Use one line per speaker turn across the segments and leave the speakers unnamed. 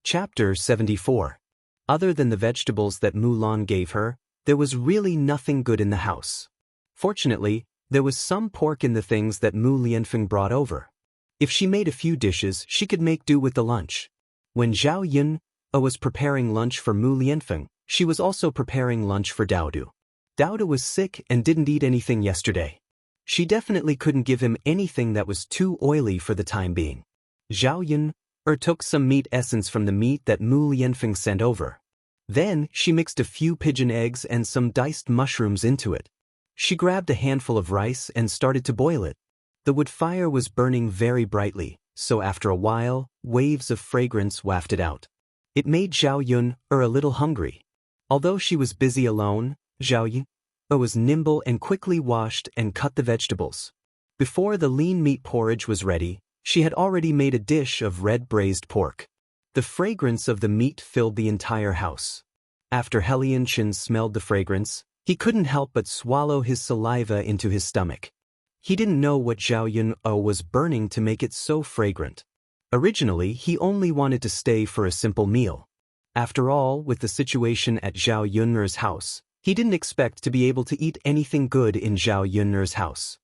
Chapter 74. Other than the vegetables that Mulan gave her, there was really nothing good in the house. Fortunately, there was some pork in the things that Mu Lianfeng brought over. If she made a few dishes, she could make do with the lunch. When Zhao Yun was preparing lunch for Mu Lianfeng, she was also preparing lunch for Daodu. Daodu was sick and didn't eat anything yesterday. She definitely couldn't give him anything that was too oily for the time being. Zhao Yun took some meat essence from the meat that Mu Lianfeng sent over. Then, she mixed a few pigeon eggs and some diced mushrooms into it. She grabbed a handful of rice and started to boil it. The wood fire was burning very brightly, so after a while, waves of fragrance wafted out. It made Zhao Yun a little hungry. Although she was busy alone, Zhao Yun was nimble and quickly washed and cut the vegetables. Before the lean meat porridge was ready, she had already made a dish of red braised pork. The fragrance of the meat filled the entire house. After Xianxia smelled the fragrance, he couldn't help but swallow his saliva into his stomach. He didn't know what Zhao Yun was burning to make it so fragrant. Originally, he only wanted to stay for a simple meal. After all, with the situation at Zhao Yun's house, he didn't expect to be able to eat anything good in Zhao Yun's house.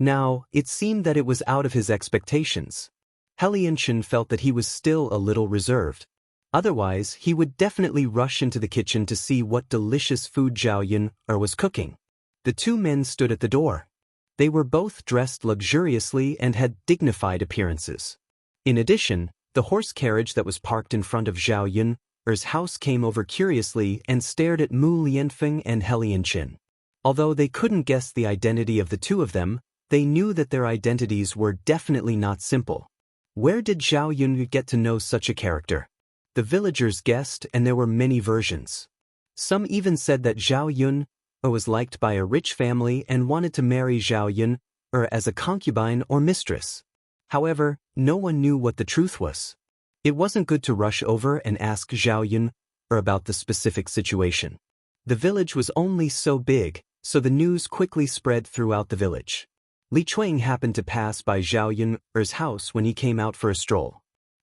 Now, it seemed that it was out of his expectations. Xianxia felt that he was still a little reserved. Otherwise, he would definitely rush into the kitchen to see what delicious food Zhao Yun was cooking. The two men stood at the door. They were both dressed luxuriously and had dignified appearances. In addition, the horse carriage that was parked in front of Zhao Yun's house came over curiously and stared at Mu Lianfeng and Xianxia. Although they couldn't guess the identity of the two of them, they knew that their identities were definitely not simple. Where did Zhao Yun get to know such a character? The villagers guessed, and there were many versions. Some even said that Zhao Yun was liked by a rich family and wanted to marry Zhao Yun as a concubine or mistress. However, no one knew what the truth was. It wasn't good to rush over and ask Zhao Yun about the specific situation. The village was only so big, so the news quickly spread throughout the village. Li Chuang happened to pass by Zhao Yun's house when he came out for a stroll.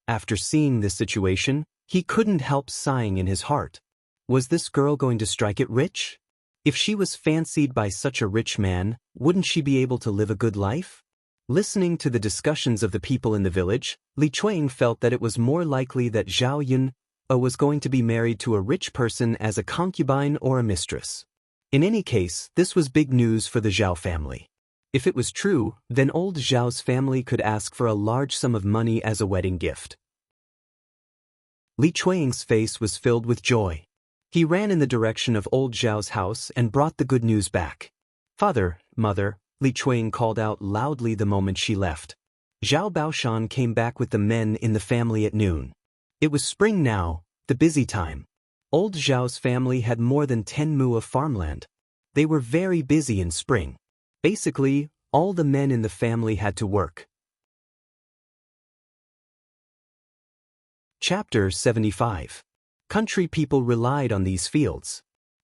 After seeing this situation, he couldn't help sighing in his heart. Was this girl going to strike it rich? If she was fancied by such a rich man, wouldn't she be able to live a good life? Listening to the discussions of the people in the village, Li Chuang felt that it was more likely that Zhao Yun was going to be married to a rich person as a concubine or a mistress. In any case, this was big news for the Zhao family. If it was true, then old Zhao's family could ask for a large sum of money as a wedding gift. Li Chuang's face was filled with joy. He ran in the direction of old Zhao's house and brought the good news back. "Father, mother," Li Chuang called out loudly the moment she left. Zhao Baoshan came back with the men in the family at noon. It was spring now, the busy time. Old Zhao's family had more than 10 mu of farmland. They were very busy in spring. Basically, all the men in the family had to work. Chapter 75. Country people relied on these fields.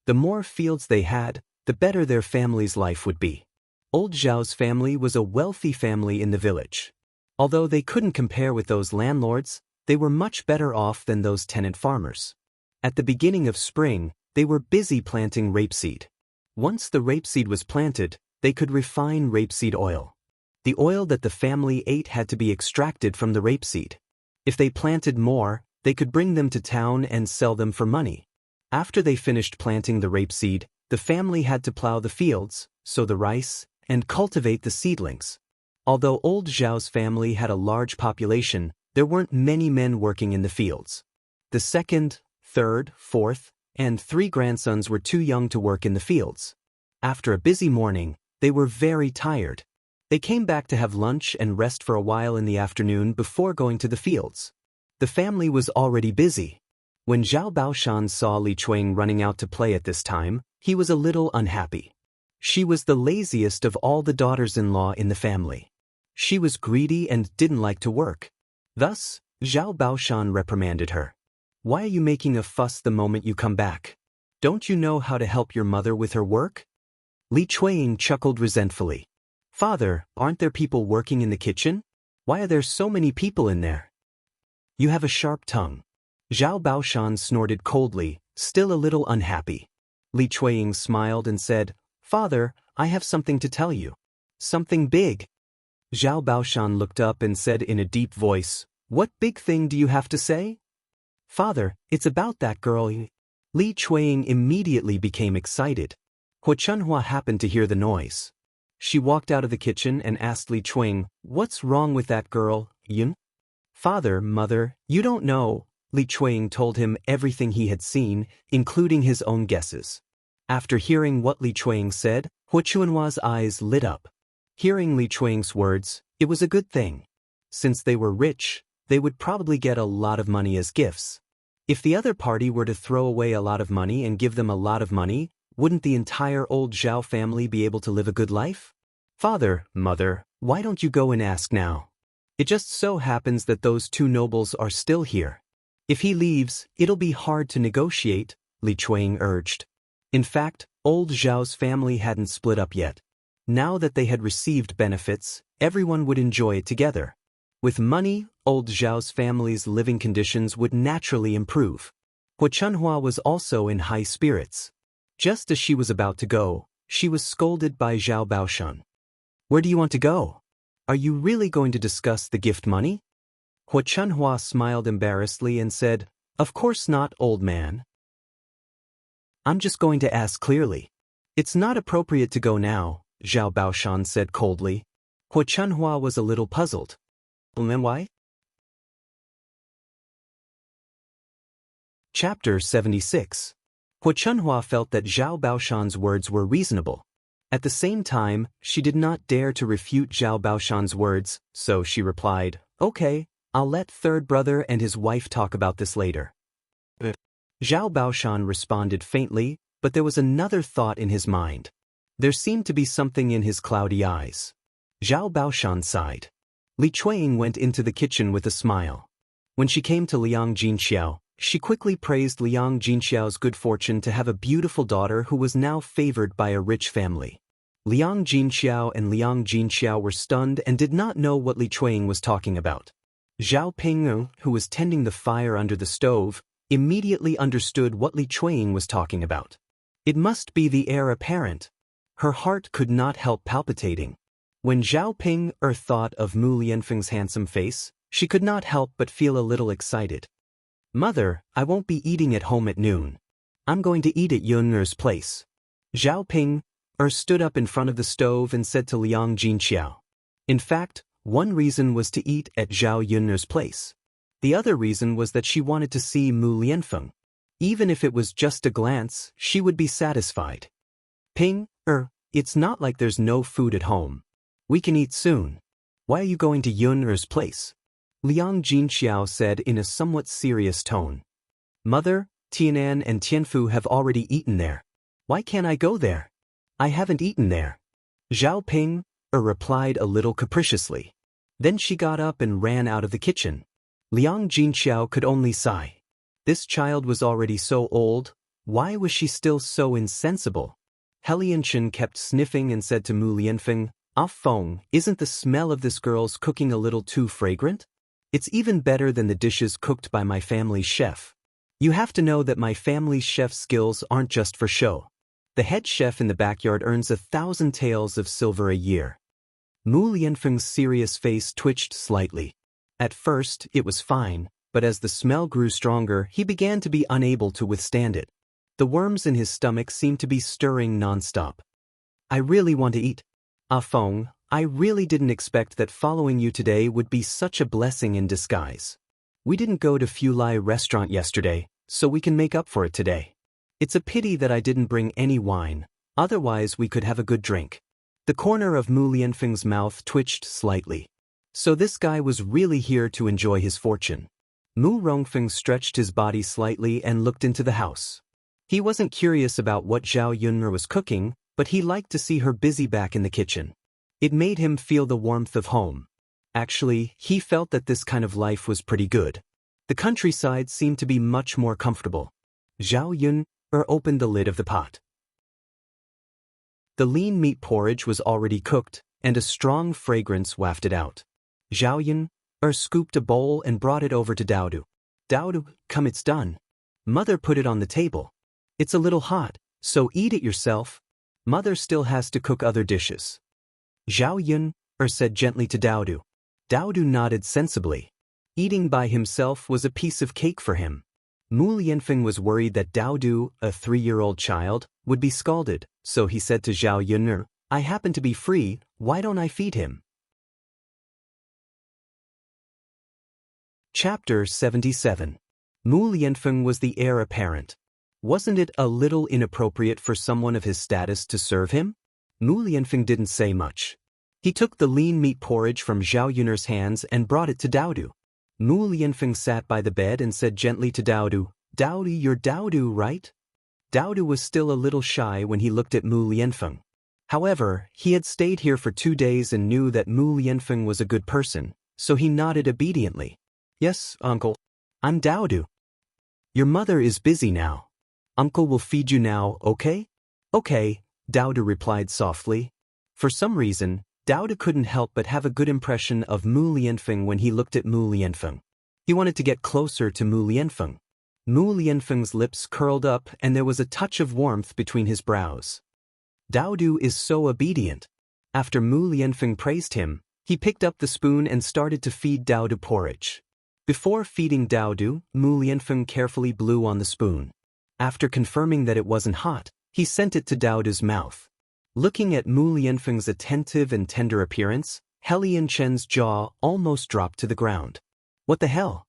The more fields they had, the better their family's life would be. Old Zhao's family was a wealthy family in the village. Although they couldn't compare with those landlords, they were much better off than those tenant farmers. At the beginning of spring, they were busy planting rapeseed. Once the rapeseed was planted, they could refine rapeseed oil. The oil that the family ate had to be extracted from the rapeseed. If they planted more, they could bring them to town and sell them for money. After they finished planting the rapeseed, the family had to plow the fields, sow the rice, and cultivate the seedlings. Although old Zhao's family had a large population, there weren't many men working in the fields. The second, third, fourth, and 3 grandsons were too young to work in the fields. After a busy morning, they were very tired. They came back to have lunch and rest for a while in the afternoon before going to the fields. The family was already busy. When Zhao Baoshan saw Li Chuang running out to play at this time, he was a little unhappy. She was the laziest of all the daughters-in-law in the family. She was greedy and didn't like to work. Thus, Zhao Baoshan reprimanded her. "Why are you making a fuss the moment you come back? Don't you know how to help your mother with her work?" Li Chuang chuckled resentfully. "Father, aren't there people working in the kitchen? Why are there so many people in there?" "You have a sharp tongue. Zhao Baoshan snorted coldly, still a little unhappy. Li Chuiying smiled and said, "Father, I have something to tell you. Something big." Zhao Baoshan looked up and said in a deep voice, "What big thing do you have to say?" "Father, it's about that girl." Li Chuiying immediately became excited. Hu Chunhua happened to hear the noise. She walked out of the kitchen and asked Li Chuiying, "What's wrong with that girl, Yun?" "Father, mother, you don't know." Li Chuiying told him everything he had seen, including his own guesses. After hearing what Li Chuiying said, Hu Chunhua's eyes lit up. Hearing Li Chuiying's words, it was a good thing. Since they were rich, they would probably get a lot of money as gifts. If the other party were to throw away a lot of money and give them a lot of money, wouldn't the entire old Zhao family be able to live a good life? "Father, mother, why don't you go and ask now? It just so happens that those two nobles are still here. If he leaves, it'll be hard to negotiate," Li Chuiying urged. In fact, old Zhao's family hadn't split up yet. Now that they had received benefits, everyone would enjoy it together. With money, old Zhao's family's living conditions would naturally improve. Hu Chunhua was also in high spirits. Just as she was about to go, she was scolded by Zhao Baoshan. "Where do you want to go? Are you really going to discuss the gift money?" Hu Chunhua smiled embarrassedly and said, "Of course not, old man. I'm just going to ask clearly." "It's not appropriate to go now," Zhao Baoshan said coldly. Hu Chunhua was a little puzzled. "And why?" Chapter 76. Hu Chunhua felt that Zhao Baoshan's words were reasonable. At the same time, she did not dare to refute Zhao Baoshan's words, so she replied, "Okay, I'll let third brother and his wife talk about this later." Zhao Baoshan responded faintly, but there was another thought in his mind. There seemed to be something in his cloudy eyes. Zhao Baoshan sighed. Li Chuiying went into the kitchen with a smile. When she came to Liang Jinxiao, she quickly praised Liang Jinxiao's good fortune to have a beautiful daughter who was now favored by a rich family. Liang Jinxiao and Liang Jinxiao were stunned and did not know what Li Chuiying was talking about. Zhao Pingyu, who was tending the fire under the stove, immediately understood what Li Chuiying was talking about. It must be the heir apparent. Her heart could not help palpitating. When Zhao Pingyu thought of Mu Lianfeng's handsome face, she could not help but feel a little excited. "Mother, I won't be eating at home at noon. I'm going to eat at Yun'er's place." Zhao Pingyu stood up in front of the stove and said to Liang Jinxiao. In fact, one reason was to eat at Zhao Yun'er's place. The other reason was that she wanted to see Mu Lianfeng. Even if it was just a glance, she would be satisfied. "Ping, it's not like there's no food at home. We can eat soon. Why are you going to Yun'er's place?" Liang Jinxiao said in a somewhat serious tone. "Mother, Tianan and Tianfu have already eaten there. Why can't I go there? I haven't eaten there." Zhao Pingyu replied a little capriciously. Then she got up and ran out of the kitchen. Liang Jinxiao could only sigh. This child was already so old, why was she still so insensible? Helianchen kept sniffing and said to Mu Lianfeng, "Ah Feng, isn't the smell of this girl's cooking a little too fragrant? It's even better than the dishes cooked by my family's chef. You have to know that my family's chef's skills aren't just for show. The head chef in the backyard earns 1,000 taels of silver a year." Mu Lianfeng's serious face twitched slightly. At first, it was fine, but as the smell grew stronger, he began to be unable to withstand it. The worms in his stomach seemed to be stirring nonstop. "I really want to eat. Ah Feng, I really didn't expect that following you today would be such a blessing in disguise. We didn't go to Fulai restaurant yesterday, so we can make up for it today. It's a pity that I didn't bring any wine, otherwise we could have a good drink." The corner of Mu Lianfeng's mouth twitched slightly. So this guy was really here to enjoy his fortune. Mu Rongfeng stretched his body slightly and looked into the house. He wasn't curious about what Zhao Yun'er was cooking, but he liked to see her busy back in the kitchen. It made him feel the warmth of home. Actually, he felt that this kind of life was pretty good. The countryside seemed to be much more comfortable. Zhao Yun'er opened the lid of the pot. The lean meat porridge was already cooked, and a strong fragrance wafted out. Zhao Yun'er scooped a bowl and brought it over to Daodu. Daodu, come, it's done. Mother put it on the table. It's a little hot, so eat it yourself. Mother still has to cook other dishes. Zhao Yun said gently to Daodu. Daodu nodded sensibly. Eating by himself was a piece of cake for him. Mu Lianfeng was worried that Daodu, a 3-year-old child, would be scalded, so he said to Zhao Yun, I happen to be free, why don't I feed him? Chapter 77. Mu Lianfeng was the heir apparent. Wasn't it a little inappropriate for someone of his status to serve him? Mu Lianfeng didn't say much. He took the lean meat porridge from Zhao Yun's hands and brought it to Daodu. Mu Lianfeng sat by the bed and said gently to Daodu, Daodu, you're Daodu, right? Daodu was still a little shy when he looked at Mu Lianfeng. However, he had stayed here for 2 days and knew that Mu Lianfeng was a good person, so he nodded obediently. Yes, uncle. I'm Daodu. Your mother is busy now. Uncle will feed you now, okay? Okay, Daodu replied softly. For some reason, Daodu couldn't help but have a good impression of Mu Lianfeng when he looked at Mu Lianfeng. He wanted to get closer to Mu Lianfeng. Mu Lianfeng's lips curled up and there was a touch of warmth between his brows. Daodu is so obedient. After Mu Lianfeng praised him, he picked up the spoon and started to feed Daodu porridge. Before feeding Daodu, Mu Lianfeng carefully blew on the spoon. After confirming that it wasn't hot, he sent it to Daodu's mouth. Looking at Mu Lianfeng's attentive and tender appearance, Helianchen's jaw almost dropped to the ground. What the hell?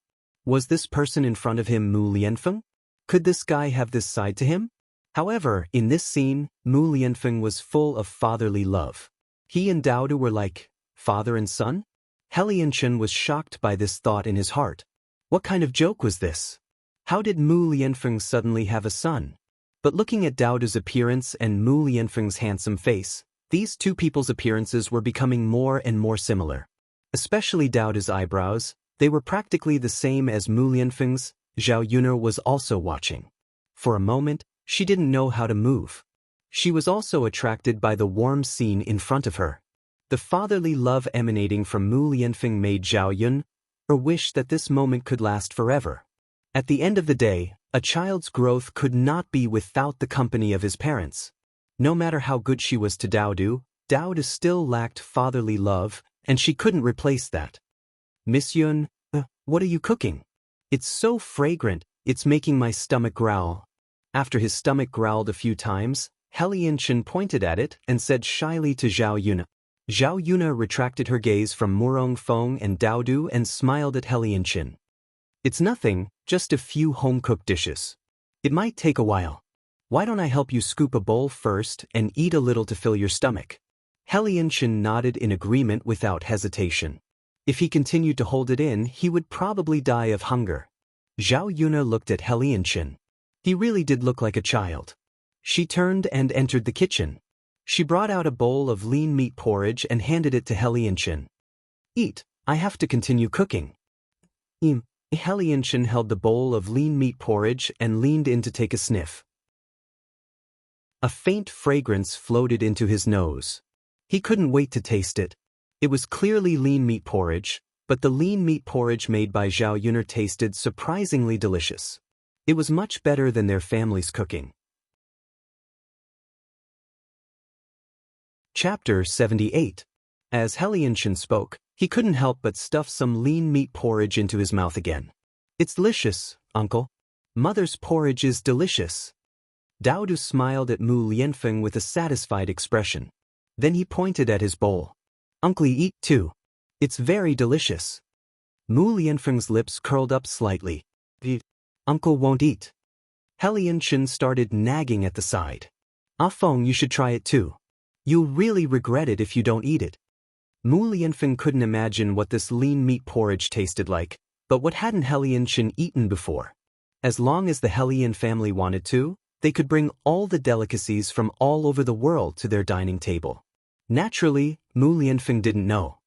Was this person in front of him Mu Lianfeng? Could this guy have this side to him? However, in this scene, Mu Lianfeng was full of fatherly love. He and Daodu were like father and son? Helianchen was shocked by this thought in his heart. What kind of joke was this? How did Mu Lianfeng suddenly have a son? But looking at Daodu's appearance and Mu Lianfeng's handsome face, these two people's appearances were becoming more and more similar. Especially Daodu's eyebrows, they were practically the same as Mu Lianfeng's. Zhao Yun was also watching. For a moment, she didn't know how to move. She was also attracted by the warm scene in front of her. The fatherly love emanating from Mu Lianfeng made Zhao Yun wish that this moment could last forever. At the end of the day, a child's growth could not be without the company of his parents. No matter how good she was to Daodu, Daodu still lacked fatherly love, and she couldn't replace that. Miss Yun, what are you cooking? It's so fragrant, it's making my stomach growl. After his stomach growled a few times, Helianchen pointed at it and said shyly to Zhao Yun. Zhao Yun retracted her gaze from Murong Feng and Daodu and smiled at Helianchen. It's nothing, just a few home-cooked dishes. It might take a while. Why don't I help you scoop a bowl first and eat a little to fill your stomach? Helianchen nodded in agreement without hesitation. If he continued to hold it in, he would probably die of hunger. Zhao Yun looked at Helianchen. He really did look like a child. She turned and entered the kitchen. She brought out a bowl of lean meat porridge and handed it to Helianchen. Eat, I have to continue cooking. Helianchen held the bowl of lean meat porridge and leaned in to take a sniff. A faint fragrance floated into his nose. He couldn't wait to taste it. It was clearly lean meat porridge, but the lean meat porridge made by Zhao Yun tasted surprisingly delicious. It was much better than their family's cooking. Chapter 78. As Helianchen spoke, he couldn't help but stuff some lean meat porridge into his mouth again. It's delicious, uncle. Mother's porridge is delicious. Daodu smiled at Mu Lianfeng with a satisfied expression. Then he pointed at his bowl. Uncle, eat too. It's very delicious. Mu Lianfeng's lips curled up slightly. Uncle won't eat. Helianchen started nagging at the side. Feng, you should try it too. You'll really regret it if you don't eat it. Mu Lianfeng couldn't imagine what this lean meat porridge tasted like, but what hadn't Helianchen eaten before? As long as the Helian family wanted to, they could bring all the delicacies from all over the world to their dining table. Naturally, Mu Lianfeng didn't know.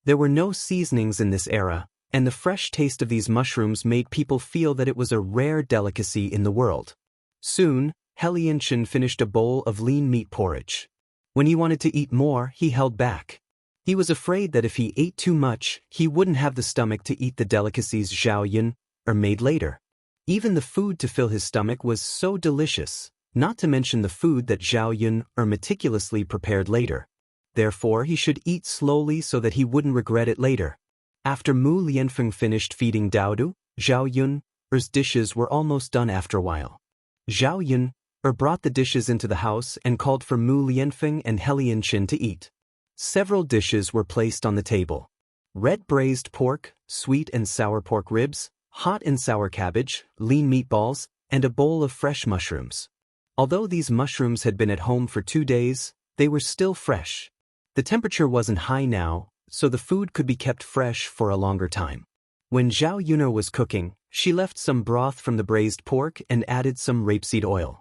There were no seasonings in this era, and the fresh taste of these mushrooms made people feel that it was a rare delicacy in the world. Soon, Helianchen finished a bowl of lean meat porridge. When he wanted to eat more, he held back. He was afraid that if he ate too much, he wouldn't have the stomach to eat the delicacies Zhao Yun or made later. Even the food to fill his stomach was so delicious, not to mention the food that Zhao Yun meticulously prepared later. Therefore he should eat slowly so that he wouldn't regret it later. After Mu Lianfeng finished feeding Daodu, Zhao Yun's dishes were almost done after a while. Zhao Yun brought the dishes into the house and called for Mu Lianfeng and Helianqin to eat. Several dishes were placed on the table. Red braised pork, sweet and sour pork ribs, hot and sour cabbage, lean meatballs, and a bowl of fresh mushrooms. Although these mushrooms had been at home for 2 days, they were still fresh. The temperature wasn't high now, so the food could be kept fresh for a longer time. When Zhao Yun was cooking, she left some broth from the braised pork and added some rapeseed oil.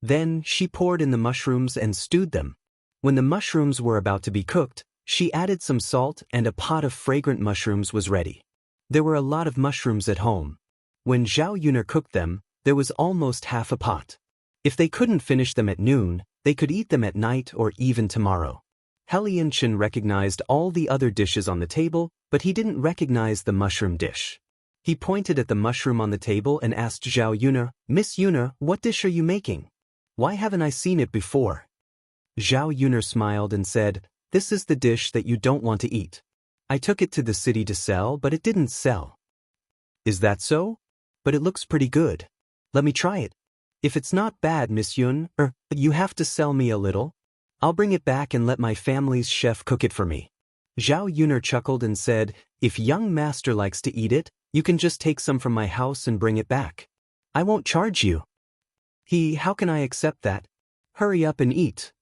Then she poured in the mushrooms and stewed them. When the mushrooms were about to be cooked, she added some salt and a pot of fragrant mushrooms was ready. There were a lot of mushrooms at home. When Zhao Yun cooked them, there was almost half a pot. If they couldn't finish them at noon, they could eat them at night or even tomorrow. Helianqin recognized all the other dishes on the table, but he didn't recognize the mushroom dish. He pointed at the mushroom on the table and asked Zhao Yun, "Miss Yun, what dish are you making? Why haven't I seen it before?" Zhao Yun smiled and said, "This is the dish that you don't want to eat. I took it to the city to sell, but it didn't sell." "Is that so? But it looks pretty good. Let me try it. If it's not bad, Miss Yun, you have to sell me a little. I'll bring it back and let my family's chef cook it for me." Zhao Yun chuckled and said, "If young master likes to eat it, you can just take some from my house and bring it back. I won't charge you." How can I accept that? Hurry up and eat."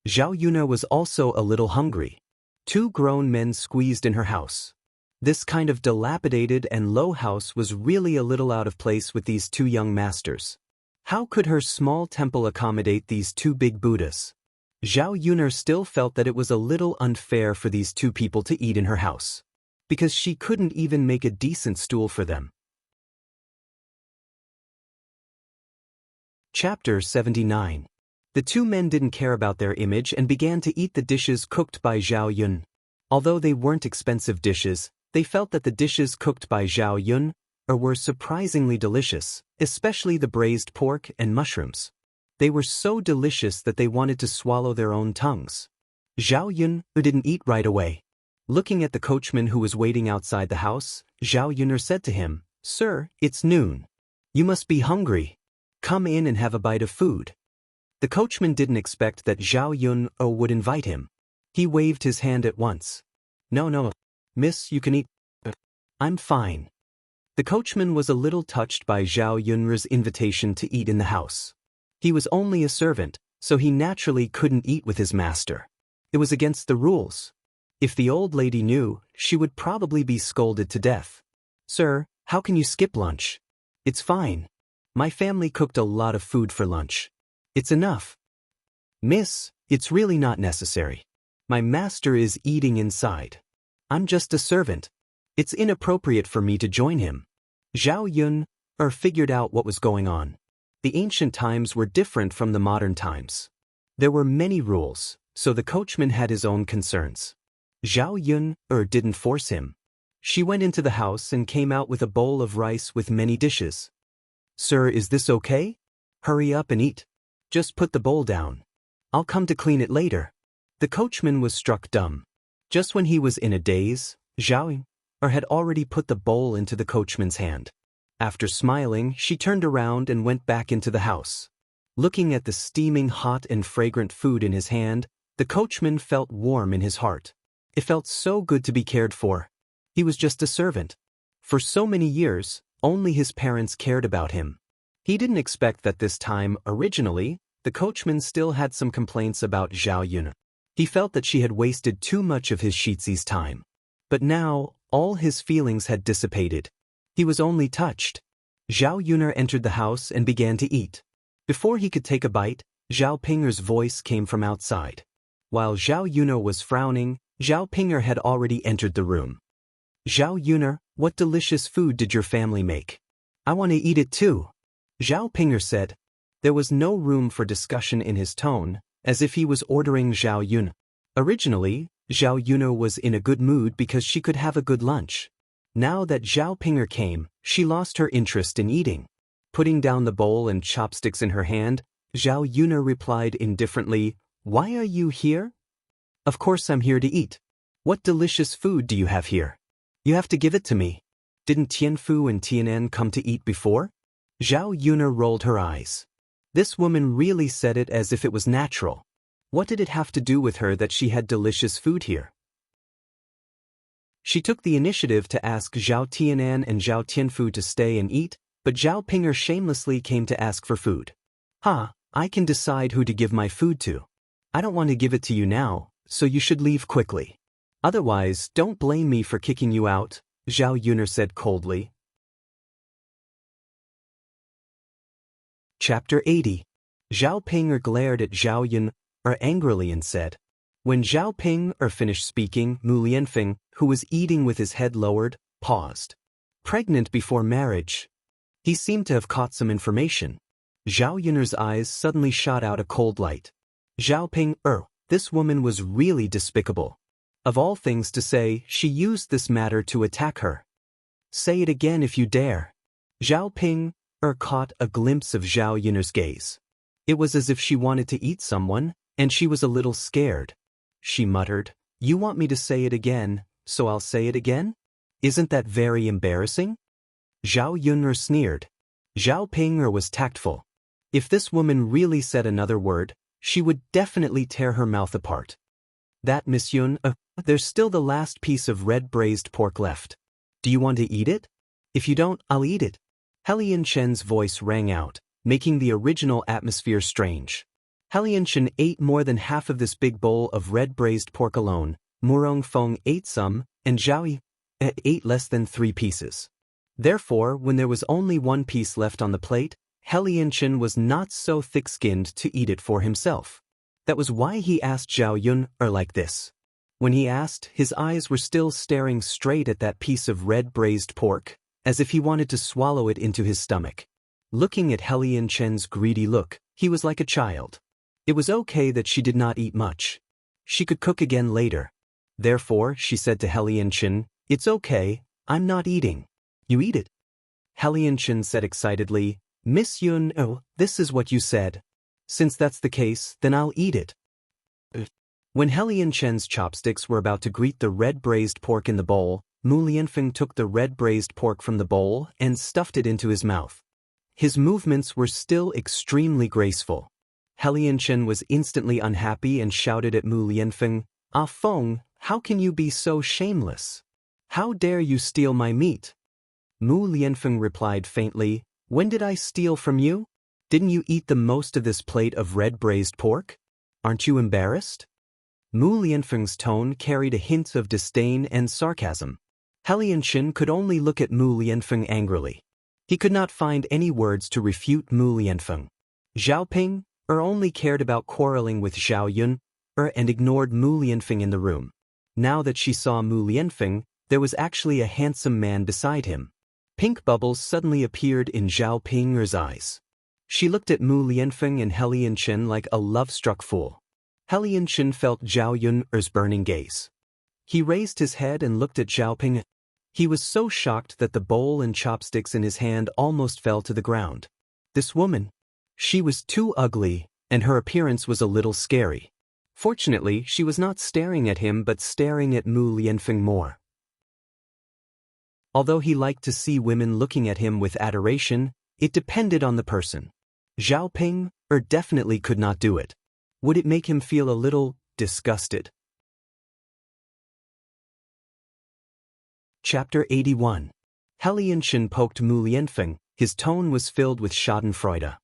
Zhao Yun was also a little hungry. 2 grown men squeezed in her house. This kind of dilapidated and low house was really a little out of place with these 2 young masters. How could her small temple accommodate these 2 big Buddhas? Zhao Yun still felt that it was a little unfair for these 2 people to eat in her house, because she couldn't even make a decent stool for them. Chapter 79. The 2 men didn't care about their image and began to eat the dishes cooked by Zhao Yun. Although they weren't expensive dishes, they felt that the dishes cooked by Zhao Yun were surprisingly delicious, especially the braised pork and mushrooms. They were so delicious that they wanted to swallow their own tongues. Zhao Yun didn't eat right away. Looking at the coachman who was waiting outside the house, Zhao Yun said to him, "Sir, it's noon. You must be hungry. Come in and have a bite of food." The coachman didn't expect that Zhao Yun would invite him. He waved his hand at once. No, miss, you can eat. I'm fine." The coachman was a little touched by Zhao Yun's invitation to eat in the house. He was only a servant, so he naturally couldn't eat with his master. It was against the rules. If the old lady knew, she would probably be scolded to death. "Sir, how can you skip lunch?" "It's fine. My family cooked a lot of food for lunch. It's enough." "Miss, it's really not necessary. My master is eating inside. I'm just a servant. It's inappropriate for me to join him." Zhao Yun figured out what was going on. The ancient times were different from the modern times. There were many rules, so the coachman had his own concerns. Zhao Yun didn't force him. She went into the house and came out with a bowl of rice with many dishes. "Sir, is this okay? Hurry up and eat. Just put the bowl down. I'll come to clean it later." The coachman was struck dumb. Just when he was in a daze, Zhao had already put the bowl into the coachman's hand. After smiling, she turned around and went back into the house. Looking at the steaming hot and fragrant food in his hand, the coachman felt warm in his heart. It felt so good to be cared for. He was just a servant. For so many years, only his parents cared about him. He didn't expect that this time, originally, the coachman still had some complaints about Zhao Yun. He felt that she had wasted too much of his Shizi's time. But now, all his feelings had dissipated. He was only touched. Zhao Yun entered the house and began to eat. Before he could take a bite, Zhao Pinger's voice came from outside. While Zhao Yun was frowning, Zhao Pinger had already entered the room. "Zhao Yun, what delicious food did your family make? I want to eat it too." Zhao Pinger said. There was no room for discussion in his tone, as if he was ordering Zhao Yun. Originally, Zhao Yun was in a good mood because she could have a good lunch. Now that Zhao Pinger came, she lost her interest in eating. Putting down the bowl and chopsticks in her hand, Zhao Yun'er replied indifferently, "Why are you here?" "Of course I'm here to eat. What delicious food do you have here? You have to give it to me. Didn't Tianfu and Tianan come to eat before?" Zhao Yun'er rolled her eyes. This woman really said it as if it was natural. What did it have to do with her that she had delicious food here? She took the initiative to ask Zhao Tianan and Zhao Tianfu to stay and eat, but Zhao Pinger shamelessly came to ask for food. I can decide who to give my food to. I don't want to give it to you now, so you should leave quickly. Otherwise, don't blame me for kicking you out, Zhao Yun'er said coldly. Chapter 80. Zhao Pinger glared at Zhao Yun'er angrily and said. When Zhao Pinger finished speaking, Mu Lianfeng, who was eating with his head lowered, paused. Pregnant before marriage. He seemed to have caught some information. Zhao Yun'er's eyes suddenly shot out a cold light. Zhao Pinger, this woman was really despicable. Of all things to say, she used this matter to attack her. Say it again if you dare. Zhao Pinger caught a glimpse of Zhao Yun'er's gaze. It was as if she wanted to eat someone, and she was a little scared. She muttered, "You want me to say it again, so I'll say it again? Isn't that very embarrassing?" Zhao Yun'er sneered. Zhao Pinger was tactful. If this woman really said another word, she would definitely tear her mouth apart. "That, Miss Yun'er, there's still the last piece of red braised pork left. Do you want to eat it? If you don't, I'll eat it." Helian Chen's voice rang out, making the original atmosphere strange. Helian Chen ate more than half of this big bowl of red braised pork alone, Murong Feng ate some, and Zhao Yi ate less than 3 pieces. Therefore, when there was only 1 piece left on the plate, Helian Chen was not so thick-skinned to eat it for himself. That was why he asked Zhao Yun'er like this. When he asked, his eyes were still staring straight at that piece of red braised pork, as if he wanted to swallow it into his stomach. Looking at Helian Chen's greedy look, he was like a child. It was okay that she did not eat much. She could cook again later. Therefore, she said to Helian Chen, "It's okay, I'm not eating. You eat it." Helian Chen said excitedly, "Miss Yun'er, this is what you said. Since that's the case, then I'll eat it." When Helian Chen's chopsticks were about to greet the red braised pork in the bowl, Mu Lianfeng took the red braised pork from the bowl and stuffed it into his mouth. His movements were still extremely graceful. Helian Chen was instantly unhappy and shouted at Mu Lianfeng, "Ah Feng, how can you be so shameless? How dare you steal my meat?" Mu Lianfeng replied faintly, "When did I steal from you? Didn't you eat the most of this plate of red braised pork? Aren't you embarrassed?" Mu Lianfeng's tone carried a hint of disdain and sarcasm. Helian Chen could only look at Mu Lianfeng angrily. He could not find any words to refute Mu Lianfeng. Zhao Pinger only cared about quarreling with Zhao Yun'er and ignored Mu Lianfeng in the room. Now that she saw Mu Lianfeng, there was actually a handsome man beside him. Pink bubbles suddenly appeared in Zhao Pinger's eyes. She looked at Mu Lianfeng and Helian Chen like a love-struck fool. Helian Chen felt Zhao Yun'er's burning gaze. He raised his head and looked at Zhao Pinger. He was so shocked that the bowl and chopsticks in his hand almost fell to the ground. This woman. She was too ugly, and her appearance was a little scary. Fortunately, she was not staring at him but staring at Mu Lianfeng more. Although he liked to see women looking at him with adoration, it depended on the person. Zhao Pinger definitely could not do it. Would it make him feel a little disgusted? Chapter 81. Helian Chen poked Mu Lianfeng. His tone was filled with schadenfreude.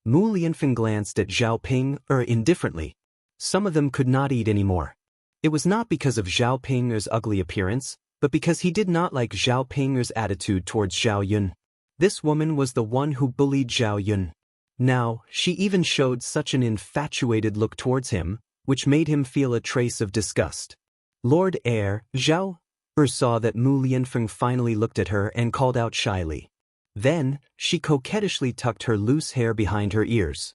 Mu Lianfeng glanced at Zhao Pinger indifferently. Some of them could not eat anymore. It was not because of Zhao Pinger's ugly appearance, but because he did not like Zhao Pinger's attitude towards Zhao Yun. This woman was the one who bullied Zhao Yun. Now, she even showed such an infatuated look towards him, which made him feel a trace of disgust. Lord Heir, Zhao saw that Mu Lianfeng finally looked at her and called out shyly. Then, she coquettishly tucked her loose hair behind her ears.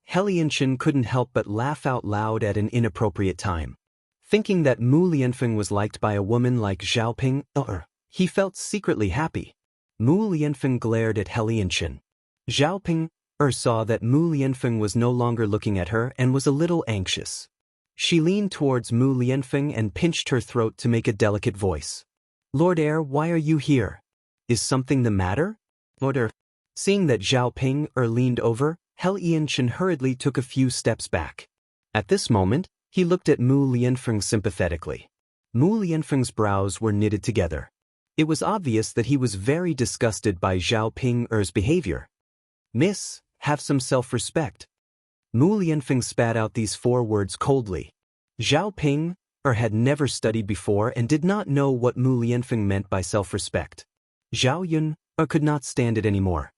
Helian Chen couldn't help but laugh out loud at an inappropriate time. Thinking that Mu Lianfeng was liked by a woman like Zhao Pinger, He felt secretly happy. Mu Lianfeng glared at He Lianchen. Zhao Ping saw that Mu Lianfeng was no longer looking at her and was a little anxious. She leaned towards Mu Lianfeng and pinched her throat to make a delicate voice. Lord Heir, why are you here? Is something the matter? Lord Heir. Seeing that Zhao Ping leaned over, He Lianchen hurriedly took a few steps back. At this moment, he looked at Mu Lianfeng sympathetically. Mu Lianfeng's brows were knitted together. It was obvious that he was very disgusted by Zhao Ping's behavior. Miss, have some self-respect. Mu Lianfeng spat out these 4 words coldly. Zhao Ping had never studied before and did not know what Mu Lianfeng meant by self-respect. Zhao Yun could not stand it anymore.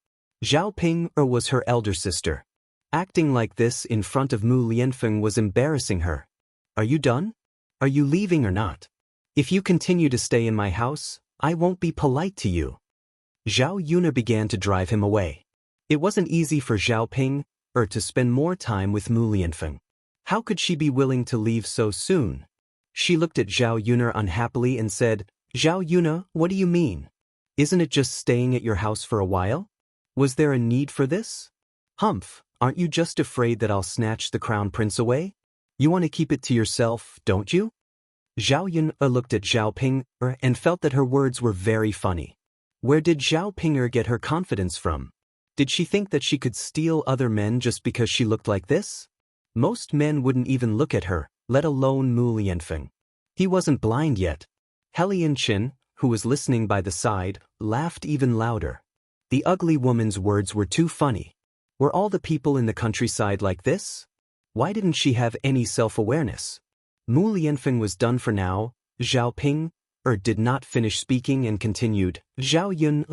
Zhao Ping was her elder sister. Acting like this in front of Mu Lianfeng was embarrassing her. Are you done? Are you leaving or not? If you continue to stay in my house, I won't be polite to you. Zhao Yun began to drive him away. It wasn't easy for Zhao Ping to spend more time with Mu Lianfeng. How could she be willing to leave so soon? She looked at Zhao Yun unhappily and said, Zhao Yun, what do you mean? Isn't it just staying at your house for a while? Was there a need for this? Humph, aren't you just afraid that I'll snatch the crown prince away? You want to keep it to yourself, don't you? Zhao Yun looked at Zhao Ping and felt that her words were very funny. Where did Zhao Ping get her confidence from? Did she think that she could steal other men just because she looked like this? Most men wouldn't even look at her, let alone Mu Lianfeng. He wasn't blind yet. He Lianchen, who was listening by the side, laughed even louder. The ugly woman's words were too funny. Were all the people in the countryside like this? Why didn't she have any self-awareness? Mu Lianfeng was done for now. Zhao Ping did not finish speaking and continued, Zhao Yun,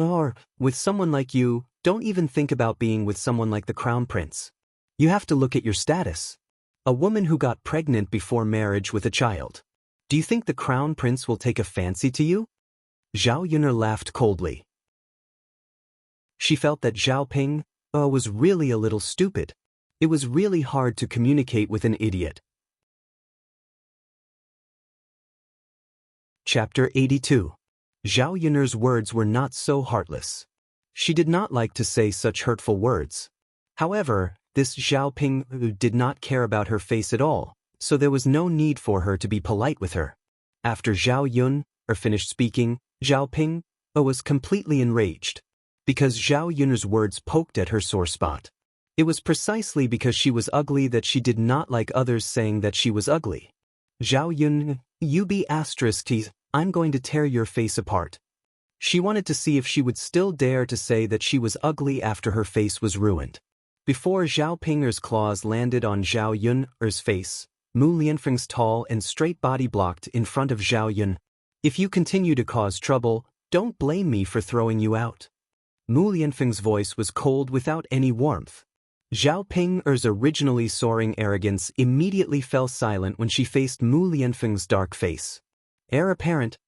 with someone like you, don't even think about being with someone like the crown prince. You have to look at your status. A woman who got pregnant before marriage with a child. Do you think the crown prince will take a fancy to you? Zhao Yun laughed coldly. She felt that Zhao Ping was really a little stupid. It was really hard to communicate with an idiot. Chapter 82. Zhao Yun's words were not so heartless. She did not like to say such hurtful words. However, this Zhao Ping did not care about her face at all, so there was no need for her to be polite with her. After Zhao Yun finished speaking, Zhao Ping was completely enraged. Because Zhao Yun's words poked at her sore spot. It was precisely because she was ugly that she did not like others saying that she was ugly. Zhao Yun, you be asterisk tease, I'm going to tear your face apart. She wanted to see if she would still dare to say that she was ugly after her face was ruined. Before Zhao Ping's claws landed on Zhao Yun's face, Mu Lianfeng's tall and straight body blocked in front of Zhao Yun. If you continue to cause trouble, don't blame me for throwing you out. Mu Lianfeng's voice was cold without any warmth. Zhao Ping's originally soaring arrogance immediately fell silent when she faced Mu Lianfeng's dark face. Heir apparent.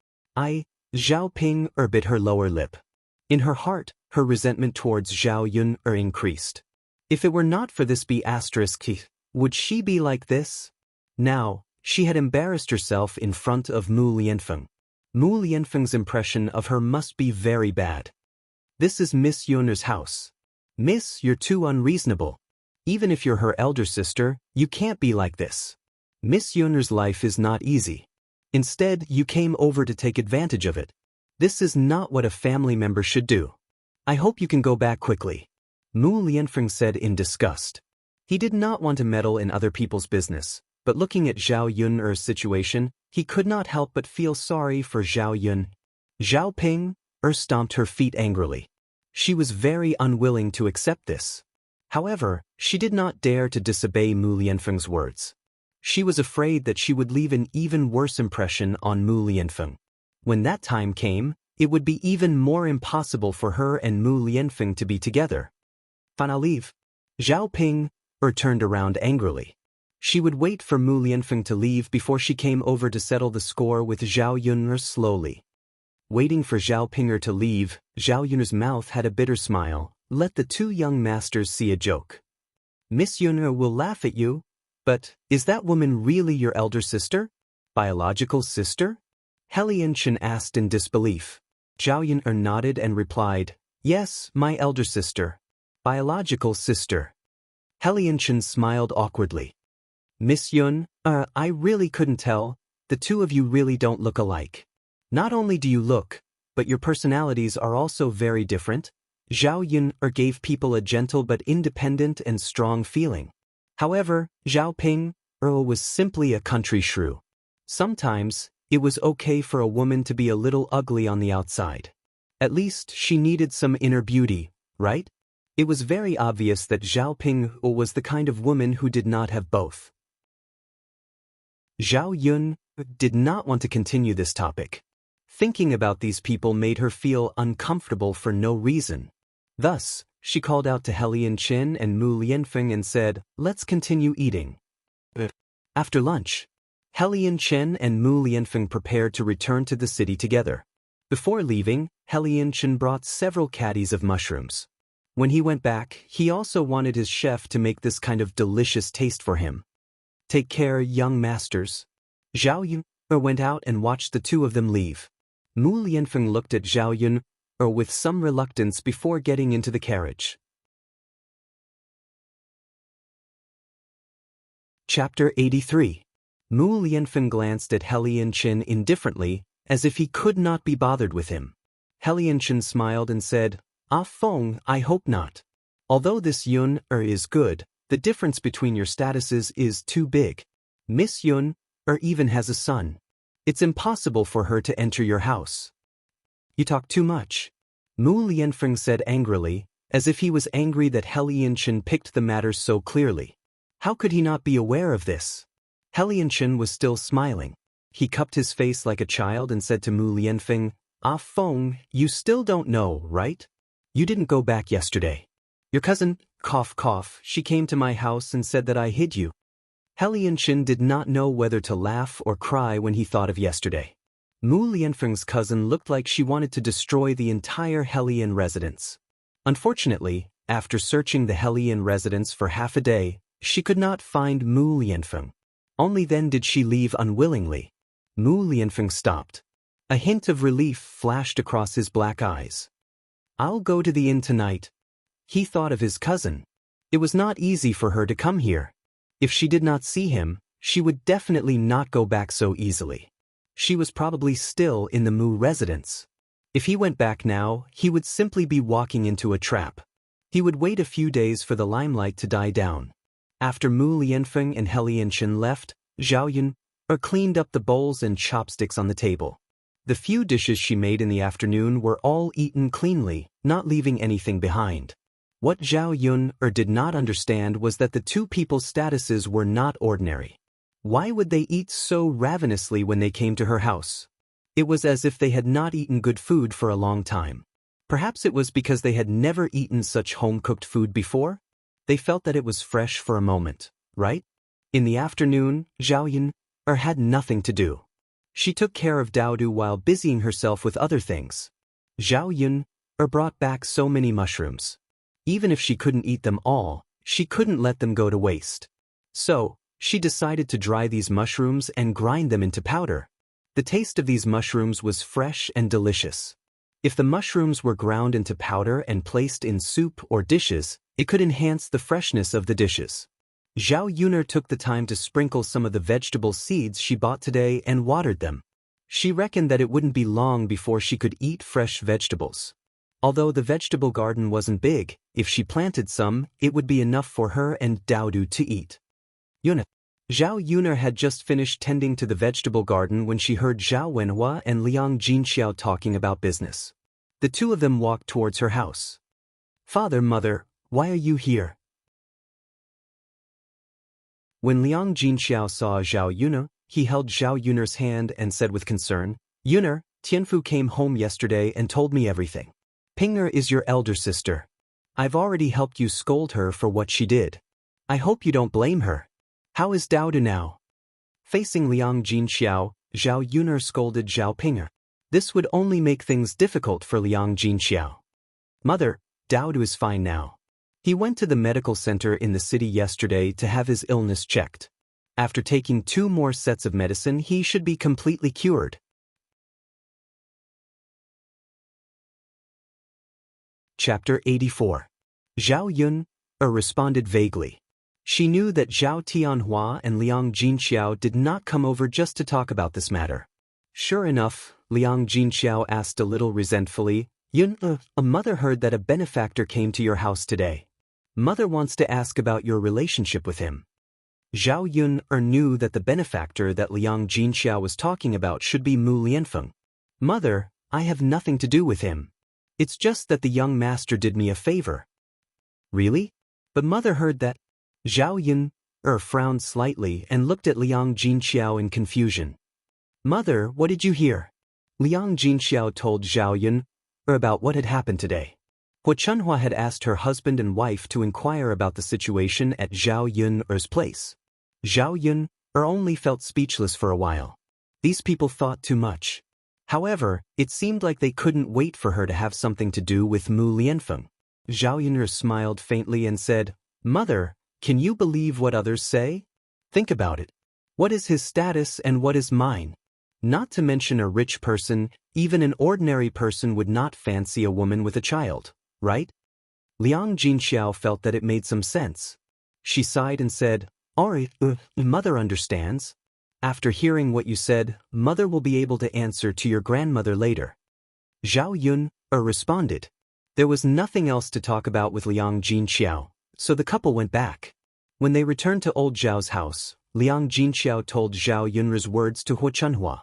Zhao Ping bit her lower lip. In her heart, her resentment towards Zhao Yun increased. If it were not for this B*, would she be like this? Now, she had embarrassed herself in front of Mu Lianfeng. Mu Lianfeng's impression of her must be very bad. This is Miss Yun's house. Miss, you're too unreasonable. Even if you're her elder sister, you can't be like this. Miss Yun's life is not easy. Instead, you came over to take advantage of it. This is not what a family member should do. I hope you can go back quickly. Mu Lianfeng said in disgust. He did not want to meddle in other people's business, but looking at Zhao Yun's situation, he could not help but feel sorry for Zhao Yun. Zhao Ping stomped her feet angrily. She was very unwilling to accept this. However, she did not dare to disobey Mu Lianfeng's words. She was afraid that she would leave an even worse impression on Mu Lianfeng. When that time came, it would be even more impossible for her and Mu Lianfeng to be together. Fine, I'll leave. Zhao Ping turned around angrily. She would wait for Mu Lianfeng to leave before she came over to settle the score with Zhao Yun slowly. Waiting for Zhao Ping to leave, Zhao Yun's mouth had a bitter smile. Let the two young masters see a joke. Miss Yun will laugh at you, but is that woman really your elder sister? Biological sister? He Lianchen asked in disbelief. Zhao Yun nodded and replied, "Yes, my elder sister. Biological sister." Xianxia smiled awkwardly. "Miss Yun, I really couldn't tell. The two of you really don't look alike. Not only do you look, but your personalities are also very different." Zhao Yun gave people a gentle but independent and strong feeling. However, Zhao Ping was simply a country shrew. Sometimes, it was okay for a woman to be a little ugly on the outside. At least she needed some inner beauty, right? It was very obvious that Zhao Ping was the kind of woman who did not have both. Zhao Yun did not want to continue this topic. Thinking about these people made her feel uncomfortable for no reason. Thus, she called out to Xianxia and Mu Lianfeng and said, "Let's continue eating." After lunch, Xianxia and Mu Lianfeng prepared to return to the city together. Before leaving, Xianxia brought several caddies of mushrooms. When he went back, he also wanted his chef to make this kind of delicious taste for him. "Take care, young masters." Zhao Yun went out and watched the two of them leave. Mu Lianfeng looked at Zhao Yun with some reluctance before getting into the carriage. Chapter 83. Mu Lianfeng glanced at Xianxia indifferently, as if he could not be bothered with him. Xianxia smiled and said, "Ah Feng, I hope not. Although this Yun is good, the difference between your statuses is too big. Miss Yun even has a son. It's impossible for her to enter your house." "You talk too much," Mu Lianfeng said angrily, as if he was angry that Xianxia picked the matter so clearly. How could he not be aware of this? Xianxia was still smiling. He cupped his face like a child and said to Mu Lianfeng, "Ah Feng, you still don't know, right? You didn't go back yesterday. Your cousin, cough cough, she came to my house and said that I hid you." Xianxia did not know whether to laugh or cry when he thought of yesterday. Mu Lianfeng's cousin looked like she wanted to destroy the entire Helian residence. Unfortunately, after searching the Helian residence for half a day, she could not find Mu Lianfeng. Only then did she leave unwillingly. Mu Lianfeng stopped. A hint of relief flashed across his black eyes. "I'll go to the inn tonight." He thought of his cousin. It was not easy for her to come here. If she did not see him, she would definitely not go back so easily. She was probably still in the Mu residence. If he went back now, he would simply be walking into a trap. He would wait a few days for the limelight to die down. After Mu Lianfeng and Xianxia left, Zhao Yun cleaned up the bowls and chopsticks on the table. The few dishes she made in the afternoon were all eaten cleanly, not leaving anything behind. What Zhao Yun did not understand was that the two people's statuses were not ordinary. Why would they eat so ravenously when they came to her house? It was as if they had not eaten good food for a long time. Perhaps it was because they had never eaten such home-cooked food before? They felt that it was fresh for a moment, right? In the afternoon, Zhao Yun had nothing to do. She took care of Daodu while busying herself with other things. Zhao Yun brought back so many mushrooms. Even if she couldn't eat them all, she couldn't let them go to waste. So, she decided to dry these mushrooms and grind them into powder. The taste of these mushrooms was fresh and delicious. If the mushrooms were ground into powder and placed in soup or dishes, it could enhance the freshness of the dishes. Zhao Yun took the time to sprinkle some of the vegetable seeds she bought today and watered them. She reckoned that it wouldn't be long before she could eat fresh vegetables. Although the vegetable garden wasn't big, if she planted some, it would be enough for her and Daodu to eat. Zhao Yun had just finished tending to the vegetable garden when she heard Zhao Wenhua and Liang Jinxiao talking about business. The two of them walked towards her house. "Father, mother, why are you here?" When Liang Jinxiao saw Zhao Yun, he held Zhao Yun's hand and said with concern, "Yun, Tianfu came home yesterday and told me everything. Ping'er is your elder sister. I've already helped you scold her for what she did. I hope you don't blame her. How is Daodu now?" Facing Liang Jinxiao, Zhao Yun scolded Zhao Ping'er. This would only make things difficult for Liang Jinxiao. "Mother, Daodu is fine now. He went to the medical center in the city yesterday to have his illness checked. After taking 2 more sets of medicine, he should be completely cured." Chapter 84. Zhao Yun responded vaguely. She knew that Zhao Tianhua and Liang Jinxiao did not come over just to talk about this matter. Sure enough, Liang Jinxiao asked a little resentfully, Yun, a mother heard that a benefactor came to your house today. Mother wants to ask about your relationship with him. Zhao Yun knew that the benefactor that Liang Jinxiao was talking about should be Mu Lianfeng. Mother, I have nothing to do with him. It's just that the young master did me a favor. Really? But mother heard that. Zhao Yun frowned slightly and looked at Liang Jinxiao in confusion. Mother, what did you hear? Liang Jinxiao told Zhao Yun about what had happened today. Hua Chunhua had asked her husband and wife to inquire about the situation at Zhao Yun's place. Zhao Yun only felt speechless for a while. These people thought too much. However, it seemed like they couldn't wait for her to have something to do with Mu Lianfeng. Zhao Yun smiled faintly and said, Mother, can you believe what others say? Think about it. What is his status and what is mine? Not to mention a rich person, even an ordinary person would not fancy a woman with a child, right? Liang Jinxiao felt that it made some sense. She sighed and said, Alright, Mother understands. After hearing what you said, Mother will be able to answer to your grandmother later. Zhao Yun responded. There was nothing else to talk about with Liang Jinxiao, so the couple went back. When they returned to old Zhao's house, Liang Jinxiao told Zhao Yun's words to Hua Chunhua.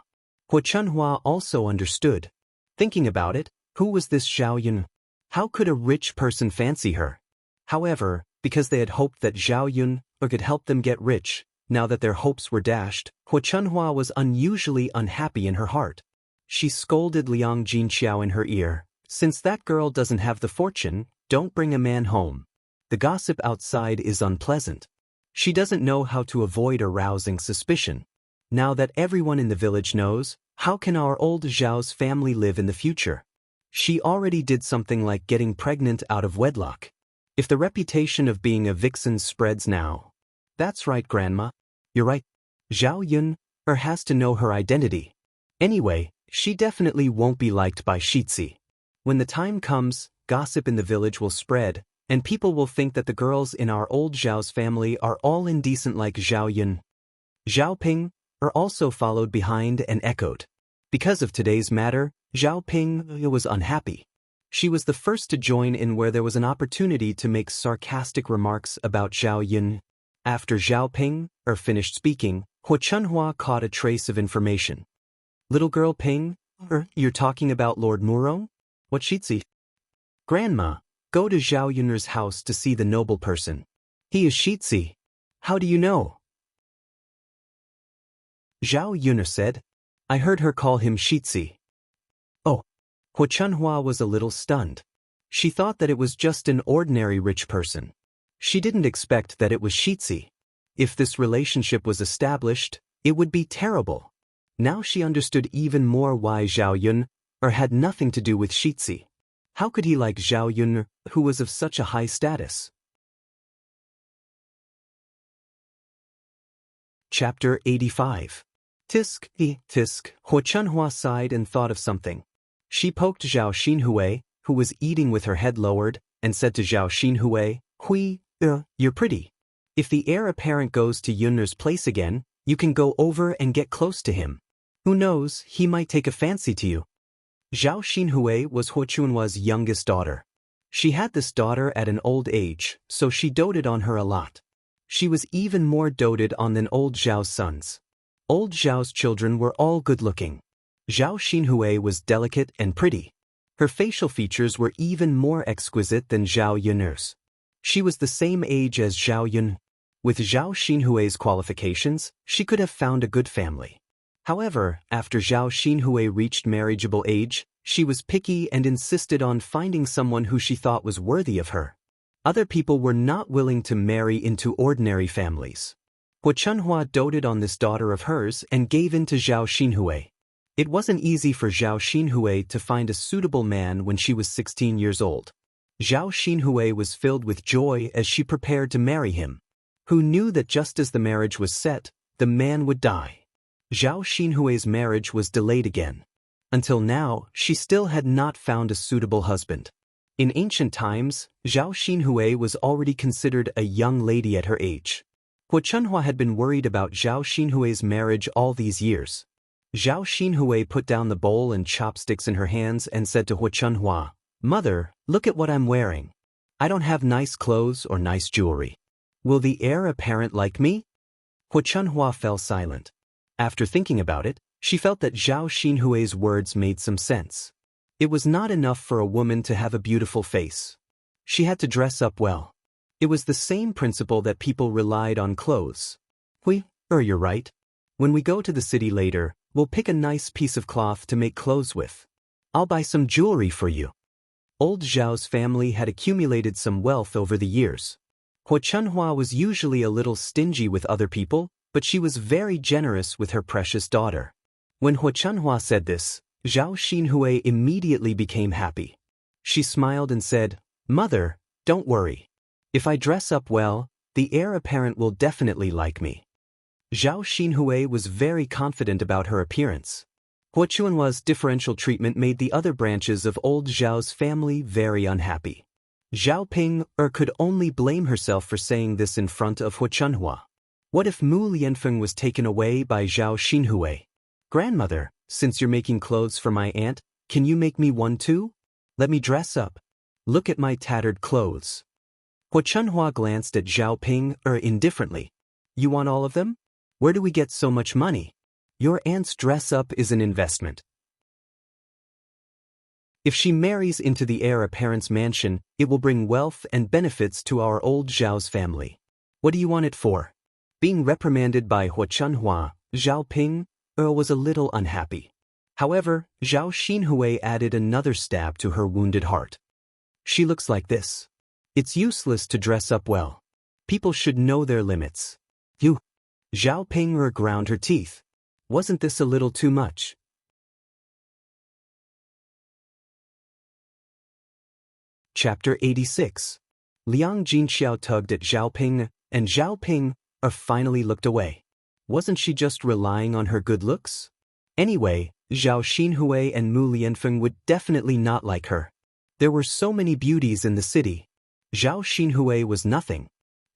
Hua Chunhua also understood. Thinking about it, who was this Zhao Yun? How could a rich person fancy her? However, because they had hoped that Zhao Yun could help them get rich, now that their hopes were dashed, Hua Chunhua was unusually unhappy in her heart. She scolded Liang Jinxiao in her ear, since that girl doesn't have the fortune, don't bring a man home. The gossip outside is unpleasant. She doesn't know how to avoid arousing suspicion. Now that everyone in the village knows, how can our old Zhao's family live in the future? She already did something like getting pregnant out of wedlock. If the reputation of being a vixen spreads now. That's right, Grandma. You're right. Zhao Yun has to know her identity. Anyway, she definitely won't be liked by Shitzi. When the time comes, gossip in the village will spread, and people will think that the girls in our old Zhao's family are all indecent like Zhao Yun. Zhao Ping also followed behind and echoed. Because of today's matter, Zhao Ping was unhappy. She was the first to join in where there was an opportunity to make sarcastic remarks about Zhao Yun. After Zhao Ping finished speaking, Hua Chunhua caught a trace of information. Little girl Ping, you're talking about Lord Murong? What Shitzi? Grandma, go to Zhao Yun's house to see the noble person. He is Shitzi. How do you know? Zhao Yun said. I heard her call him Shitzi. Oh. Hua Chunhua was a little stunned. She thought that it was just an ordinary rich person. She didn't expect that it was Shitzi. If this relationship was established, it would be terrible. Now she understood even more why Zhao Yun had nothing to do with Shitzi. How could he like Zhao Yun, who was of such a high status? Chapter 85. Tisk, tisk, Hua Chunhua sighed and thought of something. She poked Zhao Xinhui, who was eating with her head lowered, and said to Zhao Xinhui, Hui, you're pretty. If the heir apparent goes to Yun's place again, you can go over and get close to him. Who knows, he might take a fancy to you. Zhao Xinhui was Hua Chunhua's youngest daughter. She had this daughter at an old age, so she doted on her a lot. She was even more doted on than old Zhao's sons. Old Zhao's children were all good-looking. Zhao Xinhui was delicate and pretty. Her facial features were even more exquisite than Zhao Yun's. She was the same age as Zhao Yun. With Zhao Xinhui's qualifications, she could have found a good family. However, after Zhao Xinhui reached marriageable age, she was picky and insisted on finding someone who she thought was worthy of her. Other people were not willing to marry into ordinary families. Hua Chunhua doted on this daughter of hers and gave in to Zhao Xinhui. It wasn't easy for Zhao Xinhui to find a suitable man when she was 16 years old. Zhao Xinhui was filled with joy as she prepared to marry him. Who knew that just as the marriage was set, the man would die? Zhao Xinhui's marriage was delayed again. Until now, she still had not found a suitable husband. In ancient times, Zhao Xinhui was already considered a young lady at her age. Hu Chunhua had been worried about Zhao Xinhui's marriage all these years. Zhao Xinhui put down the bowl and chopsticks in her hands and said to Hu Chunhua, "Mother, look at what I'm wearing. I don't have nice clothes or nice jewelry. Will the heir apparent like me?" Hu Chunhua fell silent. After thinking about it, she felt that Zhao Xinhui's words made some sense. It was not enough for a woman to have a beautiful face. She had to dress up well. It was the same principle that people relied on clothes. You're right. When we go to the city later, we'll pick a nice piece of cloth to make clothes with. I'll buy some jewelry for you. Old Zhao's family had accumulated some wealth over the years. Hu Chunhua was usually a little stingy with other people, but she was very generous with her precious daughter. When Hu Chunhua said this, Zhao Xinhui immediately became happy. She smiled and said, "Mother, don't worry. If I dress up well, the heir apparent will definitely like me." Zhao Xinhui was very confident about her appearance. Hu Chunhua's differential treatment made the other branches of old Zhao's family very unhappy. Zhao Ping could only blame herself for saying this in front of Hu Chunhua. What if Mu Lianfeng was taken away by Zhao Xinhui? "Grandmother, since you're making clothes for my aunt, can you make me one too? Let me dress up. Look at my tattered clothes." Hu Chunhua glanced at Zhao Ping indifferently. "You want all of them? Where do we get so much money? Your aunt's dress-up is an investment. If she marries into the heir apparent's mansion, it will bring wealth and benefits to our old Zhao's family. What do you want it for?" Being reprimanded by Hu Chunhua, Zhao Ping was a little unhappy. However, Zhao Xinhui added another stab to her wounded heart. "She looks like this. It's useless to dress up well. People should know their limits." Zhao Ping ground her teeth. Wasn't this a little too much? Chapter 86. Liang Jinxiao tugged at Zhao Ping, and Zhao Ping finally looked away. Wasn't she just relying on her good looks? Anyway, Zhao Xinhui and Mu Lianfeng would definitely not like her. There were so many beauties in the city. Zhao Xinhui was nothing.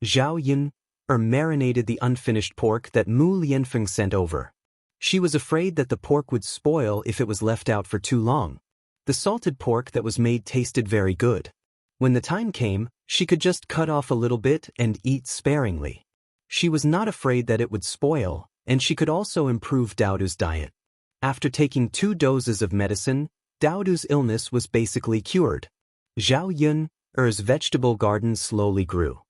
Zhao Yun marinated the unfinished pork that Mu Lianfeng sent over. She was afraid that the pork would spoil if it was left out for too long. The salted pork that was made tasted very good. When the time came, she could just cut off a little bit and eat sparingly. She was not afraid that it would spoil, and she could also improve Daodu's diet. After taking 2 doses of medicine, Daodu's illness was basically cured. Zhao Yun's vegetable garden slowly grew.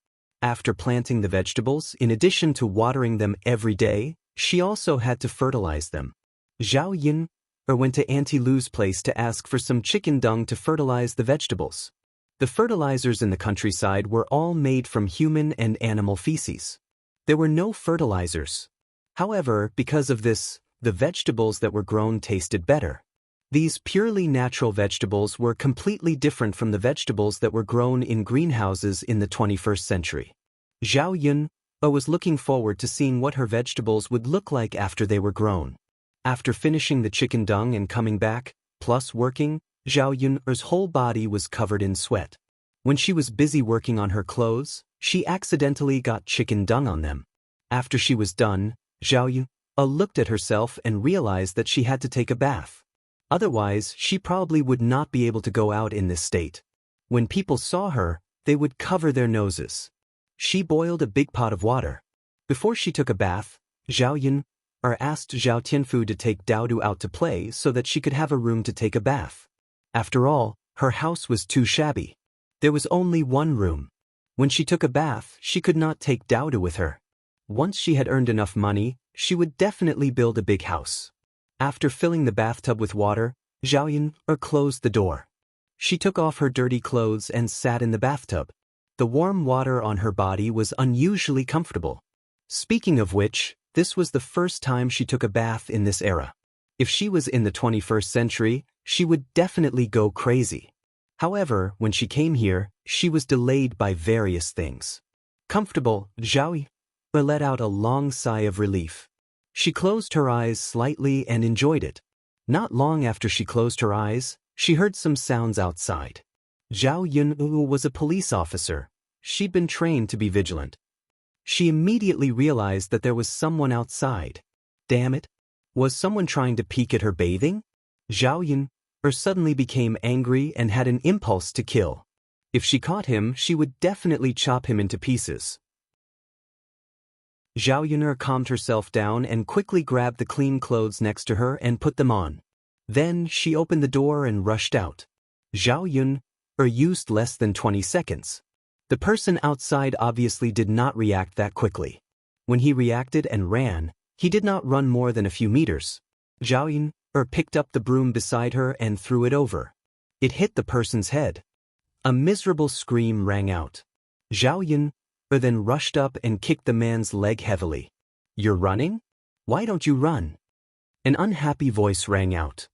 After planting the vegetables, in addition to watering them every day, she also had to fertilize them. Zhao Yun went to Auntie Lu's place to ask for some chicken dung to fertilize the vegetables. The fertilizers in the countryside were all made from human and animal feces. There were no fertilizers. However, because of this, the vegetables that were grown tasted better. These purely natural vegetables were completely different from the vegetables that were grown in greenhouses in the 21st century. Zhao Yun was looking forward to seeing what her vegetables would look like after they were grown. After finishing the chicken dung and coming back, plus working, Zhao Yun's whole body was covered in sweat. When she was busy working on her clothes, she accidentally got chicken dung on them. After she was done, Zhao Yun looked at herself and realized that she had to take a bath. Otherwise, she probably would not be able to go out in this state. When people saw her, they would cover their noses. She boiled a big pot of water. Before she took a bath, Zhao Yun asked Zhao Tianfu to take Daodu out to play so that she could have a room to take a bath. After all, her house was too shabby. There was only one room. When she took a bath, she could not take Daodu with her. Once she had earned enough money, she would definitely build a big house. After filling the bathtub with water, Zhao Yun closed the door. She took off her dirty clothes and sat in the bathtub. The warm water on her body was unusually comfortable. Speaking of which, this was the first time she took a bath in this era. If she was in the 21st century, she would definitely go crazy. However, when she came here, she was delayed by various things. Comfortable, Zhao Yun let out a long sigh of relief. She closed her eyes slightly and enjoyed it. Not long after she closed her eyes, she heard some sounds outside. Zhao Yun was a police officer. She'd been trained to be vigilant. She immediately realized that there was someone outside. Damn it! Was someone trying to peek at her bathing? Zhao Yun suddenly became angry and had an impulse to kill. If she caught him, she would definitely chop him into pieces. Zhao Yun calmed herself down and quickly grabbed the clean clothes next to her and put them on. Then she opened the door and rushed out. Zhao Yun used less than 20 seconds. The person outside obviously did not react that quickly. When he reacted and ran, he did not run more than a few meters. Zhao Yun picked up the broom beside her and threw it over. It hit the person's head. A miserable scream rang out. Zhao Yun then rushed up and kicked the man's leg heavily. "You're running? Why don't you run?" An unhappy voice rang out.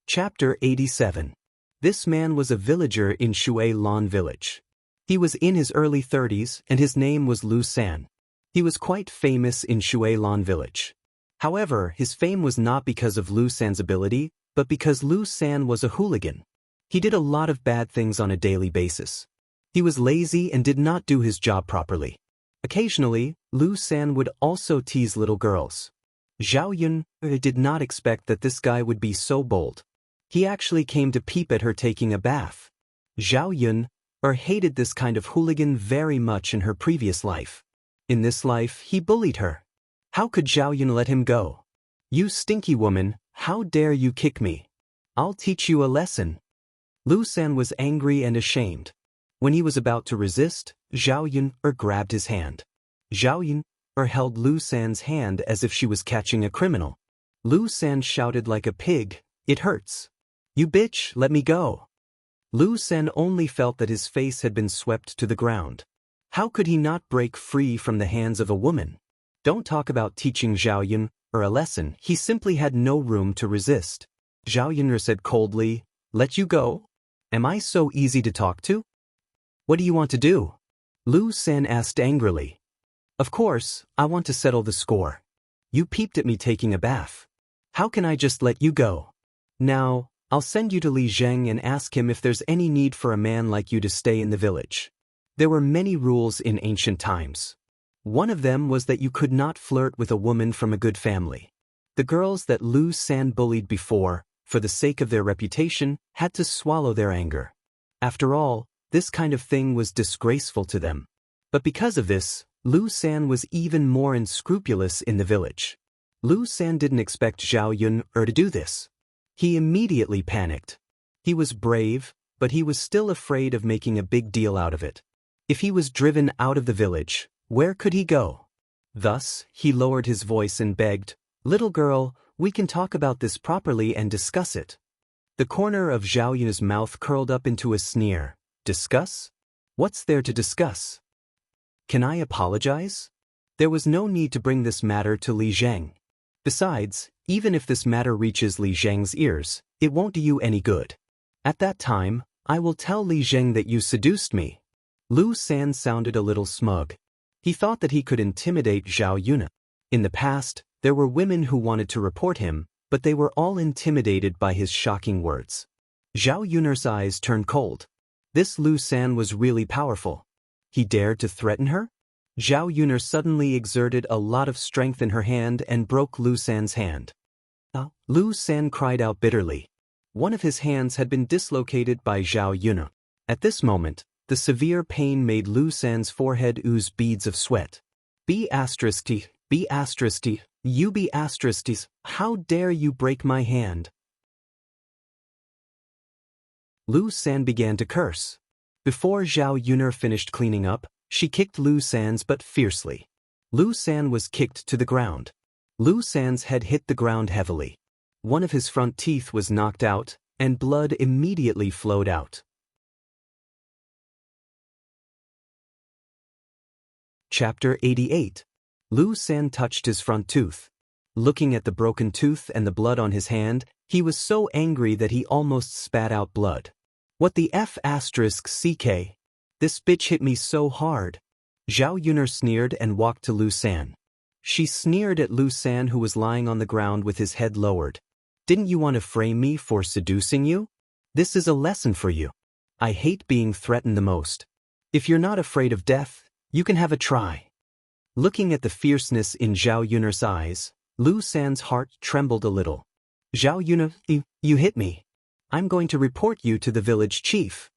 Chapter 87. This man was a villager in Shui Lan village. He was in his early 30s and his name was Lu San. He was quite famous in Shui Lan village. However, his fame was not because of Lu San's ability, but because Lu San was a hooligan. He did a lot of bad things on a daily basis. He was lazy and did not do his job properly. Occasionally, Lu San would also tease little girls. Zhao Yun did not expect that this guy would be so bold. He actually came to peep at her taking a bath. Zhao Yun hated this kind of hooligan very much in her previous life. In this life, he bullied her. How could Zhao Yun let him go? "You stinky woman, how dare you kick me? I'll teach you a lesson." Lu San was angry and ashamed. When he was about to resist, Zhao Yun grabbed his hand. Zhao Yun held Lu San's hand as if she was catching a criminal. Lu San shouted like a pig, "It hurts. You bitch, let me go." Lu San only felt that his face had been swept to the ground. How could he not break free from the hands of a woman? Don't talk about teaching Zhao Yun a lesson, he simply had no room to resist. Zhao Yun said coldly, "Let you go? Am I so easy to talk to? What do you want to do?" Lu San asked angrily. "Of course, I want to settle the score. You peeped at me taking a bath. How can I just let you go? Now, I'll send you to Li Zheng and ask him if there's any need for a man like you to stay in the village." There were many rules in ancient times. One of them was that you could not flirt with a woman from a good family. The girls that Lu San bullied before, for the sake of their reputation, had to swallow their anger. After all, this kind of thing was disgraceful to them. But because of this, Lu San was even more unscrupulous in the village. Lu San didn't expect Zhao Yun to do this. He immediately panicked. He was brave, but he was still afraid of making a big deal out of it. If he was driven out of the village, where could he go? Thus, he lowered his voice and begged, "Little girl, we can talk about this properly and discuss it." The corner of Zhao Yun's mouth curled up into a sneer. "Discuss? What's there to discuss? Can I apologize?" There was no need to bring this matter to Li Zheng. Besides, even if this matter reaches Li Zheng's ears, it won't do you any good. At that time, I will tell Li Zheng that you seduced me. Lu San sounded a little smug. He thought that he could intimidate Zhao Yun. In the past, there were women who wanted to report him, but they were all intimidated by his shocking words. Zhao Yun's eyes turned cold. This Lu San was really powerful. He dared to threaten her? Zhao Yun suddenly exerted a lot of strength in her hand and broke Lu San's hand. Lu San cried out bitterly. One of his hands had been dislocated by Zhao Yun. At this moment, the severe pain made Lu San's forehead ooze beads of sweat. B***, you be***, how dare you break my hand? Lu San began to curse. Before Zhao Yun finished cleaning up, she kicked Lu San's butt fiercely. Lu San was kicked to the ground. Lu San's head hit the ground heavily. One of his front teeth was knocked out, and blood immediately flowed out. Chapter 88. Lu San touched his front tooth. Looking at the broken tooth and the blood on his hand, he was so angry that he almost spat out blood. "What the f***ck? This bitch hit me so hard." Zhao Yun sneered and walked to Lu San. She sneered at Lu San, who was lying on the ground with his head lowered. Didn't you want to frame me for seducing you? This is a lesson for you. I hate being threatened the most. If you're not afraid of death, you can have a try. Looking at the fierceness in Zhao Yun'er's eyes, Lu San's heart trembled a little. Zhao Yun'er, you hit me. I'm going to report you to the village chief.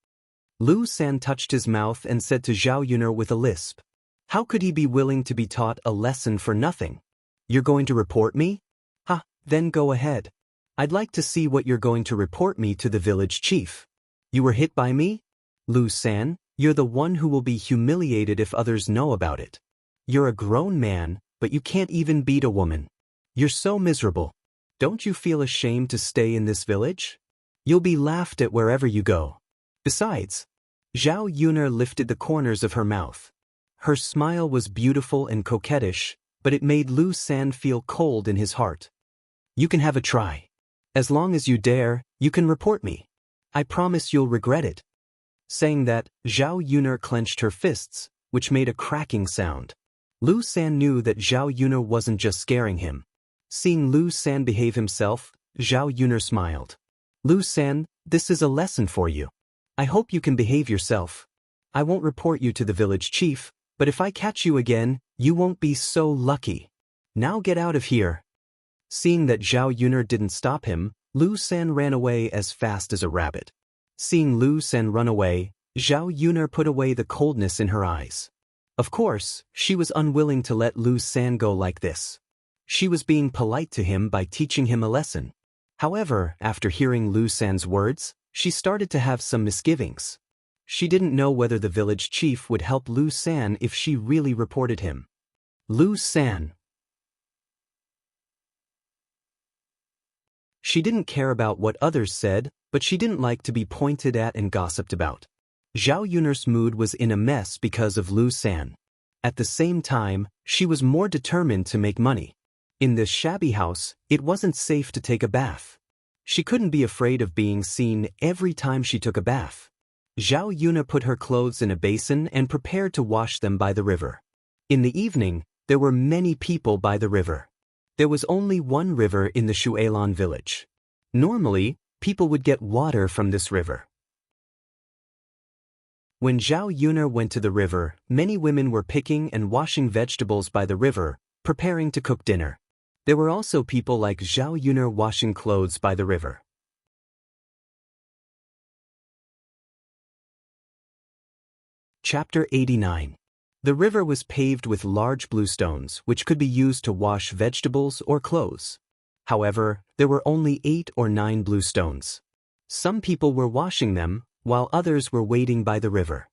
Lu San touched his mouth and said to Zhao Yun'er with a lisp. How could he be willing to be taught a lesson for nothing? You're going to report me? Ha, then go ahead. I'd like to see what you're going to report me to the village chief. You were hit by me? Lu San, you're the one who will be humiliated if others know about it. You're a grown man, but you can't even beat a woman. You're so miserable. Don't you feel ashamed to stay in this village? You'll be laughed at wherever you go. Besides, Zhao Yun'er lifted the corners of her mouth. Her smile was beautiful and coquettish, but it made Lu San feel cold in his heart. You can have a try. As long as you dare, you can report me. I promise you'll regret it. Saying that, Zhao Yun'er clenched her fists, which made a cracking sound. Lu San knew that Zhao Yun'er wasn't just scaring him. Seeing Lu San behave himself, Zhao Yun'er smiled. Lu San, this is a lesson for you. I hope you can behave yourself. I won't report you to the village chief, but if I catch you again, you won't be so lucky. Now get out of here. Seeing that Zhao Yun'er didn't stop him, Lu San ran away as fast as a rabbit. Seeing Lu San run away, Zhao Yun'er put away the coldness in her eyes. Of course, she was unwilling to let Lu San go like this. She was being polite to him by teaching him a lesson. However, after hearing Lu San's words, she started to have some misgivings. She didn't know whether the village chief would help Lu San if she really reported him. Lu San. She didn't care about what others said, but she didn't like to be pointed at and gossiped about. Zhao Yun'er's mood was in a mess because of Lu San. At the same time, she was more determined to make money. In this shabby house, it wasn't safe to take a bath. She couldn't be afraid of being seen every time she took a bath. Zhao Yun'er put her clothes in a basin and prepared to wash them by the river. In the evening, there were many people by the river. There was only one river in the Shu'eilan village. Normally, people would get water from this river. When Zhao Yun'er went to the river, many women were picking and washing vegetables by the river, preparing to cook dinner. There were also people like Zhao Yun'er washing clothes by the river. Chapter 89. The river was paved with large blue stones which could be used to wash vegetables or clothes. However, there were only 8 or 9 blue stones. Some people were washing them, while others were waiting by the river.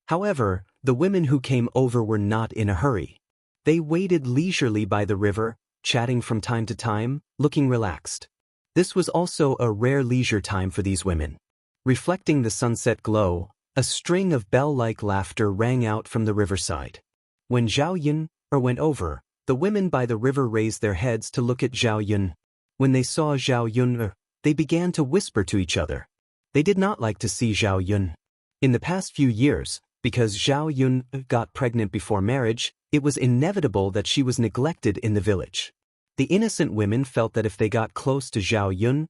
However, the women who came over were not in a hurry. They waited leisurely by the river, chatting from time to time, looking relaxed. This was also a rare leisure time for these women. Reflecting the sunset glow, a string of bell-like laughter rang out from the riverside. When Zhao Yun'er went over, the women by the river raised their heads to look at Zhao Yun. When they saw Zhao Yun'er, they began to whisper to each other. They did not like to see Zhao Yun. In the past few years, because Zhao Yun got pregnant before marriage, it was inevitable that she was neglected in the village. The innocent women felt that if they got close to Zhao Yun,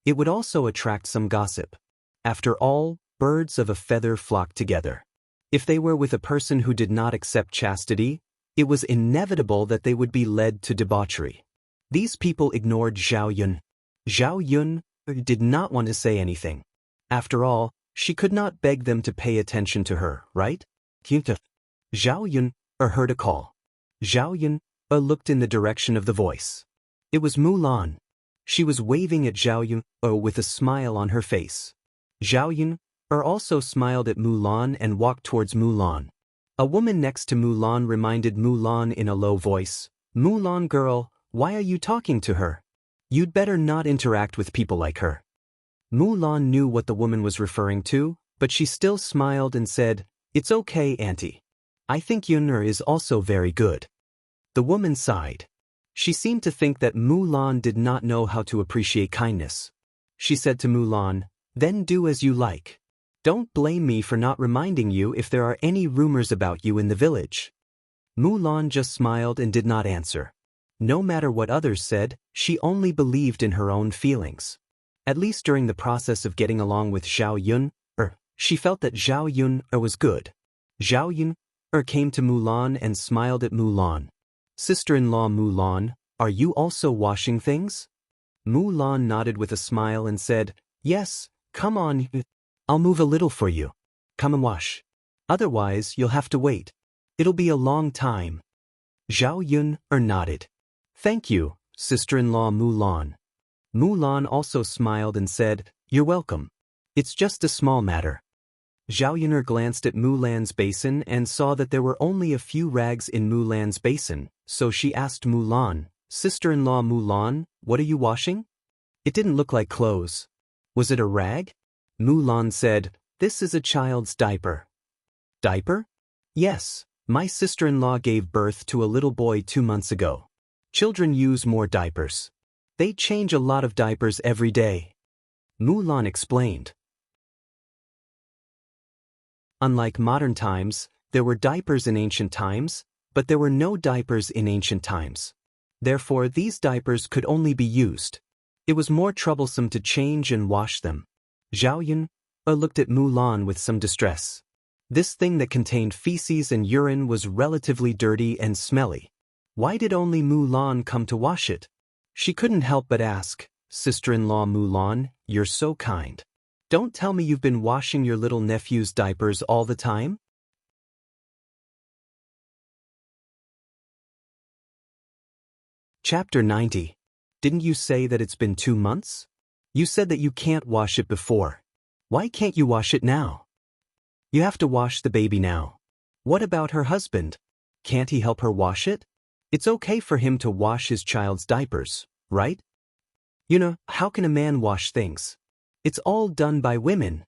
it would also attract some gossip. After all, birds of a feather flock together. If they were with a person who did not accept chastity, it was inevitable that they would be led to debauchery. These people ignored Zhao Yun. Zhao Yun did not want to say anything. After all, she could not beg them to pay attention to her, right? Zhao Yun heard a call. Zhao Yun looked in the direction of the voice. It was Mulan. She was waving at Zhao Yun with a smile on her face. Zhao Yun also smiled at Mulan and walked towards Mulan. A woman next to Mulan reminded Mulan in a low voice, "Mulan girl, why are you talking to her? You'd better not interact with people like her." Mulan knew what the woman was referring to, but she still smiled and said, "It's okay, auntie. I think Yun'er is also very good." The woman sighed. She seemed to think that Mulan did not know how to appreciate kindness. She said to Mulan, "Then do as you like. Don't blame me for not reminding you if there are any rumors about you in the village." Mulan just smiled and did not answer. No matter what others said, she only believed in her own feelings. At least during the process of getting along with Zhao Yun, she felt that Zhao Yun was good. Zhao Yun came to Mulan and smiled at Mulan. Sister-in-law Mulan, are you also washing things? Mulan nodded with a smile and said, yes, come on, I'll move a little for you. Come and wash. Otherwise, you'll have to wait. It'll be a long time. Zhao Yun nodded. Thank you, sister-in-law Mulan. Mulan also smiled and said, you're welcome. It's just a small matter. Zhao Yun glanced at Mulan's basin and saw that there were only a few rags in Mulan's basin, so she asked Mulan, sister-in-law Mulan, what are you washing? It didn't look like clothes. Was it a rag? Mulan said, this is a child's diaper. Diaper? Yes, my sister-in-law gave birth to a little boy 2 months ago. Children use more diapers. They change a lot of diapers every day. Mulan explained. Unlike modern times, there were diapers in ancient times, but there were no diapers in ancient times. Therefore, these diapers could only be used. It was more troublesome to change and wash them. Zhao Yun looked at Mulan with some distress. This thing that contained feces and urine was relatively dirty and smelly. Why did only Mulan come to wash it? She couldn't help but ask, sister-in-law Mulan, you're so kind. Don't tell me you've been washing your little nephew's diapers all the time? Chapter 90. Didn't you say that it's been 2 months? You said that you can't wash it before. Why can't you wash it now? You have to wash the baby now. What about her husband? Can't he help her wash it? It's okay for him to wash his child's diapers, right? How can a man wash things? It's all done by women.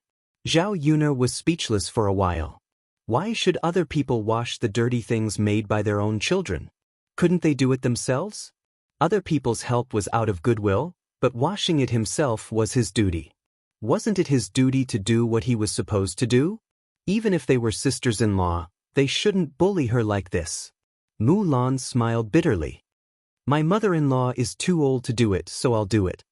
Zhao Yun was speechless for a while. Why should other people wash the dirty things made by their own children? Couldn't they do it themselves? Other people's help was out of goodwill, but washing it himself was his duty. Wasn't it his duty to do what he was supposed to do? Even if they were sisters-in-law, they shouldn't bully her like this. Mulan smiled bitterly. My mother-in-law is too old to do it, so I'll do it.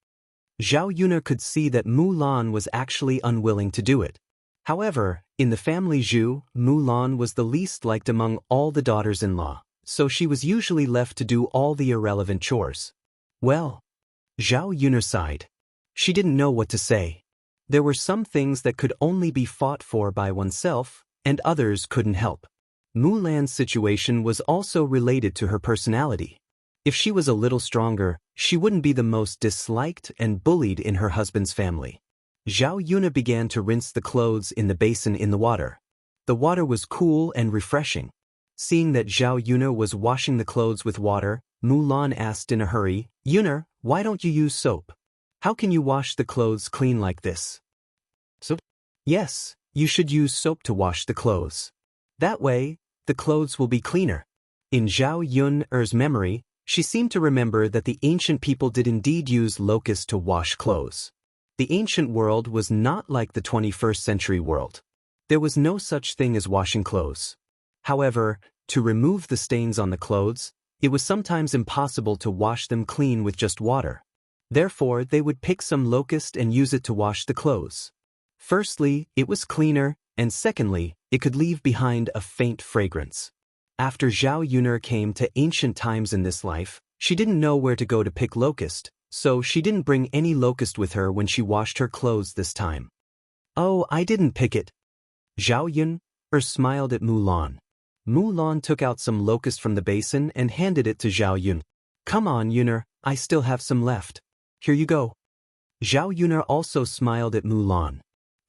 Zhao Yun could see that Mulan was actually unwilling to do it. However, in the family Zhu, Mulan was the least liked among all the daughters-in-law, so she was usually left to do all the irrelevant chores. Well, Zhao Yun sighed. She didn't know what to say. There were some things that could only be fought for by oneself, and others couldn't help. Mulan's situation was also related to her personality. If she was a little stronger, she wouldn't be the most disliked and bullied in her husband's family. Zhao Yun began to rinse the clothes in the basin in the water. The water was cool and refreshing. Seeing that Zhao Yun was washing the clothes with water, Mulan asked in a hurry, Yun, why don't you use soap? How can you wash the clothes clean like this? Soap? Yes, you should use soap to wash the clothes. That way, the clothes will be cleaner. In Zhao Yun's memory, she seemed to remember that the ancient people did indeed use locusts to wash clothes. The ancient world was not like the 21st century world. There was no such thing as washing clothes. However, to remove the stains on the clothes, it was sometimes impossible to wash them clean with just water. Therefore, they would pick some locust and use it to wash the clothes. Firstly, it was cleaner, and secondly, it could leave behind a faint fragrance. After Zhao Yun came to ancient times in this life, she didn't know where to go to pick locust, so she didn't bring any locust with her when she washed her clothes this time. Oh, I didn't pick it. Zhao Yun smiled at Mulan. Mulan took out some locust from the basin and handed it to Zhao Yun. Come on, Yun, I still have some left. Here you go. Zhao Yun also smiled at Mulan.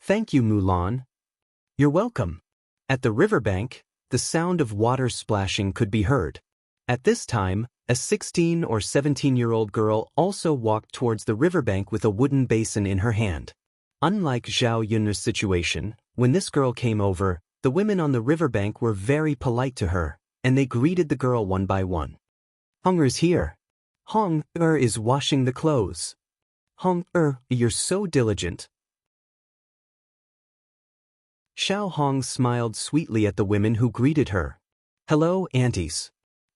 Thank you, Mulan. You're welcome. At the riverbank, the sound of water splashing could be heard. At this time, a 16 or 17-year-old girl also walked towards the riverbank with a wooden basin in her hand. Unlike Zhao Yun's situation, when this girl came over, the women on the riverbank were very polite to her, and they greeted the girl one by one. Honger's here. Honger is washing the clothes. Honger, you're so diligent. Xiao Hong smiled sweetly at the women who greeted her. Hello, aunties.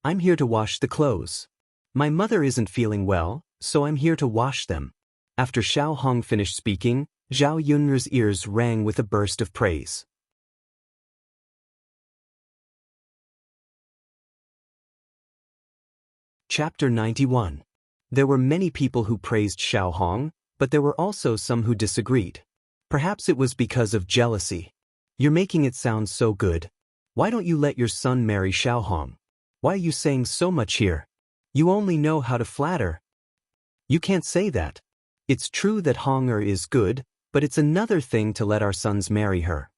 I'm here to wash the clothes. My mother isn't feeling well, so I'm here to wash them. After Xiao Hong finished speaking, Zhao Yun'er's ears rang with a burst of praise. Chapter 91. There were many people who praised Xiao Hong, but there were also some who disagreed. Perhaps it was because of jealousy. You're making it sound so good. Why don't you let your son marry Xiao Hong? Why are you saying so much here? You only know how to flatter. You can't say that. It's true that Hong-er is good, but it's another thing to let our sons marry her.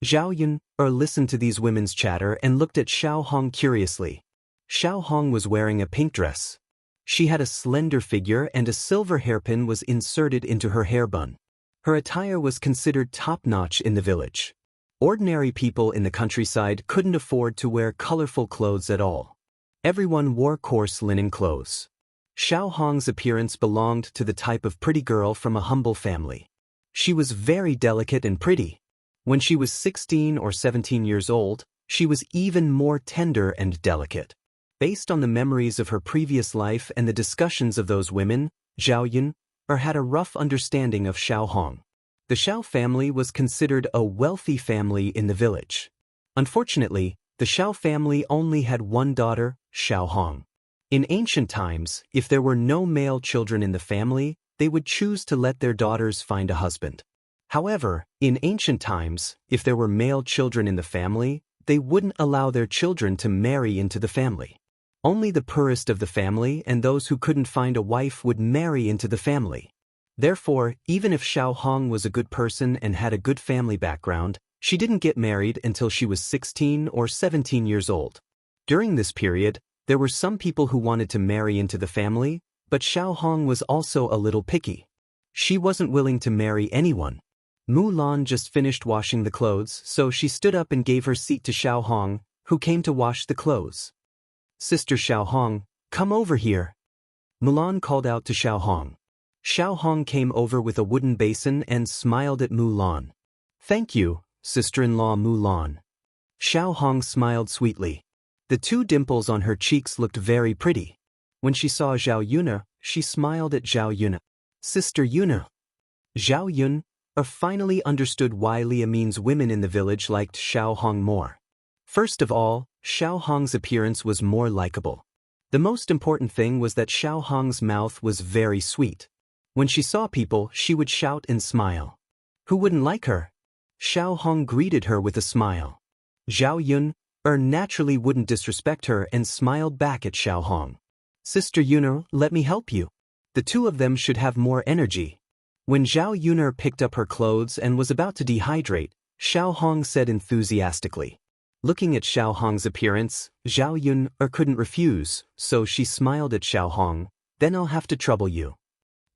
Zhao Yun listened to these women's chatter and looked at Xiao Hong curiously. Xiao Hong was wearing a pink dress. She had a slender figure and a silver hairpin was inserted into her hair bun. Her attire was considered top-notch in the village. Ordinary people in the countryside couldn't afford to wear colorful clothes at all. Everyone wore coarse linen clothes. Xiao Hong's appearance belonged to the type of pretty girl from a humble family. She was very delicate and pretty. When she was 16 or 17 years old, she was even more tender and delicate. Based on the memories of her previous life and the discussions of those women, Zhao Yun had a rough understanding of Xiao Hong. The Xiao family was considered a wealthy family in the village. Unfortunately, the Xiao family only had one daughter, Xiao Hong. In ancient times, if there were no male children in the family, they would choose to let their daughters find a husband. However, in ancient times, if there were male children in the family, they wouldn't allow their children to marry into the family. Only the poorest of the family and those who couldn't find a wife would marry into the family. Therefore, even if Xiao Hong was a good person and had a good family background, she didn't get married until she was 16 or 17 years old. During this period, there were some people who wanted to marry into the family, but Xiao Hong was also a little picky. She wasn't willing to marry anyone. Mulan just finished washing the clothes, so she stood up and gave her seat to Xiao Hong, who came to wash the clothes. Sister Xiao Hong, come over here. Mulan called out to Xiao Hong. Xiao Hong came over with a wooden basin and smiled at Mulan. Thank you, sister-in-law Mulan. Xiao Hong smiled sweetly. The two dimples on her cheeks looked very pretty. When she saw Zhao Yun, she smiled at Zhao Yun. Sister Yun. Zhao Yun finally understood why Lia Min's women in the village liked Xiao Hong more. First of all, Xiao Hong's appearance was more likable. The most important thing was that Xiao Hong's mouth was very sweet. When she saw people, she would shout and smile. Who wouldn't like her? Xiao Hong greeted her with a smile. Zhao Yun naturally wouldn't disrespect her and smiled back at Xiao Hong. Sister Yun, let me help you. The two of them should have more energy. When Zhao Yun picked up her clothes and was about to dehydrate, Xiao Hong said enthusiastically. Looking at Xiao Hong's appearance, Zhao Yun couldn't refuse, so she smiled at Xiao Hong. Then I'll have to trouble you.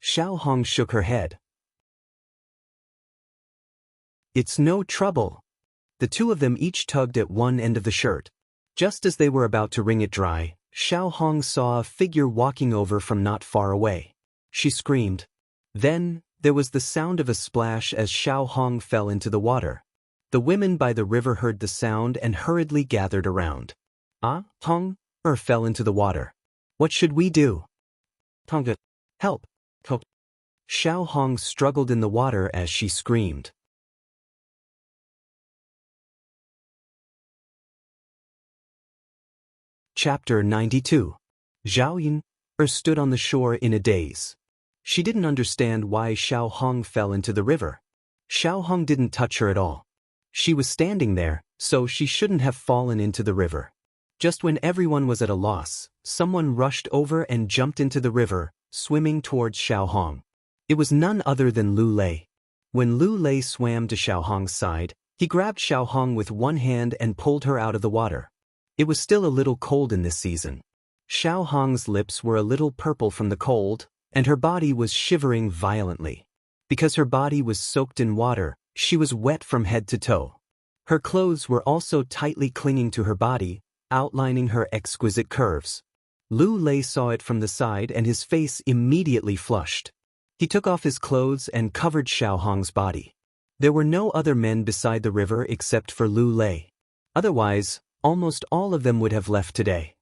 Xiao Hong shook her head. It's no trouble. The two of them each tugged at one end of the shirt. Just as they were about to wring it dry, Xiao Hong saw a figure walking over from not far away. She screamed. Then, there was the sound of a splash as Xiao Hong fell into the water. The women by the river heard the sound and hurriedly gathered around. Hong fell into the water. What should we do? Tonga, help. Xiao Hong struggled in the water as she screamed. Chapter 92. Zhao Yun stood on the shore in a daze. She didn't understand why Xiao Hong fell into the river. Xiao Hong didn't touch her at all. She was standing there, so she shouldn't have fallen into the river. Just when everyone was at a loss, someone rushed over and jumped into the river, swimming towards Xiao Hong. It was none other than Lu Lei. When Lu Lei swam to Xiao Hong's side, he grabbed Xiao Hong with one hand and pulled her out of the water. It was still a little cold in this season. Xiao Hong's lips were a little purple from the cold, and her body was shivering violently. Because her body was soaked in water, she was wet from head to toe. Her clothes were also tightly clinging to her body, outlining her exquisite curves. Lu Lei saw it from the side and his face immediately flushed. He took off his clothes and covered Xiao Hong's body. There were no other men beside the river except for Lu Lei. Otherwise, almost all of them would have left today.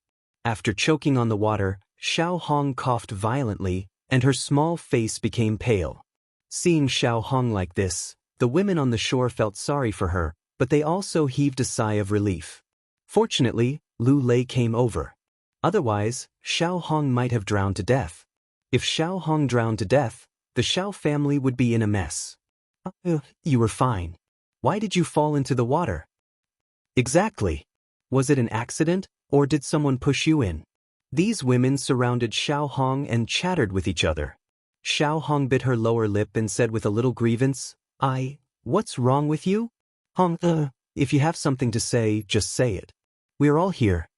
After choking on the water, Xiao Hong coughed violently, and her small face became pale. Seeing Xiao Hong like this, the women on the shore felt sorry for her, but they also heaved a sigh of relief. Fortunately, Lu Lei came over. Otherwise, Xiao Hong might have drowned to death. If Xiao Hong drowned to death, the Xiao family would be in a mess. You were fine. Why did you fall into the water? Exactly. Was it an accident, or did someone push you in? These women surrounded Xiao Hong and chattered with each other. Xiao Hong bit her lower lip and said with a little grievance, What's wrong with you? Hong, if you have something to say, just say it. We're all here.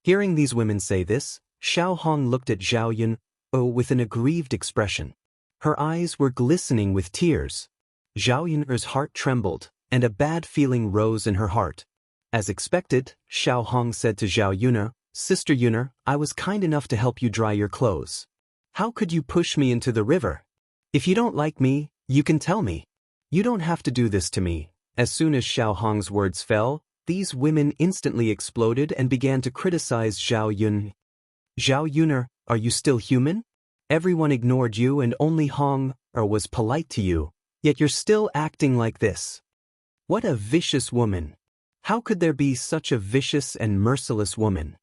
Hearing these women say this, Xiao Hong looked at Zhao Yun, with an aggrieved expression. Her eyes were glistening with tears. Zhao Yun's heart trembled, and a bad feeling rose in her heart. As expected, Xiao Hong said to Zhao Yun, Sister Yun, I was kind enough to help you dry your clothes. How could you push me into the river? If you don't like me, you can tell me. You don't have to do this to me. As soon as Xiao Hong's words fell, these women instantly exploded and began to criticize Zhao Yun. Zhao Yun, are you still human? Everyone ignored you and only Hong was polite to you, yet you're still acting like this. What a vicious woman. How could there be such a vicious and merciless woman?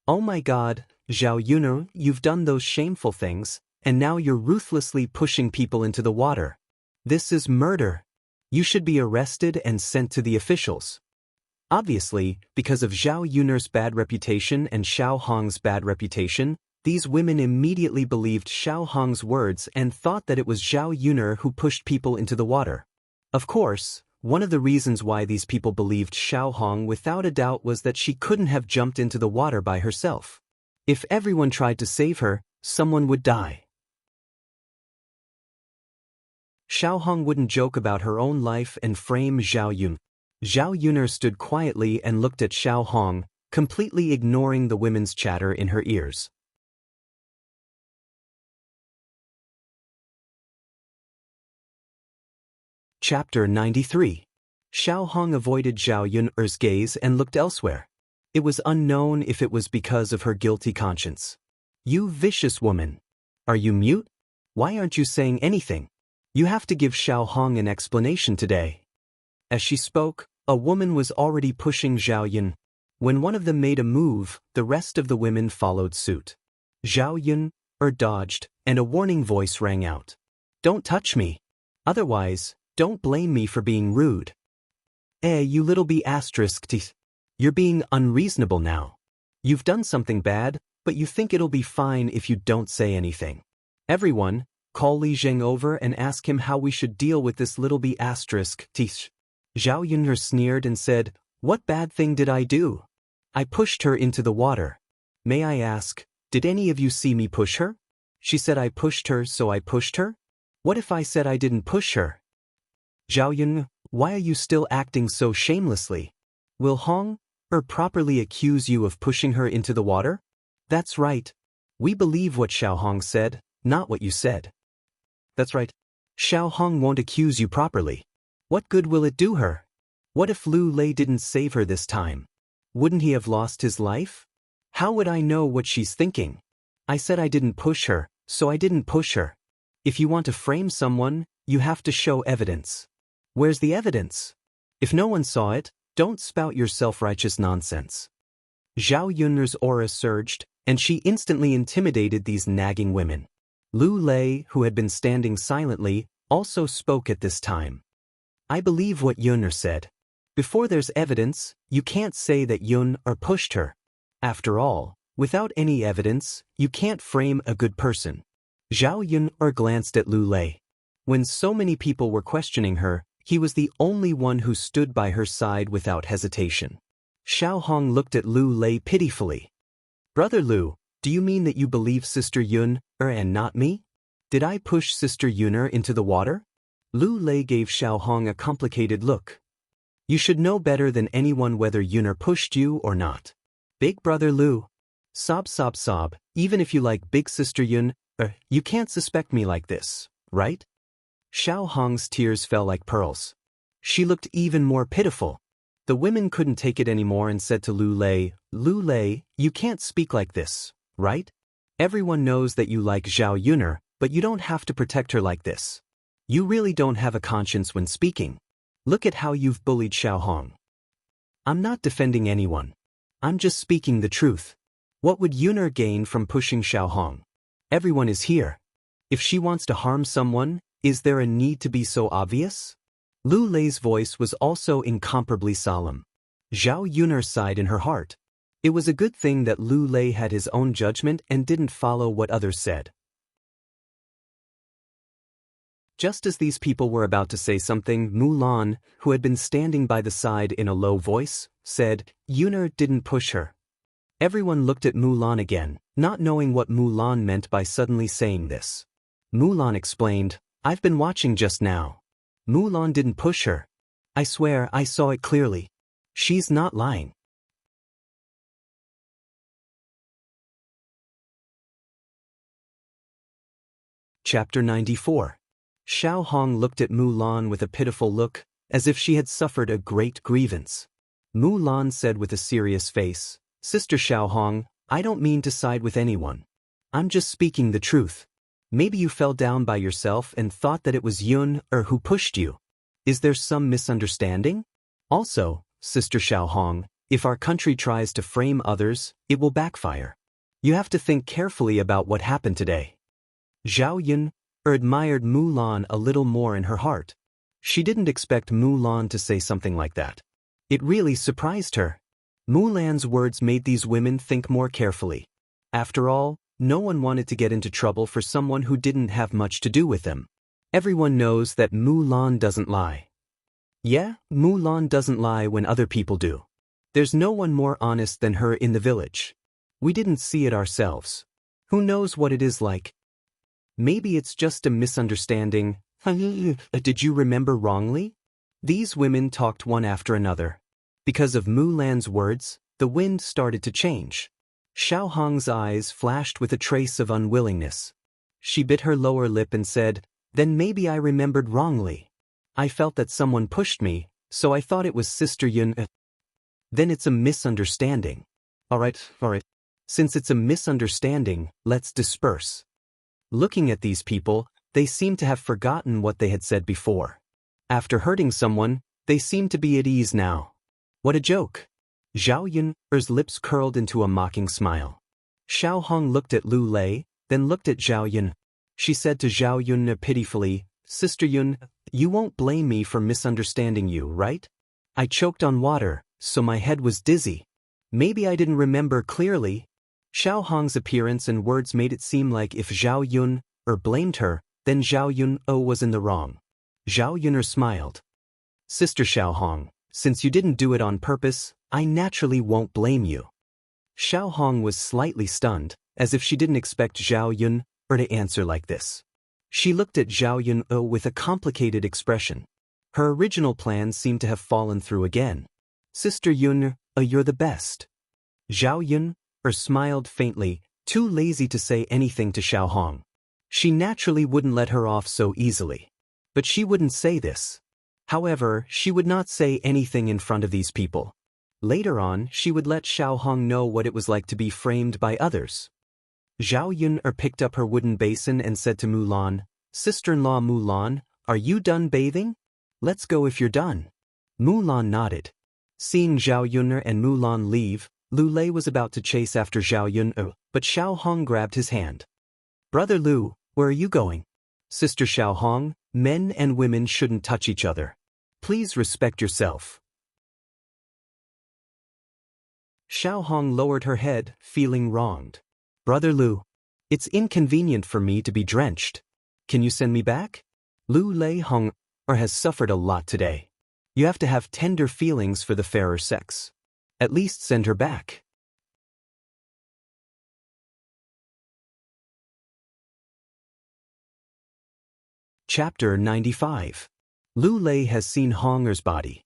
Oh my God, Zhao Yun, you've done those shameful things, and now you're ruthlessly pushing people into the water. This is murder. You should be arrested and sent to the officials. Obviously, because of Zhao Yun's bad reputation and Xiao Hong's bad reputation, these women immediately believed Xiao Hong's words and thought that it was Zhao Yun who pushed people into the water. Of course, one of the reasons why these people believed Xiao Hong without a doubt was that she couldn't have jumped into the water by herself. If everyone tried to save her, someone would die. Xiao Hong wouldn't joke about her own life and frame Zhao Yun. Zhao Yun stood quietly and looked at Xiao Hong, completely ignoring the women's chatter in her ears. Chapter 93. Xiao Hong avoided Zhao Yun's gaze and looked elsewhere. It was unknown if it was because of her guilty conscience. You vicious woman. Are you mute? Why aren't you saying anything? You have to give Xiao Hong an explanation today. As she spoke, a woman was already pushing Zhao Yun. When one of them made a move, the rest of the women followed suit. Zhao Yun dodged, and a warning voice rang out. Don't touch me. Otherwise, don't blame me for being rude. You little b****. You're being unreasonable now. You've done something bad, but you think it'll be fine if you don't say anything. Everyone, call Li Zheng over and ask him how we should deal with this little b****. Zhao Yun sneered and said, What bad thing did I do? I pushed her into the water. May I ask, did any of you see me push her? She said I pushed her, so I pushed her? What if I said I didn't push her? Zhao Yun, why are you still acting so shamelessly? Will Hong properly accuse you of pushing her into the water? That's right. We believe what Xiao Hong said, not what you said. That's right. Xiao Hong won't accuse you properly. What good will it do her? What if Lu Lei didn't save her this time? Wouldn't he have lost his life? How would I know what she's thinking? I said I didn't push her, so I didn't push her. If you want to frame someone, you have to show evidence. Where's the evidence? If no one saw it, don't spout your self-righteous nonsense. Zhao Yun's aura surged, and she instantly intimidated these nagging women. Lu Lei, who had been standing silently, also spoke at this time. I believe what Yun said. Before there's evidence, you can't say that Yun pushed her. After all, without any evidence, you can't frame a good person. Zhao Yun glanced at Lu Lei. When so many people were questioning her, he was the only one who stood by her side without hesitation. Xiao Hong looked at Lu Lei pitifully. Brother Lu, do you mean that you believe Sister Yun and not me? Did I push Sister Yun into the water? Lu Lei gave Xiao Hong a complicated look. You should know better than anyone whether Yun pushed you or not. Big Brother Lu. Sob sob sob, even if you like Big Sister Yun, you can't suspect me like this, right? Xiao Hong's tears fell like pearls. She looked even more pitiful. The women couldn't take it anymore and said to Lu Lei, you can't speak like this, right? Everyone knows that you like Zhao Yuner, but you don't have to protect her like this. You really don't have a conscience when speaking. Look at how you've bullied Xiao Hong. I'm not defending anyone. I'm just speaking the truth. What would Yuner gain from pushing Xiao Hong? Everyone is here. If she wants to harm someone, is there a need to be so obvious? Lu Lei's voice was also incomparably solemn. Zhao Yuner sighed in her heart. It was a good thing that Lu Lei had his own judgment and didn't follow what others said. Just as these people were about to say something, Mulan, who had been standing by the side in a low voice, said, Yuner didn't push her. Everyone looked at Mulan again, not knowing what Mulan meant by suddenly saying this. Mulan explained, I've been watching just now. Mulan didn't push her. I swear I saw it clearly. She's not lying. Chapter 94. Xiao Hong looked at Mulan with a pitiful look, as if she had suffered a great grievance. Mulan said with a serious face, Sister Xiao Hong, I don't mean to side with anyone. I'm just speaking the truth. Maybe you fell down by yourself and thought that it was Yun who pushed you. Is there some misunderstanding? Also, Sister Xiao Hong, if our country tries to frame others, it will backfire. You have to think carefully about what happened today. Zhao Yun admired Mulan a little more in her heart. She didn't expect Mulan to say something like that. It really surprised her. Mulan's words made these women think more carefully. After all, no one wanted to get into trouble for someone who didn't have much to do with them. Everyone knows that Mulan doesn't lie. Yeah, Mulan doesn't lie when other people do. There's no one more honest than her in the village. We didn't see it ourselves. Who knows what it is like? Maybe it's just a misunderstanding. Did you remember wrongly? These women talked one after another. Because of Mulan's words, the wind started to change. Xiao Hong's eyes flashed with a trace of unwillingness. She bit her lower lip and said, Then maybe I remembered wrongly. I felt that someone pushed me, so I thought it was Sister Yun. Then it's a misunderstanding. All right. Since it's a misunderstanding, let's disperse. Looking at these people, they seemed to have forgotten what they had said before. After hurting someone, they seemed to be at ease now. What a joke! Zhao Yun's lips curled into a mocking smile. Xiao Hong looked at Lu Lei, then looked at Zhao Yun. She said to Zhao Yun pitifully, Sister Yun, you won't blame me for misunderstanding you, right? I choked on water, so my head was dizzy. Maybe I didn't remember clearly. Xiao Hong's appearance and words made it seem like if Zhao Yun blamed her, then Zhao Yun was in the wrong. Zhao Yun smiled. Sister Xiao Hong, since you didn't do it on purpose, I naturally won't blame you. Xiao Hong was slightly stunned, as if she didn't expect Zhao Yun to answer like this. She looked at Zhao Yun with a complicated expression. Her original plan seemed to have fallen through again. Sister Yun, you're the best. Zhao Yun smiled faintly, too lazy to say anything to Xiao Hong. She naturally wouldn't let her off so easily. But she wouldn't say this. However, she would not say anything in front of these people. Later on, she would let Xiao Hong know what it was like to be framed by others. Zhao Yun picked up her wooden basin and said to Mulan, Sister-in-law Mulan, are you done bathing? Let's go if you're done. Mulan nodded. Seeing Zhao Yun and Mulan leave, Lu Lei was about to chase after Zhao Yun, but Xiao Hong grabbed his hand. Brother Lu, where are you going? Sister Xiao Hong, men and women shouldn't touch each other. Please respect yourself. Xiao Hong lowered her head, feeling wronged. Brother Lu, it's inconvenient for me to be drenched. Can you send me back? Lu Lei Hong has suffered a lot today. You have to have tender feelings for the fairer sex. At least send her back. Chapter 95. Lu Lei has seen Honger's body.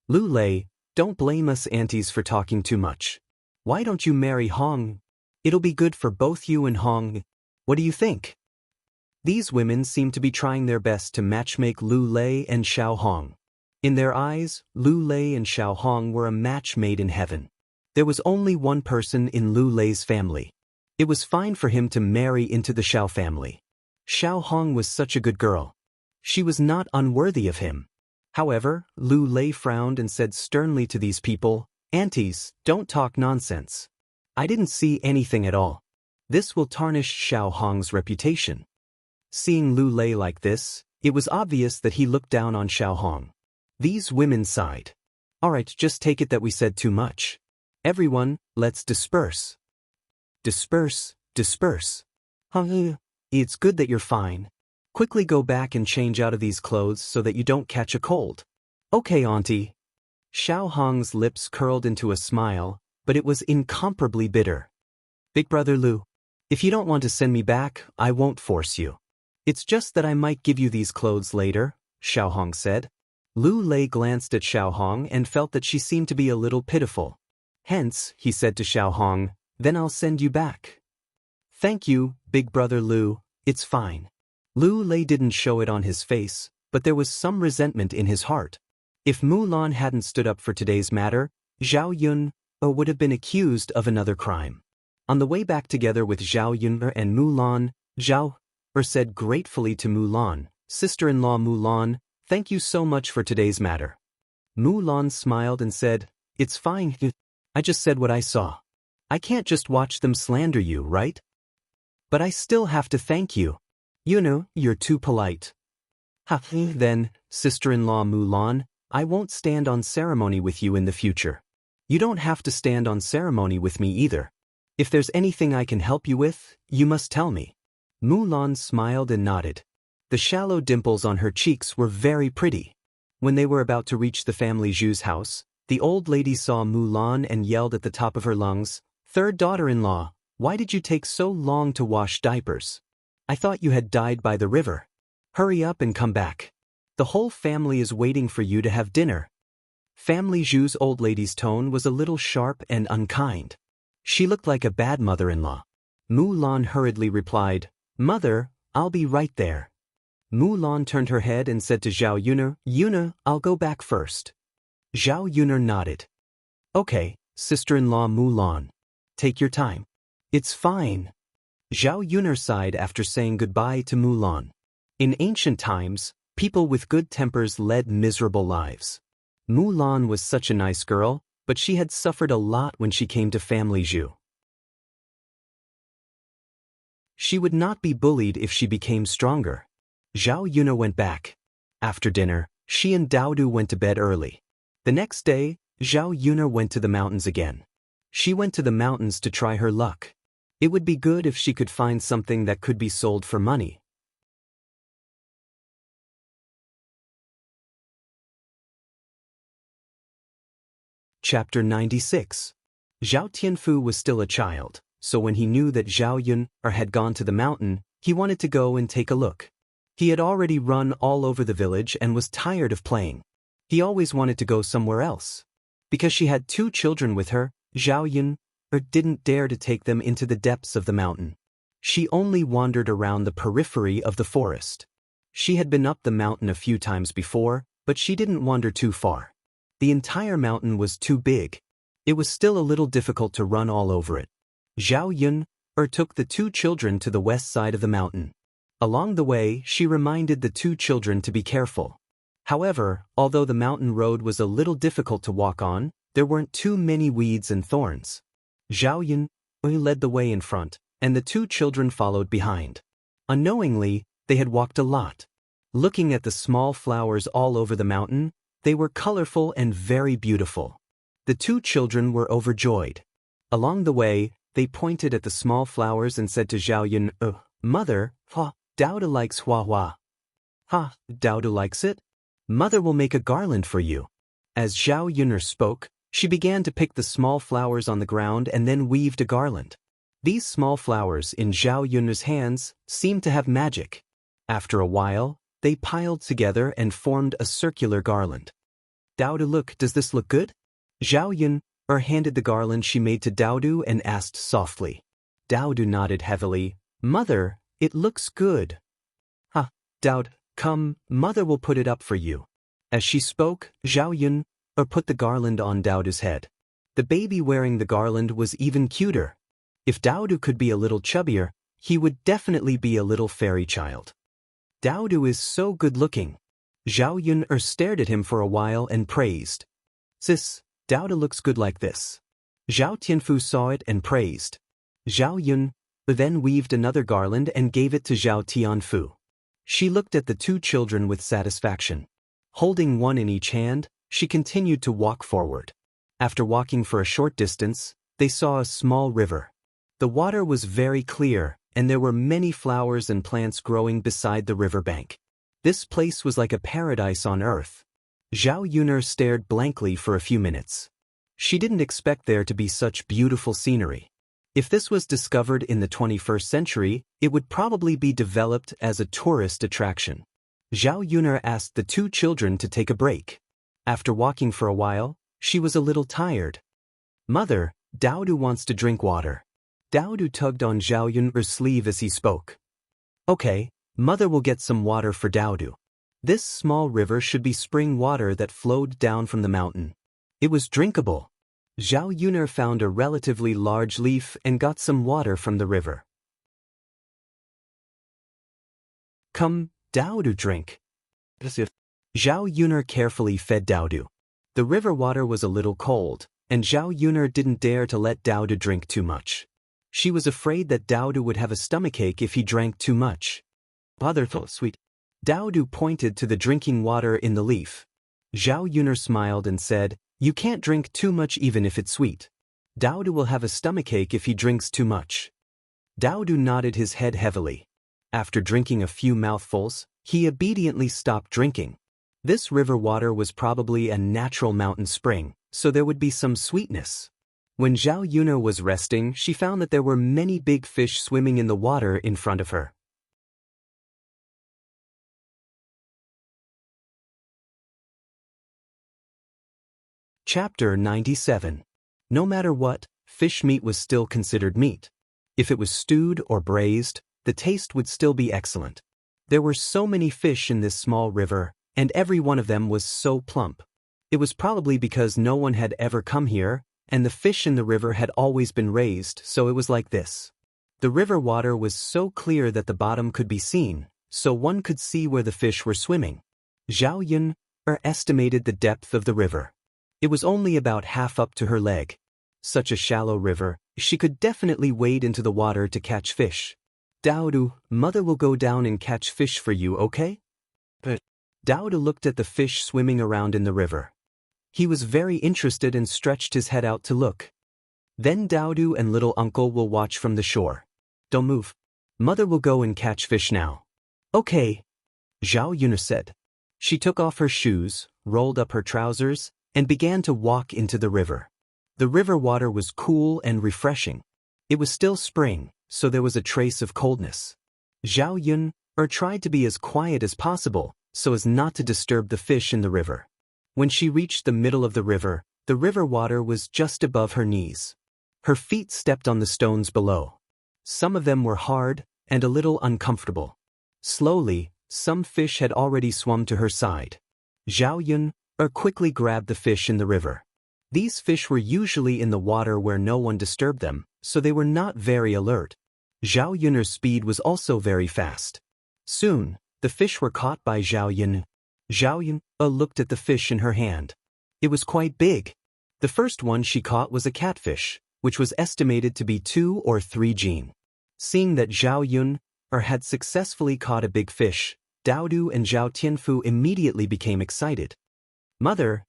Lu Lei, don't blame us aunties for talking too much. Why don't you marry Hong? It'll be good for both you and Hong. What do you think? These women seem to be trying their best to matchmake Lu Lei and Xiao Hong. In their eyes, Lu Lei and Xiao Hong were a match made in heaven. There was only one person in Lu Lei's family. It was fine for him to marry into the Xiao family. Xiao Hong was such a good girl. She was not unworthy of him. However, Lu Lei frowned and said sternly to these people, "Aunties, don't talk nonsense. I didn't see anything at all. This will tarnish Xiao Hong's reputation." Seeing Lu Lei like this, it was obvious that he looked down on Xiao Hong. These women sighed. "Alright, just take it that we said too much. Everyone, let's disperse." Disperse, disperse. It's good that you're fine. Quickly go back and change out of these clothes so that you don't catch a cold. Okay, auntie. Xiao Hong's lips curled into a smile, but it was incomparably bitter. Big brother Lu, if you don't want to send me back, I won't force you. It's just that I might give you these clothes later, Xiao Hong said. Lu Lei glanced at Xiao Hong and felt that she seemed to be a little pitiful. Hence, he said to Xiao Hong, "Then I'll send you back." "Thank you, big brother Lu, it's fine." Lu Lei didn't show it on his face, but there was some resentment in his heart. If Mulan hadn't stood up for today's matter, Zhao Yun would have been accused of another crime. On the way back together with Zhao Yun and Mulan, Zhao said gratefully to Mulan, "Sister-in-law Mulan, thank you so much for today's matter." Mulan smiled and said, "It's fine. I just said what I saw. I can't just watch them slander you, right? But I still have to thank you. You know, you're too polite." Then, sister-in-law Mulan, I won't stand on ceremony with you in the future. You don't have to stand on ceremony with me either. If there's anything I can help you with, you must tell me. Mulan smiled and nodded. The shallow dimples on her cheeks were very pretty. When they were about to reach the family Zhu's house, the old lady saw Mulan and yelled at the top of her lungs, "Third daughter-in-law, why did you take so long to wash diapers? I thought you had died by the river. Hurry up and come back. The whole family is waiting for you to have dinner." Family Zhu's old lady's tone was a little sharp and unkind. She looked like a bad mother-in-law. Mulan hurriedly replied, "Mother, I'll be right there." Mulan turned her head and said to Zhao Yuner, "Yuner, I'll go back first." Zhao Yuner nodded. "Okay, sister-in-law Mulan. Take your time. It's fine." Zhao Yuner sighed after saying goodbye to Mulan. In ancient times, people with good tempers led miserable lives. Mulan was such a nice girl, but she had suffered a lot when she came to family Zhu. She would not be bullied if she became stronger. Zhao Yuna went back. After dinner, she and Daodu went to bed early. The next day, Zhao Yuna went to the mountains again. She went to the mountains to try her luck. It would be good if she could find something that could be sold for money. Chapter 96. Zhao Tianfu was still a child, so when he knew that Zhao Yun had gone to the mountain, he wanted to go and take a look. He had already run all over the village and was tired of playing. He always wanted to go somewhere else. Because she had 2 children with her, Zhao Yun didn't dare to take them into the depths of the mountain. She only wandered around the periphery of the forest. She had been up the mountain a few times before, but she didn't wander too far. The entire mountain was too big. It was still a little difficult to run all over it. Zhao Yun took the 2 children to the west side of the mountain. Along the way, she reminded the 2 children to be careful. However, although the mountain road was a little difficult to walk on, there weren't too many weeds and thorns. Zhao Yun led the way in front, and the 2 children followed behind. Unknowingly, they had walked a lot. Looking at the small flowers all over the mountain, they were colorful and very beautiful. The 2 children were overjoyed. Along the way, they pointed at the small flowers and said to Zhao Yun, "Mother, Daoda likes Hua Hua." Daoda likes it? Mother will make a garland for you." As Zhao Yuner spoke, she began to pick the small flowers on the ground and then weaved a garland. These small flowers in Zhao Yuner's hands seemed to have magic. After a while, they piled together and formed a circular garland. "Daodu, look, does this look good?" Zhao Yun handed the garland she made to Daodu and asked softly. Daodu nodded heavily. "Mother, it looks good." Daodu, come, mother will put it up for you." As she spoke, Zhao Yun put the garland on Daodu's head. The baby wearing the garland was even cuter. If Daodu could be a little chubbier, he would definitely be a little fairy child. Daodu is so good-looking. Zhao Yun stared at him for a while and praised. Sis, Daodu looks good like this. Zhao Tianfu saw it and praised. Zhao Yun then weaved another garland and gave it to Zhao Tianfu. She looked at the two children with satisfaction. Holding one in each hand, she continued to walk forward. After walking for a short distance, they saw a small river. The water was very clear, and there were many flowers and plants growing beside the riverbank. This place was like a paradise on earth. Zhao Yun stared blankly for a few minutes. She didn't expect there to be such beautiful scenery. If this was discovered in the 21st century, it would probably be developed as a tourist attraction. Zhao Yun asked the two children to take a break. After walking for a while, she was a little tired. Mother, Daodu wants to drink water. Daodu tugged on Zhao Yun's sleeve as he spoke. Okay, Mother will get some water for Daodu. This small river should be spring water that flowed down from the mountain. It was drinkable. Zhao Yun found a relatively large leaf and got some water from the river. Come, Daodu, drink. Zhao Yun carefully fed Daodu. The river water was a little cold, and Zhao Yun didn't dare to let Daodu drink too much. She was afraid that Daodu would have a stomachache if he drank too much. Sweet. Daodu pointed to the drinking water in the leaf. Zhao Yun smiled and said, You can't drink too much even if it's sweet. Daodu will have a stomachache if he drinks too much. Daodu nodded his head heavily. After drinking a few mouthfuls, he obediently stopped drinking. This river water was probably a natural mountain spring, so there would be some sweetness. When Zhao Yun was resting, she found that there were many big fish swimming in the water in front of her. Chapter 97. No matter what, fish meat was still considered meat. If it was stewed or braised, the taste would still be excellent. There were so many fish in this small river, and every one of them was so plump. It was probably because no one had ever come here, and the fish in the river had always been raised, so it was like this. The river water was so clear that the bottom could be seen, so one could see where the fish were swimming. Zhao Yun estimated the depth of the river. It was only about half up to her leg. Such a shallow river, she could definitely wade into the water to catch fish. Daodu, Mother will go down and catch fish for you, okay? But Daodu looked at the fish swimming around in the river. He was very interested and stretched his head out to look. Then Daodu and little uncle will watch from the shore. Don't move. Mother will go and catch fish now. Okay, Zhao Yun said. She took off her shoes, rolled up her trousers, and began to walk into the river. The river water was cool and refreshing. It was still spring, so there was a trace of coldness. Zhao Yun tried to be as quiet as possible, so as not to disturb the fish in the river. When she reached the middle of the river water was just above her knees. Her feet stepped on the stones below. Some of them were hard and a little uncomfortable. Slowly, some fish had already swum to her side. Zhao Yun quickly grabbed the fish in the river. These fish were usually in the water where no one disturbed them, so they were not very alert. Zhao Yun's speed was also very fast. Soon, the fish were caught by Zhao Yun. Zhao Yun looked at the fish in her hand. It was quite big. The first one she caught was a catfish, which was estimated to be 2 or 3 jin. Seeing that Zhao Yun had successfully caught a big fish, Daodu and Zhao Tianfu immediately became excited. Mother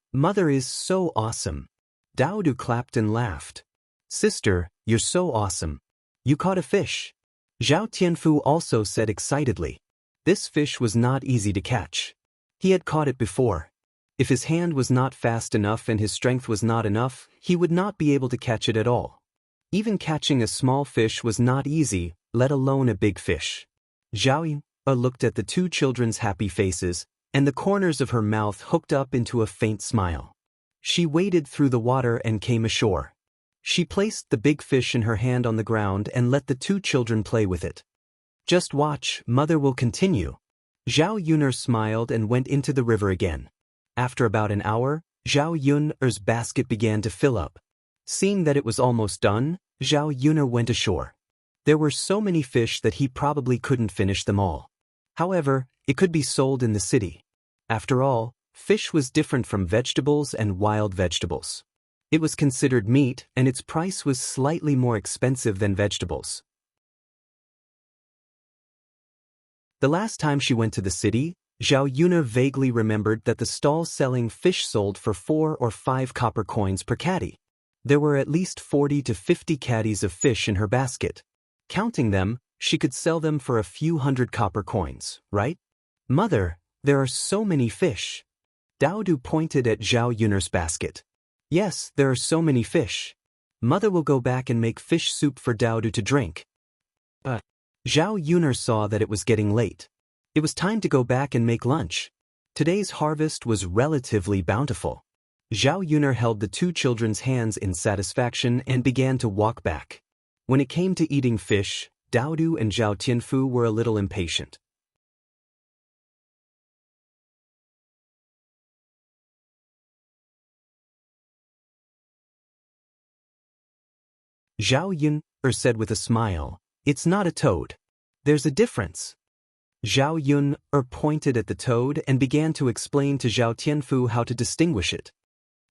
is so awesome. Daodu clapped and laughed. Sister, you're so awesome. You caught a fish. Zhao Tianfu also said excitedly. This fish was not easy to catch. He had caught it before. If his hand was not fast enough and his strength was not enough, he would not be able to catch it at all. Even catching a small fish was not easy, let alone a big fish. Zhao Yun looked at the two children's happy faces, and the corners of her mouth hooked up into a faint smile. She waded through the water and came ashore. She placed the big fish in her hand on the ground and let the two children play with it. Just watch, Mother will continue. Zhao Yun smiled and went into the river again. After about an hour, Zhao Yun's basket began to fill up. Seeing that it was almost done, Zhao Yun'er went ashore. There were so many fish that he probably couldn't finish them all. However, it could be sold in the city. After all, fish was different from vegetables and wild vegetables. It was considered meat, and its price was slightly more expensive than vegetables. The last time she went to the city, Zhao Yun'er vaguely remembered that the stall selling fish sold for 4 or 5 copper coins per caddy. There were at least 40 to 50 caddies of fish in her basket. Counting them, she could sell them for a few hundred copper coins, right? Mother, there are so many fish. Daodu pointed at Zhao Yun'er's basket. Yes, there are so many fish. Mother will go back and make fish soup for Daodu to drink. But Zhao Yun'er saw that it was getting late. It was time to go back and make lunch. Today's harvest was relatively bountiful. Zhao Yun'er held the 2 children's hands in satisfaction and began to walk back. When it came to eating fish, Daodu and Zhao Tianfu were a little impatient. Zhao Yun'er said with a smile, "It's not a toad. There's a difference." Zhao Yun'er pointed at the toad and began to explain to Zhao Tianfu how to distinguish it.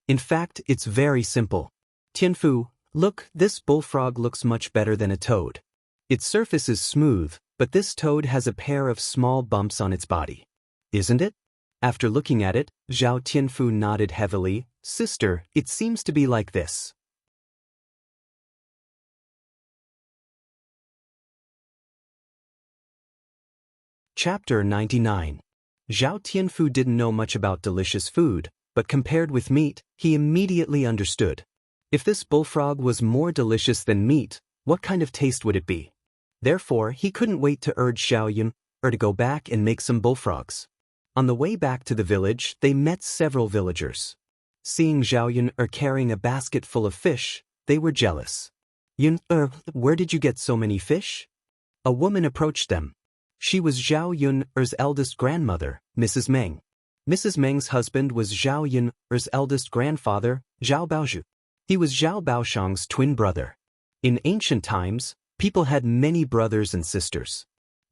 In fact, it's very simple. Tianfu, look, this bullfrog looks much better than a toad. Its surface is smooth, but this toad has a pair of small bumps on its body. Isn't it? After looking at it, Zhao Tianfu nodded heavily. Sister, it seems to be like this. Chapter 99. Zhao Tianfu didn't know much about delicious food, but compared with meat, he immediately understood. If this bullfrog was more delicious than meat, what kind of taste would it be? Therefore, he couldn't wait to urge Zhao Yun'er to go back and make some bullfrogs. On the way back to the village, they met several villagers. Seeing Zhao Yun'er carrying a basket full of fish, they were jealous. Yun'er, where did you get so many fish? A woman approached them. She was Zhao Yun'er's eldest grandmother, Mrs. Meng. Mrs. Meng's husband was Zhao Yun'er's eldest grandfather, Zhao Baozhu. He was Zhao Baoshang's twin brother. In ancient times, people had many brothers and sisters.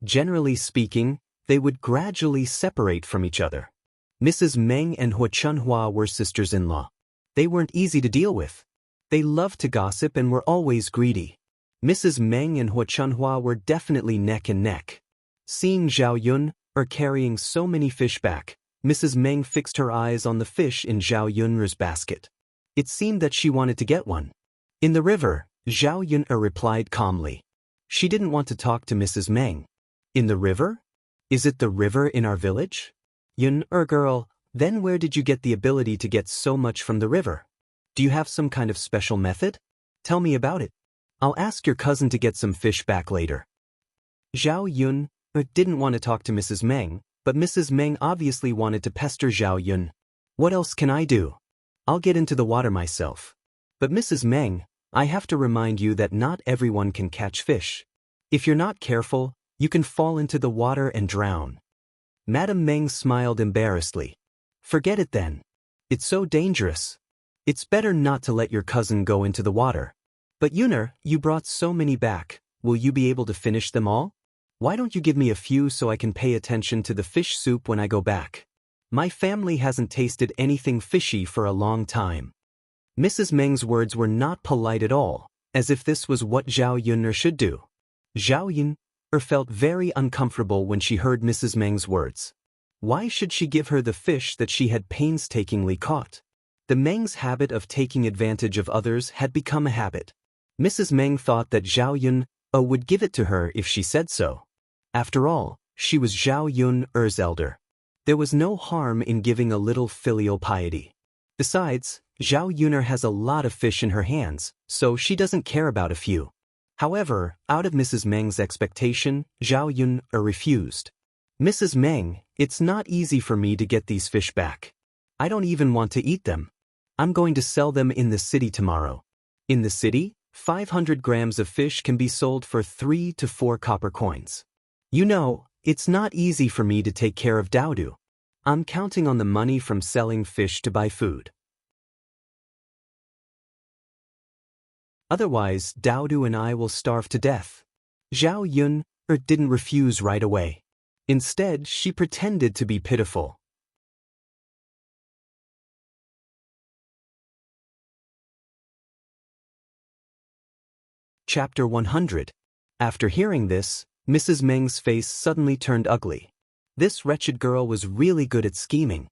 Generally speaking, they would gradually separate from each other. Mrs. Meng and Hua Chunhua were sisters-in-law. They weren't easy to deal with. They loved to gossip and were always greedy. Mrs. Meng and Hua Chunhua were definitely neck and neck. Seeing Zhao Yun'er carrying so many fish back, Mrs. Meng fixed her eyes on the fish in Zhao Yun'er's basket. It seemed that she wanted to get one. In the river, Zhao Yun'er replied calmly. She didn't want to talk to Mrs. Meng. In the river? Is it the river in our village? Yun'er girl, then where did you get the ability to get so much from the river? Do you have some kind of special method? Tell me about it. I'll ask your cousin to get some fish back later. Zhao Yun'er didn't want to talk to Mrs. Meng, but Mrs. Meng obviously wanted to pester Zhao Yun. What else can I do? I'll get into the water myself. But Mrs. Meng, I have to remind you that not everyone can catch fish. If you're not careful, you can fall into the water and drown. Madame Meng smiled embarrassedly. Forget it then. It's so dangerous. It's better not to let your cousin go into the water. But Yun'er, you brought so many back. Will you be able to finish them all? Why don't you give me a few so I can pay attention to the fish soup when I go back? My family hasn't tasted anything fishy for a long time. Mrs. Meng's words were not polite at all, as if this was what Zhao Yun'er should do. Zhao Yun'er felt very uncomfortable when she heard Mrs. Meng's words. Why should she give her the fish that she had painstakingly caught? The Meng's habit of taking advantage of others had become a habit. Mrs. Meng thought that Zhao Yun'er would give it to her if she said so. After all, she was Zhao Yun'er's elder. There was no harm in giving a little filial piety. Besides, Zhao Yun'er has a lot of fish in her hands, so she doesn't care about a few. However, out of Mrs. Meng's expectation, Zhao Yun'er refused. Mrs. Meng, it's not easy for me to get these fish back. I don't even want to eat them. I'm going to sell them in the city tomorrow. In the city, 500 grams of fish can be sold for 3 to 4 copper coins. You know, it's not easy for me to take care of Daodu. I'm counting on the money from selling fish to buy food. Otherwise, Daodu and I will starve to death. Zhao Yun didn't refuse right away. Instead, she pretended to be pitiful. Chapter 100. After hearing this, Mrs. Meng's face suddenly turned ugly. This wretched girl was really good at scheming.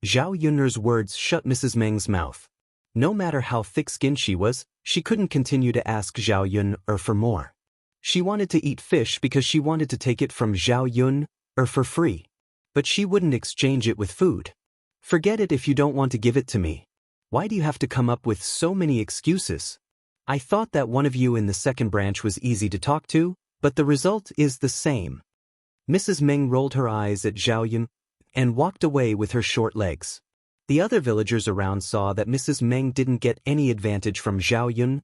Zhao Yun's words shut Mrs. Meng's mouth. No matter how thick-skinned she was, she couldn't continue to ask Zhao Yun for more. She wanted to eat fish because she wanted to take it from Zhao Yun for free. But she wouldn't exchange it with food. Forget it if you don't want to give it to me. Why do you have to come up with so many excuses? I thought that one of you in the second branch was easy to talk to, but the result is the same. Mrs. Meng rolled her eyes at Zhao Yun and walked away with her short legs. The other villagers around saw that Mrs. Meng didn't get any advantage from Zhao Yun,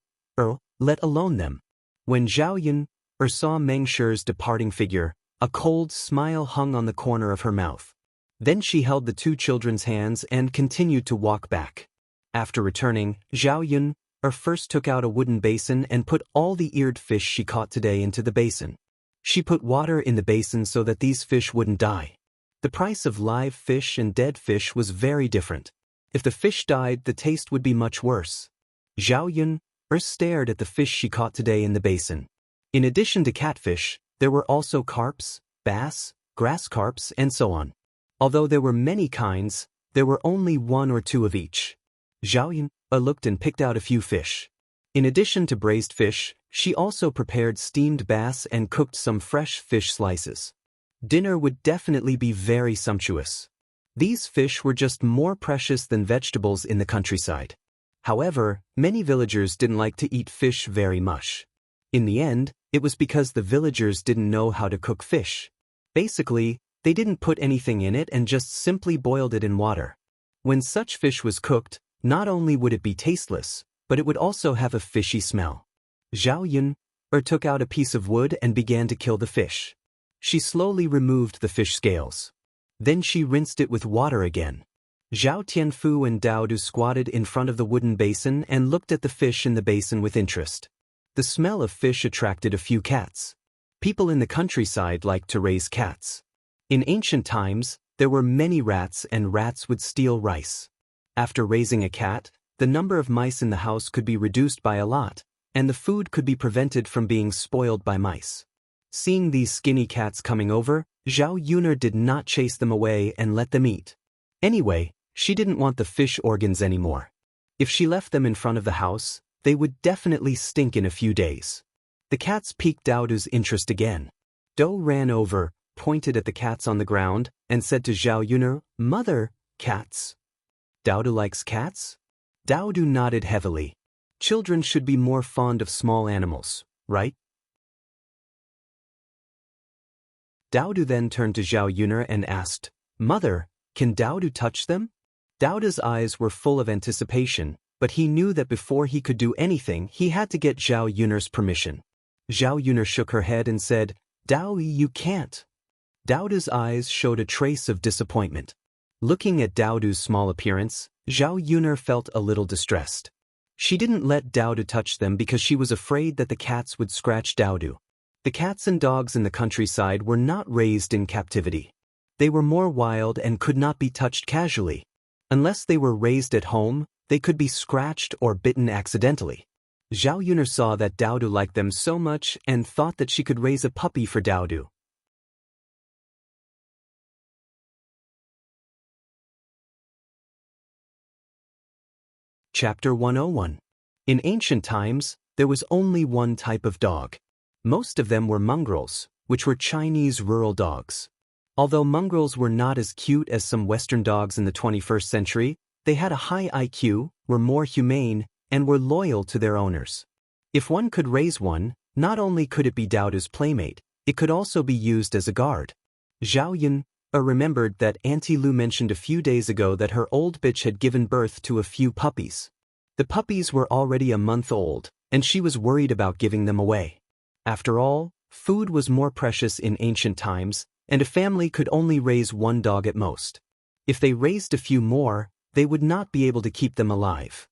let alone them. When Zhao Yun saw Meng Shi's departing figure, a cold smile hung on the corner of her mouth. Then she held the two children's hands and continued to walk back. After returning, Zhao Yun first took out a wooden basin and put all the eared fish she caught today into the basin. She put water in the basin so that these fish wouldn't die. The price of live fish and dead fish was very different. If the fish died, the taste would be much worse. Zhao Yun stared at the fish she caught today in the basin. In addition to catfish, there were also carps, bass, grass carps, and so on. Although there were many kinds, there were only one or two of each. Zhao Yun looked and picked out a few fish. In addition to braised fish, she also prepared steamed bass and cooked some fresh fish slices. Dinner would definitely be very sumptuous. These fish were just more precious than vegetables in the countryside. However, many villagers didn't like to eat fish very much. In the end, it was because the villagers didn't know how to cook fish. Basically, they didn't put anything in it and just simply boiled it in water. When such fish was cooked, not only would it be tasteless, but it would also have a fishy smell. Zhao Yun took out a piece of wood and began to kill the fish. She slowly removed the fish scales. Then she rinsed it with water again. Zhao Tianfu and Daodu squatted in front of the wooden basin and looked at the fish in the basin with interest. The smell of fish attracted a few cats. People in the countryside liked to raise cats. In ancient times, there were many rats and rats would steal rice. After raising a cat, the number of mice in the house could be reduced by a lot, and the food could be prevented from being spoiled by mice. Seeing these skinny cats coming over, Zhao Yun did not chase them away and let them eat. Anyway, she didn't want the fish organs anymore. If she left them in front of the house, they would definitely stink in a few days. The cats piqued Daodu's interest again. Dou ran over, pointed at the cats on the ground, and said to Zhao Yun, "Mother, cats." Daodu likes cats? Daodu nodded heavily. Children should be more fond of small animals, right? Daodu then turned to Zhao Yun and asked, "Mother, can Daodu touch them?" Daodu's eyes were full of anticipation, but he knew that before he could do anything, he had to get Zhao Yun's permission. Zhao Yun shook her head and said, "Dao, you can't." Daodu's eyes showed a trace of disappointment. Looking at Daodu's small appearance, Zhao Yun felt a little distressed. She didn't let Daodu touch them because she was afraid that the cats would scratch Daodu. The cats and dogs in the countryside were not raised in captivity. They were more wild and could not be touched casually. Unless they were raised at home, they could be scratched or bitten accidentally. Zhao Yun saw that Daodu liked them so much and thought that she could raise a puppy for Daodu. Chapter 101. In ancient times, there was only one type of dog. Most of them were mongrels, which were Chinese rural dogs. Although mongrels were not as cute as some Western dogs in the 21st century, they had a high IQ, were more humane, and were loyal to their owners. If one could raise one, not only could it be Daodu's playmate, it could also be used as a guard. Zhao Yun remembered that Auntie Lu mentioned a few days ago that her old bitch had given birth to a few puppies. The puppies were already a month old, and she was worried about giving them away. After all, food was more precious in ancient times, and a family could only raise one dog at most. If they raised a few more, they would not be able to keep them alive.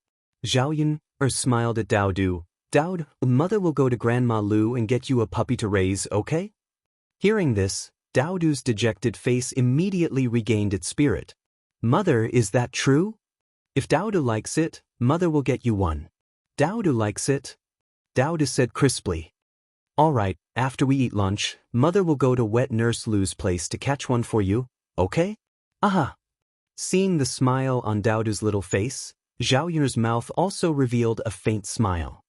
Zhao Yun smiled at Daodu, Dao, mother will go to Grandma Lu and get you a puppy to raise, okay? Hearing this, Daodu's dejected face immediately regained its spirit. Mother, is that true? If Daodu likes it, mother will get you one. Daodu likes it? Daodu said crisply. All right, after we eat lunch, mother will go to wet nurse Lu's place to catch one for you, okay? Aha! Seeing the smile on Daodu's little face, Zhao Yun's mouth also revealed a faint smile.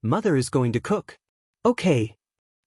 Mother is going to cook. Okay.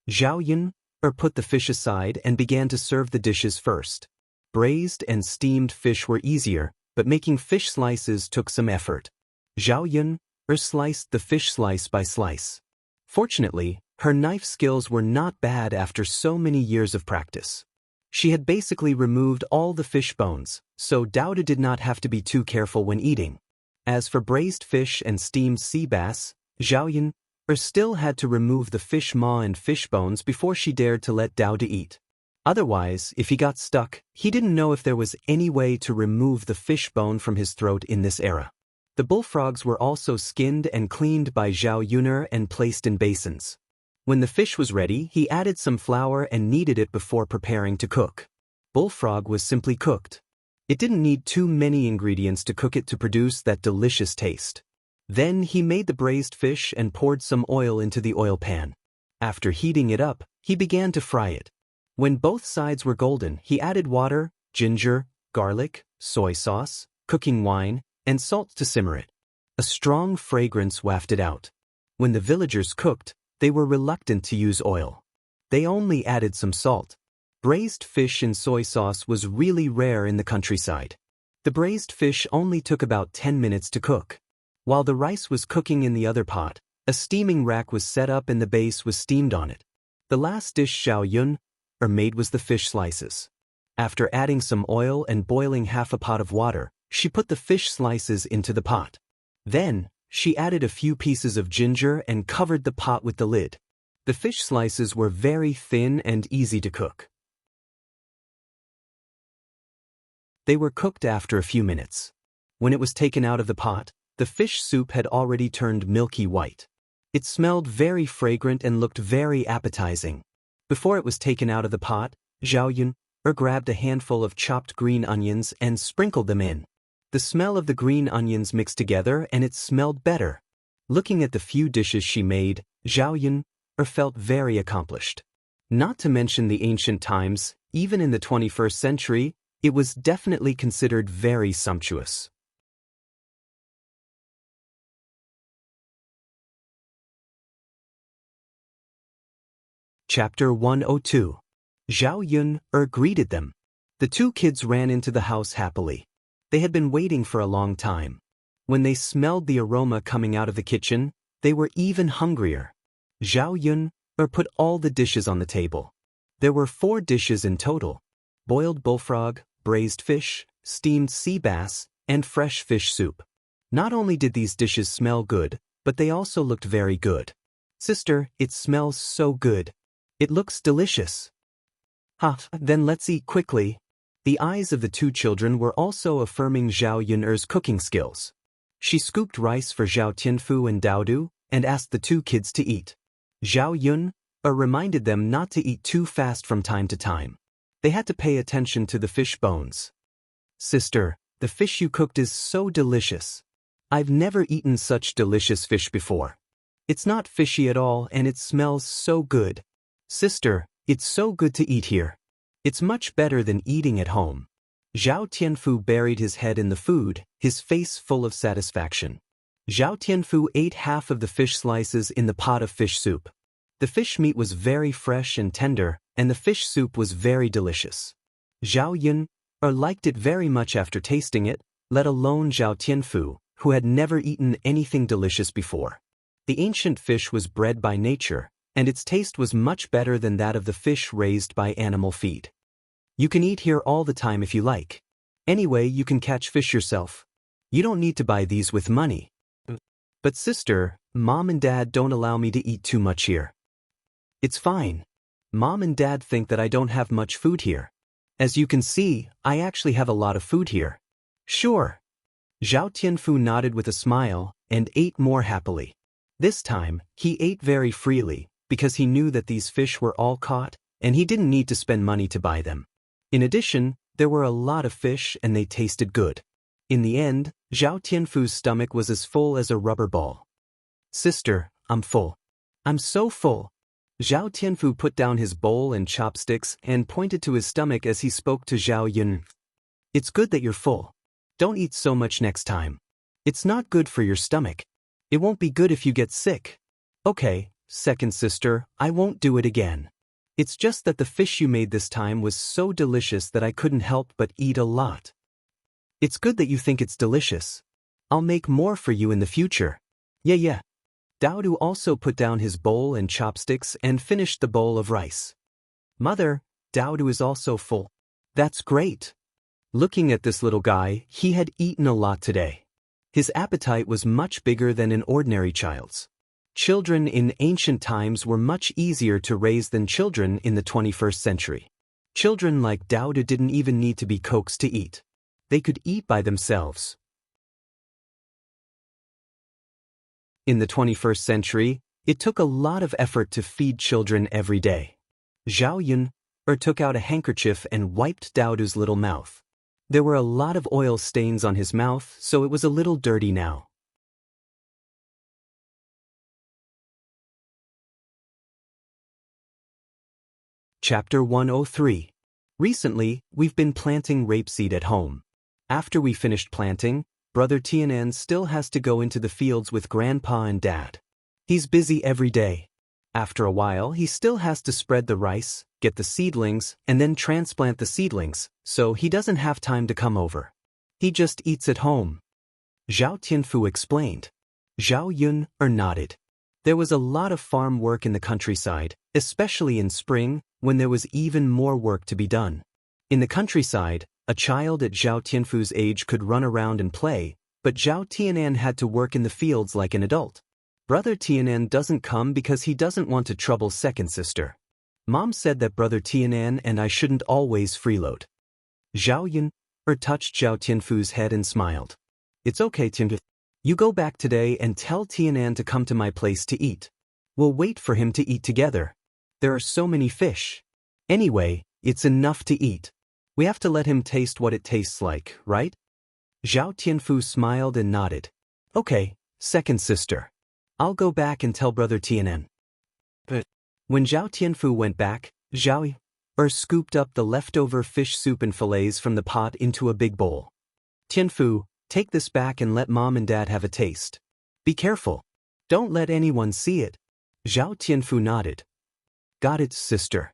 Zhao Yun put the fish aside and began to serve the dishes first. Braised and steamed fish were easier, but making fish slices took some effort. Zhao Yun sliced the fish slice by slice. Fortunately, her knife skills were not bad after so many years of practice. She had basically removed all the fish bones, so Daodu did not have to be too careful when eating. As for braised fish and steamed sea bass, Zhao Yun still had to remove the fish maw and fish bones before she dared to let Daodu eat. Otherwise, if he got stuck, he didn't know if there was any way to remove the fish bone from his throat in this era. The bullfrogs were also skinned and cleaned by Zhao Yun and placed in basins. When the fish was ready, he added some flour and kneaded it before preparing to cook. Bullfrog was simply cooked. It didn't need too many ingredients to cook it to produce that delicious taste. Then he made the braised fish and poured some oil into the oil pan. After heating it up, he began to fry it. When both sides were golden, he added water, ginger, garlic, soy sauce, cooking wine, and salt to simmer it. A strong fragrance wafted out. When the villagers cooked, they were reluctant to use oil. They only added some salt. Braised fish in soy sauce was really rare in the countryside. The braised fish only took about 10 minutes to cook. While the rice was cooking in the other pot, a steaming rack was set up and the base was steamed on it. The last dish Zhao Yun made was the fish slices. After adding some oil and boiling half a pot of water, she put the fish slices into the pot. Then, she added a few pieces of ginger and covered the pot with the lid. The fish slices were very thin and easy to cook. They were cooked after a few minutes. When it was taken out of the pot, the fish soup had already turned milky white. It smelled very fragrant and looked very appetizing. Before it was taken out of the pot, Zhao Yun grabbed a handful of chopped green onions and sprinkled them in. The smell of the green onions mixed together and it smelled better. Looking at the few dishes she made, Zhao Yun felt very accomplished. Not to mention the ancient times, even in the 21st century, it was definitely considered very sumptuous. Chapter 102. Zhao Yun greeted them. The two kids ran into the house happily. They had been waiting for a long time. When they smelled the aroma coming out of the kitchen, they were even hungrier. Zhao Yun put all the dishes on the table. There were 4 dishes in total: boiled bullfrog, braised fish, steamed sea bass, and fresh fish soup. Not only did these dishes smell good, but they also looked very good. Sister, it smells so good. It looks delicious. Then let's eat quickly. The eyes of the two children were also affirming Zhao Yun's cooking skills. She scooped rice for Zhao Tianfu and Daodu and asked the two kids to eat. Zhao Yun reminded them not to eat too fast from time to time. They had to pay attention to the fish bones. Sister, the fish you cooked is so delicious. I've never eaten such delicious fish before. It's not fishy at all and it smells so good. Sister, it's so good to eat here. It's much better than eating at home. Zhao Tianfu buried his head in the food, his face full of satisfaction. Zhao Tianfu ate half of the fish slices in the pot of fish soup. The fish meat was very fresh and tender, and the fish soup was very delicious. Zhao Yun liked it very much after tasting it, let alone Zhao Tianfu, who had never eaten anything delicious before. The ancient fish was bred by nature, and its taste was much better than that of the fish raised by animal feed. You can eat here all the time if you like. Anyway, you can catch fish yourself. You don't need to buy these with money. But sister, Mom and Dad don't allow me to eat too much here. It's fine. Mom and Dad think that I don't have much food here. As you can see, I actually have a lot of food here. Sure. Zhao Tianfu nodded with a smile and ate more happily. This time, he ate very freely, because he knew that these fish were all caught, and he didn't need to spend money to buy them. In addition, there were a lot of fish and they tasted good. In the end, Zhao Tianfu's stomach was as full as a rubber ball. Sister, I'm full. I'm so full. Zhao Tianfu put down his bowl and chopsticks and pointed to his stomach as he spoke to Zhao Yun. It's good that you're full. Don't eat so much next time. It's not good for your stomach. It won't be good if you get sick. Okay, second sister, I won't do it again. It's just that the fish you made this time was so delicious that I couldn't help but eat a lot. It's good that you think it's delicious. I'll make more for you in the future. Yeah. Daodu also put down his bowl and chopsticks and finished the bowl of rice. Mother, Daodu is also full. That's great. Looking at this little guy, he had eaten a lot today. His appetite was much bigger than an ordinary child's. Children in ancient times were much easier to raise than children in the 21st century. Children like Daodu didn't even need to be coaxed to eat. They could eat by themselves. In the 21st century, it took a lot of effort to feed children every day. Zhao Yun took out a handkerchief and wiped Daodu's little mouth. There were a lot of oil stains on his mouth, so it was a little dirty now. Chapter 103. Recently, we've been planting rapeseed at home. After we finished planting, Brother Tianan still has to go into the fields with Grandpa and Dad. He's busy every day. After a while, he still has to spread the rice, get the seedlings, and then transplant the seedlings, so he doesn't have time to come over. He just eats at home. Zhao Tianfu explained. Zhao Yun nodded. There was a lot of farm work in the countryside, especially in spring, when there was even more work to be done. In the countryside, a child at Zhao Tianfu's age could run around and play, but Zhao Tianan had to work in the fields like an adult. Brother Tianan doesn't come because he doesn't want to trouble second sister. Mom said that Brother Tianan and I shouldn't always freeload. Zhao Yun touched Zhao Tianfu's head and smiled. It's okay, Tianfu. You go back today and tell Tianan to come to my place to eat. We'll wait for him to eat together. There are so many fish. Anyway, it's enough to eat. We have to let him taste what it tastes like, right? Zhao Tianfu smiled and nodded. Okay, second sister. I'll go back and tell Brother Tianan. But when Zhao Tianfu went back, Zhao scooped up the leftover fish soup and fillets from the pot into a big bowl. Tianfu, take this back and let Mom and Dad have a taste. Be careful. Don't let anyone see it. Zhao Tianfu nodded. Got it, sister.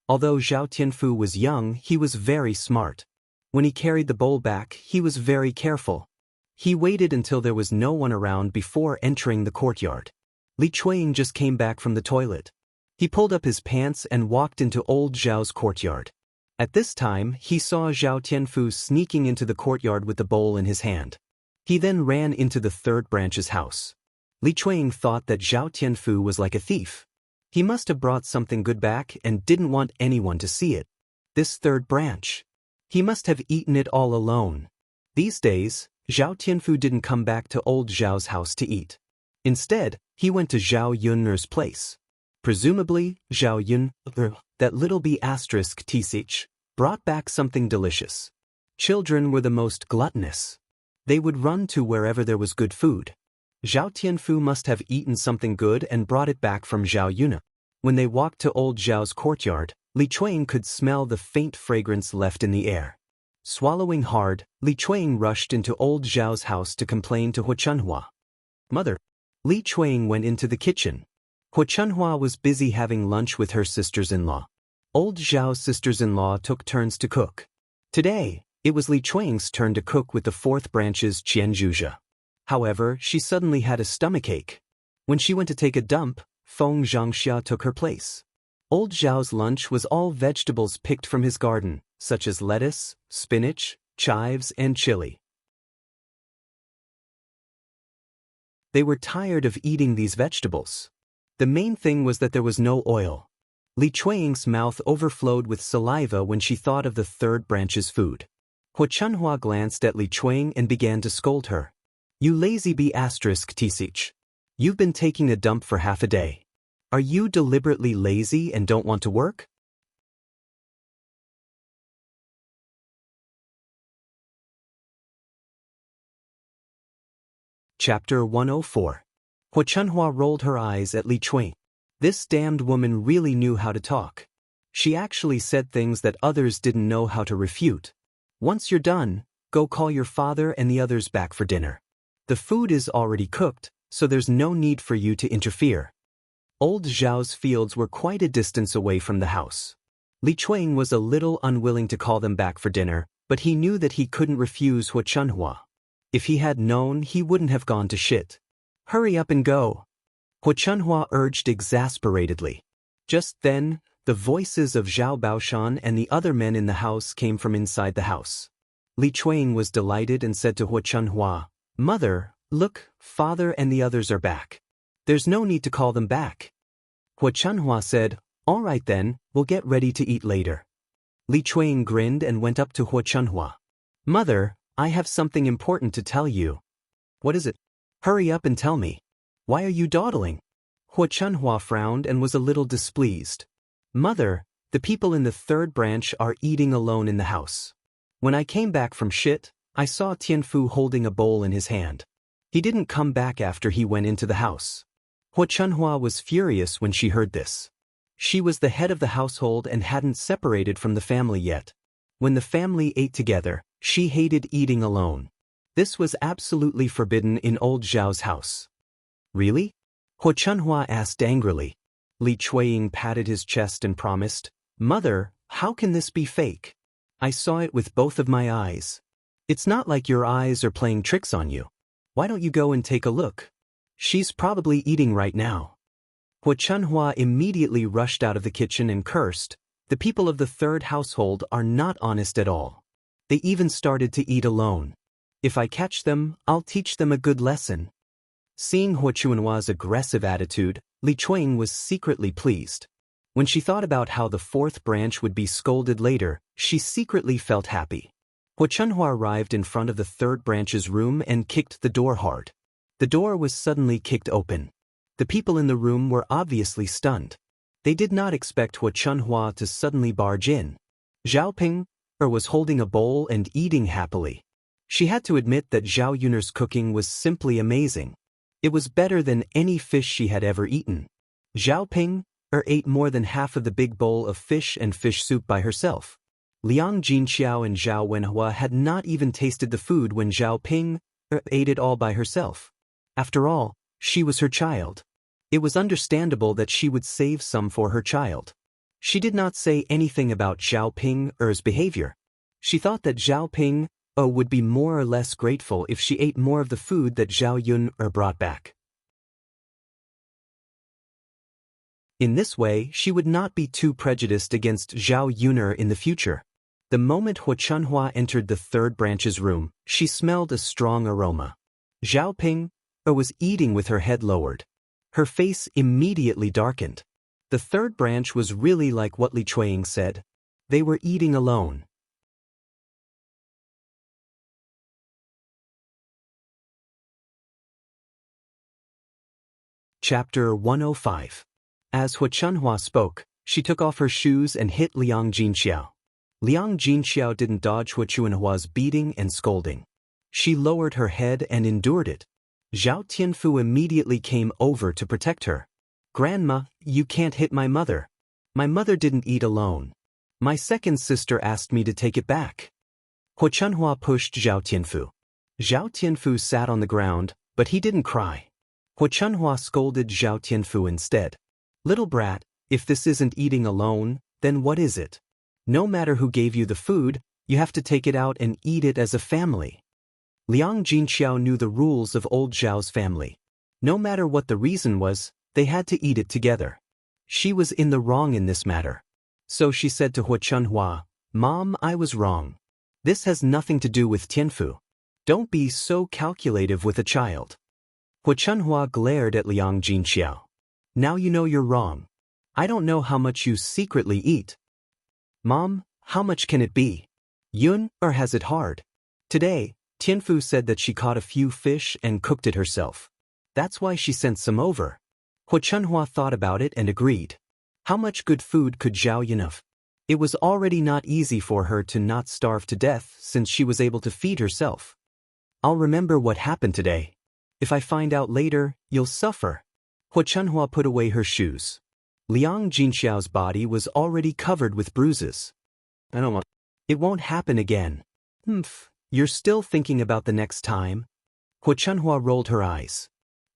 Although Zhao Tianfu was young, he was very smart. When he carried the bowl back, he was very careful. He waited until there was no one around before entering the courtyard. Li Chuanying just came back from the toilet. He pulled up his pants and walked into old Zhao's courtyard. At this time, he saw Zhao Tianfu sneaking into the courtyard with the bowl in his hand. He then ran into the third branch's house. Li Chuanying thought that Zhao Tianfu was like a thief. He must have brought something good back and didn't want anyone to see it. This third branch. He must have eaten it all alone. These days, Zhao Tianfu didn't come back to old Zhao's house to eat. Instead, he went to Zhao Yun's place. Presumably, Zhao Yun, that little b****, brought back something delicious. Children were the most gluttonous. They would run to wherever there was good food. Zhao Tianfu must have eaten something good and brought it back from Zhao Yun. When they walked to old Zhao's courtyard, Li Chuanying could smell the faint fragrance left in the air. Swallowing hard, Li Chuanying rushed into old Zhao's house to complain to Hu Chunhua. Mother. Li Chuanying went into the kitchen. Hu Chunhua was busy having lunch with her sisters-in-law. Old Zhao's sisters-in-law took turns to cook. Today, it was Li Chuanying's turn to cook with the fourth branch's Qianzhuzhe. However, she suddenly had a stomachache. When she went to take a dump, Feng Xianxia took her place. Old Zhao's lunch was all vegetables picked from his garden, such as lettuce, spinach, chives, and chili. They were tired of eating these vegetables. The main thing was that there was no oil. Li Chuanying's mouth overflowed with saliva when she thought of the third branch's food. Hu Chunhua glanced at Li Chuanying and began to scold her. You lazy b****. You've been taking a dump for half a day. Are you deliberately lazy and don't want to work? Chapter 104. Hu Chunhua rolled her eyes at Li Chuan. This damned woman really knew how to talk. She actually said things that others didn't know how to refute. Once you're done, go call your father and the others back for dinner. The food is already cooked, so there's no need for you to interfere. Old Zhao's fields were quite a distance away from the house. Li Chuan was a little unwilling to call them back for dinner, but he knew that he couldn't refuse Hu Chunhua. If he had known, he wouldn't have gone to shit. Hurry up and go, Hu Chunhua urged exasperatedly. Just then, the voices of Zhao Baoshan and the other men in the house came from inside the house. Li Chuan was delighted and said to Hu Chunhua, "Mother, look, father and the others are back. There's no need to call them back." Hu Chunhua said, "All right then, we'll get ready to eat later." Li Chuan grinned and went up to Hu Chunhua. "Mother, I have something important to tell you." "What is it?" "Hurry up and tell me. Why are you dawdling?" Hu Chunhua frowned and was a little displeased. "Mother, the people in the third branch are eating alone in the house. When I came back from shit, I saw Tianfu holding a bowl in his hand. He didn't come back after he went into the house." Hu Chunhua was furious when she heard this. She was the head of the household and hadn't separated from the family yet. When the family ate together, she hated eating alone. This was absolutely forbidden in old Zhao's house. "Really?" Hu Chunhua asked angrily. Li Chuan patted his chest and promised, "Mother, how can this be fake? I saw it with both of my eyes. It's not like your eyes are playing tricks on you. Why don't you go and take a look? She's probably eating right now." Hu Chunhua immediately rushed out of the kitchen and cursed, "The people of the third household are not honest at all. They even started to eat alone. If I catch them, I'll teach them a good lesson." Seeing Hu Chunhua's aggressive attitude, Li Chuan was secretly pleased. When she thought about how the fourth branch would be scolded later, she secretly felt happy. Hu Chunhua arrived in front of the third branch's room and kicked the door hard. The door was suddenly kicked open. The people in the room were obviously stunned. They did not expect Hu Chunhua to suddenly barge in. Zhao Ping was holding a bowl and eating happily. She had to admit that Zhao Yun'er's cooking was simply amazing. It was better than any fish she had ever eaten. Zhao Ping ate more than half of the big bowl of fish and fish soup by herself. Liang Jinxiao and Zhao Wenhua had not even tasted the food when Zhao Ping ate it all by herself. After all, she was her child. It was understandable that she would save some for her child. She did not say anything about Zhao Ping's behavior. She thought that Zhao Ping would be more or less grateful if she ate more of the food that Zhao Yun brought back. In this way, she would not be too prejudiced against Zhao Yun'er in the future. The moment Hu Chunhua entered the third branch's room, she smelled a strong aroma. Zhao Ping was eating with her head lowered. Her face immediately darkened. The third branch was really like what Li Chuan said. They were eating alone. Chapter 105. As Hu Chunhua spoke, she took off her shoes and hit Liang Jinxiao. Liang Jinxiao didn't dodge Hu Chunhua's beating and scolding. She lowered her head and endured it. Zhao Tianfu immediately came over to protect her. "Grandma, you can't hit my mother. My mother didn't eat alone. My second sister asked me to take it back." Hu Chunhua pushed Zhao Tianfu. Zhao Tianfu sat on the ground, but he didn't cry. Hu Chunhua scolded Zhao Tianfu instead. "Little brat, if this isn't eating alone, then what is it? No matter who gave you the food, you have to take it out and eat it as a family." Liang Jinxiao knew the rules of old Zhao's family. No matter what the reason was, they had to eat it together. She was in the wrong in this matter. So she said to Hu Chunhua, "Mom, I was wrong. This has nothing to do with Tianfu. Don't be so calculative with a child." Hu Chunhua glared at Liang Jinxiao. "Now you know you're wrong. I don't know how much you secretly eat." "Mom, how much can it be? Yun has it hard. Today, Tianfu said that she caught a few fish and cooked it herself. That's why she sent some over. Hua Chunhua thought about it and agreed. How much good food could Zhao Yun have? It was already not easy for her to not starve to death since she was able to feed herself. I'll remember what happened today. If I find out later, you'll suffer. Hua Chunhua put away her shoes. Liang Jinxiao's body was already covered with bruises. It won't happen again. You're still thinking about the next time? Hua Chunhua rolled her eyes.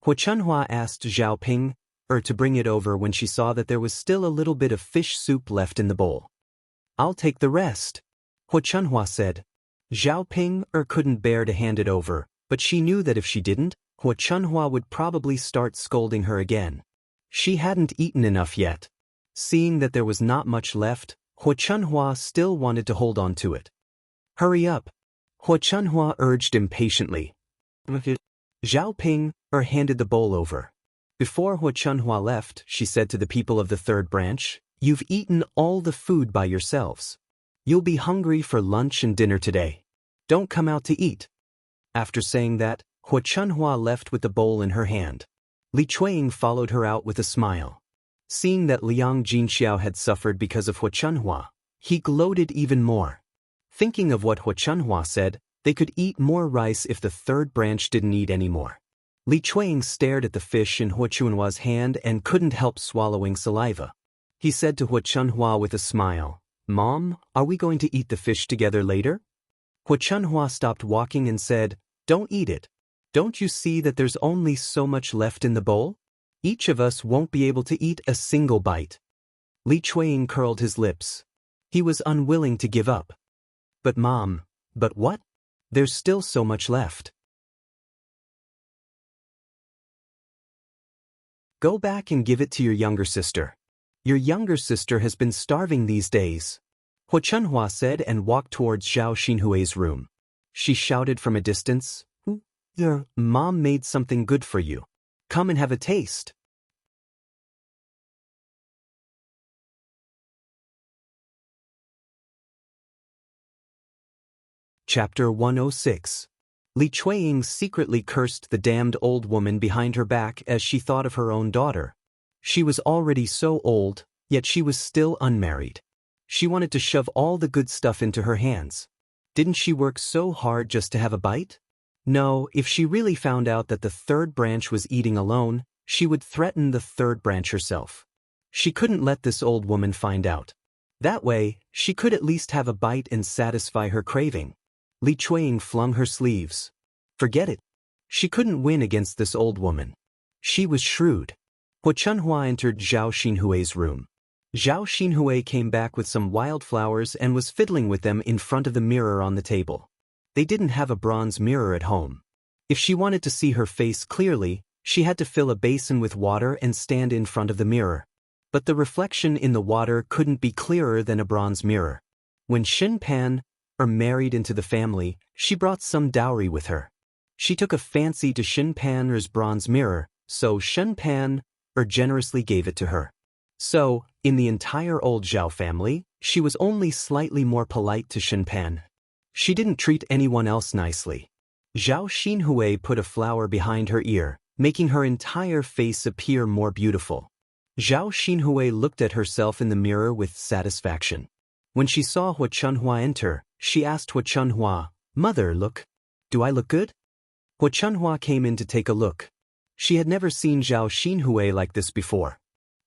Hua Chunhua asked Zhao Ping to bring it over when she saw that there was still a little bit of fish soup left in the bowl. I'll take the rest, Hua Chunhua said. Zhao Ping couldn't bear to hand it over, but she knew that if she didn't, Hua Chunhua would probably start scolding her again. She hadn't eaten enough yet. Seeing that there was not much left, Hua Chunhua still wanted to hold on to it. Hurry up, Hua Chunhua urged impatiently. Zhao Ping handed the bowl over. Before Hua Chunhua left, she said to the people of the third branch, "You've eaten all the food by yourselves. You'll be hungry for lunch and dinner today. Don't come out to eat." After saying that, Hua Chunhua left with the bowl in her hand. Li Chueying followed her out with a smile. Seeing that Liang Jinxiao had suffered because of Hua Chunhua, he gloated even more. Thinking of what Hua Chunhua said, they could eat more rice if the third branch didn't eat any more. Li Chueying stared at the fish in Hua Chunhua's hand and couldn't help swallowing saliva. He said to Hua Chunhua with a smile, "Mom, are we going to eat the fish together later?" Hua Chunhua stopped walking and said, "Don't eat it. Don't you see that there's only so much left in the bowl? Each of us won't be able to eat a single bite." Li Chueying curled his lips. He was unwilling to give up. "But Mom, but what? There's still so much left." "Go back and give it to your younger sister. Your younger sister has been starving these days," Hua Chunhua said and walked towards Zhao Xinhui's room. She shouted from a distance, "Your mom made something good for you. Come and have a taste." Chapter 106. Li Chueying secretly cursed the damned old woman behind her back as she thought of her own daughter. She was already so old, yet she was still unmarried. She wanted to shove all the good stuff into her hands. Didn't she work so hard just to have a bite? No, if she really found out that the third branch was eating alone, she would threaten the third branch herself. She couldn't let this old woman find out. That way, she could at least have a bite and satisfy her craving. Li Chueying flung her sleeves. Forget it. She couldn't win against this old woman. She was shrewd. Hua Chunhua entered Zhao Xinhui's room. Zhao Xinhui came back with some wildflowers and was fiddling with them in front of the mirror on the table. They didn't have a bronze mirror at home. If she wanted to see her face clearly, she had to fill a basin with water and stand in front of the mirror. But the reflection in the water couldn't be clearer than a bronze mirror. When Shen Pan married into the family, she brought some dowry with her. She took a fancy to Shen Pan's bronze mirror, so Shen Pan generously gave it to her. So, in the entire old Zhao family, she was only slightly more polite to Shen Pan. She didn't treat anyone else nicely. Zhao Xinhui put a flower behind her ear, making her entire face appear more beautiful. Zhao Xinhui looked at herself in the mirror with satisfaction. When she saw Hua Chunhua enter, she asked Hua Chunhua, "Mother, look. Do I look good?" Hua Chunhua came in to take a look. She had never seen Zhao Xinhui like this before.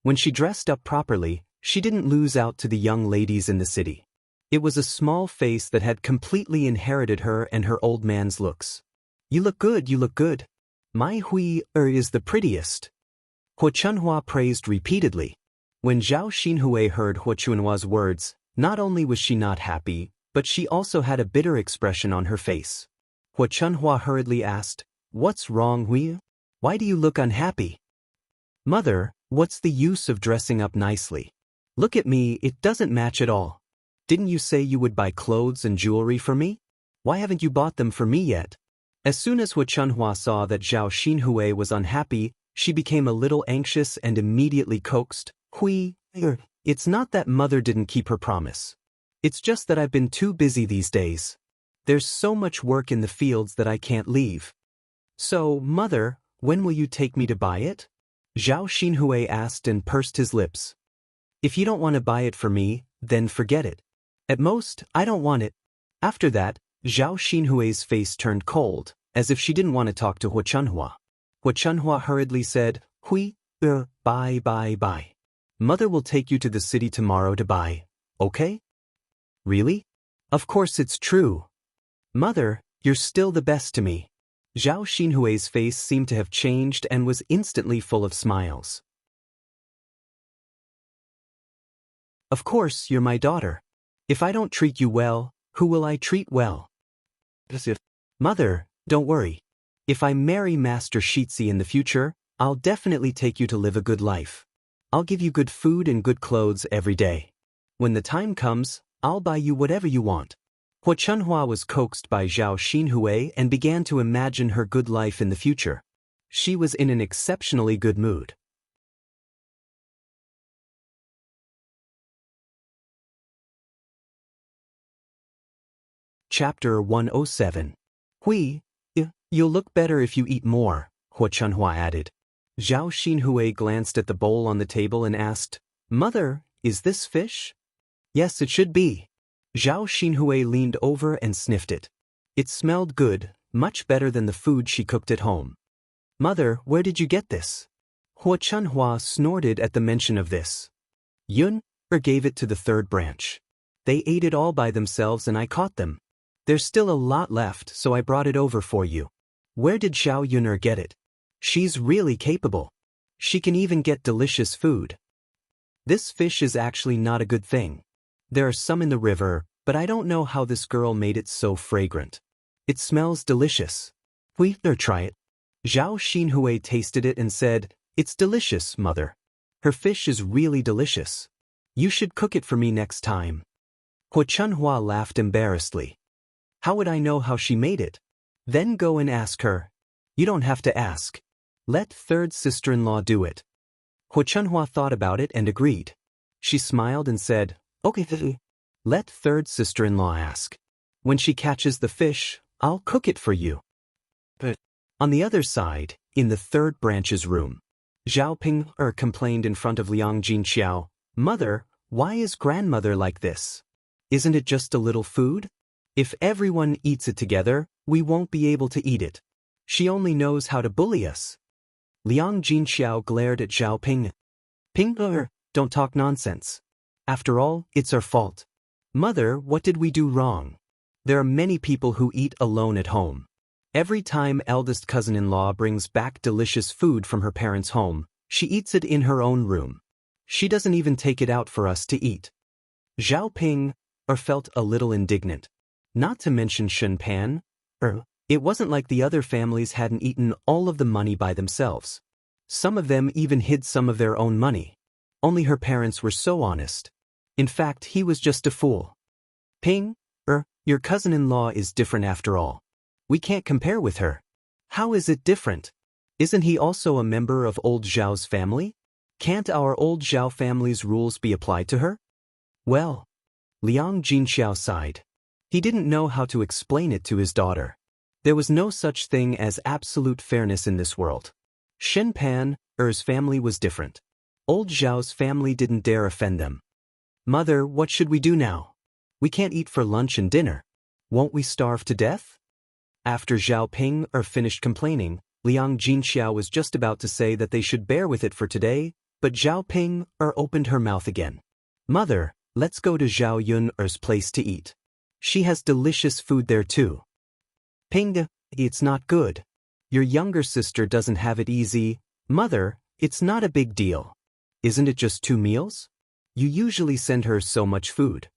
When she dressed up properly, she didn't lose out to the young ladies in the city. It was a small face that had completely inherited her and her old man's looks. "You look good, you look good. My Hui is the prettiest," Hua Chunhua praised repeatedly. When Zhao Xinhui heard Hua Chunhua's words, not only was she not happy, but she also had a bitter expression on her face. Hua Chunhua hurriedly asked, "What's wrong, Hui? Why do you look unhappy?" "Mother, what's the use of dressing up nicely? Look at me, it doesn't match at all. Didn't you say you would buy clothes and jewelry for me? Why haven't you bought them for me yet?" As soon as Hua Chunhua saw that Zhao Xinhui was unhappy, she became a little anxious and immediately coaxed, "Hui, it's not that Mother didn't keep her promise. It's just that I've been too busy these days. There's so much work in the fields that I can't leave. So, Mother, When will you take me to buy it? Zhao Xinhui asked and pursed his lips. If you don't want to buy it for me, then forget it. At most, I don't want it. After that, Zhao Xinhui's face turned cold, as if she didn't want to talk to Hua Chunhua. Hua Chunhua hurriedly said, bye. Mother will take you to the city tomorrow to buy, okay? Really? Of course it's true. Mother, you're still the best to me. Zhao Xinhui's face seemed to have changed and was instantly full of smiles. Of course, you're my daughter. If I don't treat you well, who will I treat well? Mother, don't worry. If I marry Master Shitzi in the future, I'll definitely take you to live a good life. I'll give you good food and good clothes every day. When the time comes, I'll buy you whatever you want. Hua Chunhua was coaxed by Zhao Xinhui and began to imagine her good life in the future. She was in an exceptionally good mood. Chapter 107. You'll look better if you eat more, Hua Chunhua added. Zhao Xinhui glanced at the bowl on the table and asked, Mother, is this fish? Yes, it should be. Zhao Xinhui leaned over and sniffed it. It smelled good, much better than the food she cooked at home. Mother, where did you get this? Hua Chunhua snorted at the mention of this. Yun gave it to the third branch. They ate it all by themselves and I caught them. There's still a lot left, so I brought it over for you. Where did Xiao Yuner get it? She's really capable. She can even get delicious food. This fish is actually not a good thing. There are some in the river, but I don't know how this girl made it so fragrant. It smells delicious. Try it. Zhao Xinhui tasted it and said, It's delicious, Mother. Her fish is really delicious. You should cook it for me next time. Hua Chunhua laughed embarrassedly. How would I know how she made it? Then go and ask her. You don't have to ask. Let third sister-in-law do it. Hua Chunhua thought about it and agreed. She smiled and said, Okay, let third sister-in-law ask. When she catches the fish, I'll cook it for you. But on the other side, in the third branch's room, Zhao Ping complained in front of Liang Jinxiao, Mother, why is grandmother like this? Isn't it just a little food? If everyone eats it together, we won't be able to eat it. She only knows how to bully us. Liang Jinxiao glared at Zhao Ping. Ping, don't talk nonsense. After all, it's our fault. Mother, what did we do wrong? There are many people who eat alone at home. Every time eldest cousin-in-law brings back delicious food from her parents' home, she eats it in her own room. She doesn't even take it out for us to eat. Zhao Ping felt a little indignant. Not to mention Shen Pan. It wasn't like the other families hadn't eaten all of the money by themselves. Some of them even hid some of their own money. Only her parents were so honest. In fact, he was just a fool. Ping, your cousin-in-law is different after all. We can't compare with her. How is it different? Isn't he also a member of old Zhao's family? Can't our old Zhao family's rules be applied to her? Well, Liang Jinxiao sighed. He didn't know how to explain it to his daughter. There was no such thing as absolute fairness in this world. Shen Pan's family was different. Old Zhao's family didn't dare offend them. Mother, what should we do now? We can't eat for lunch and dinner. Won't we starve to death? After Zhao Ping finished complaining, Liang Jinxiao was just about to say that they should bear with it for today, but Zhao Ping opened her mouth again. Mother, let's go to Zhao Yun's place to eat. She has delicious food there too. Ping, it's not good. Your younger sister doesn't have it easy. Mother, it's not a big deal. Isn't it just 2 meals? You usually send her so much food.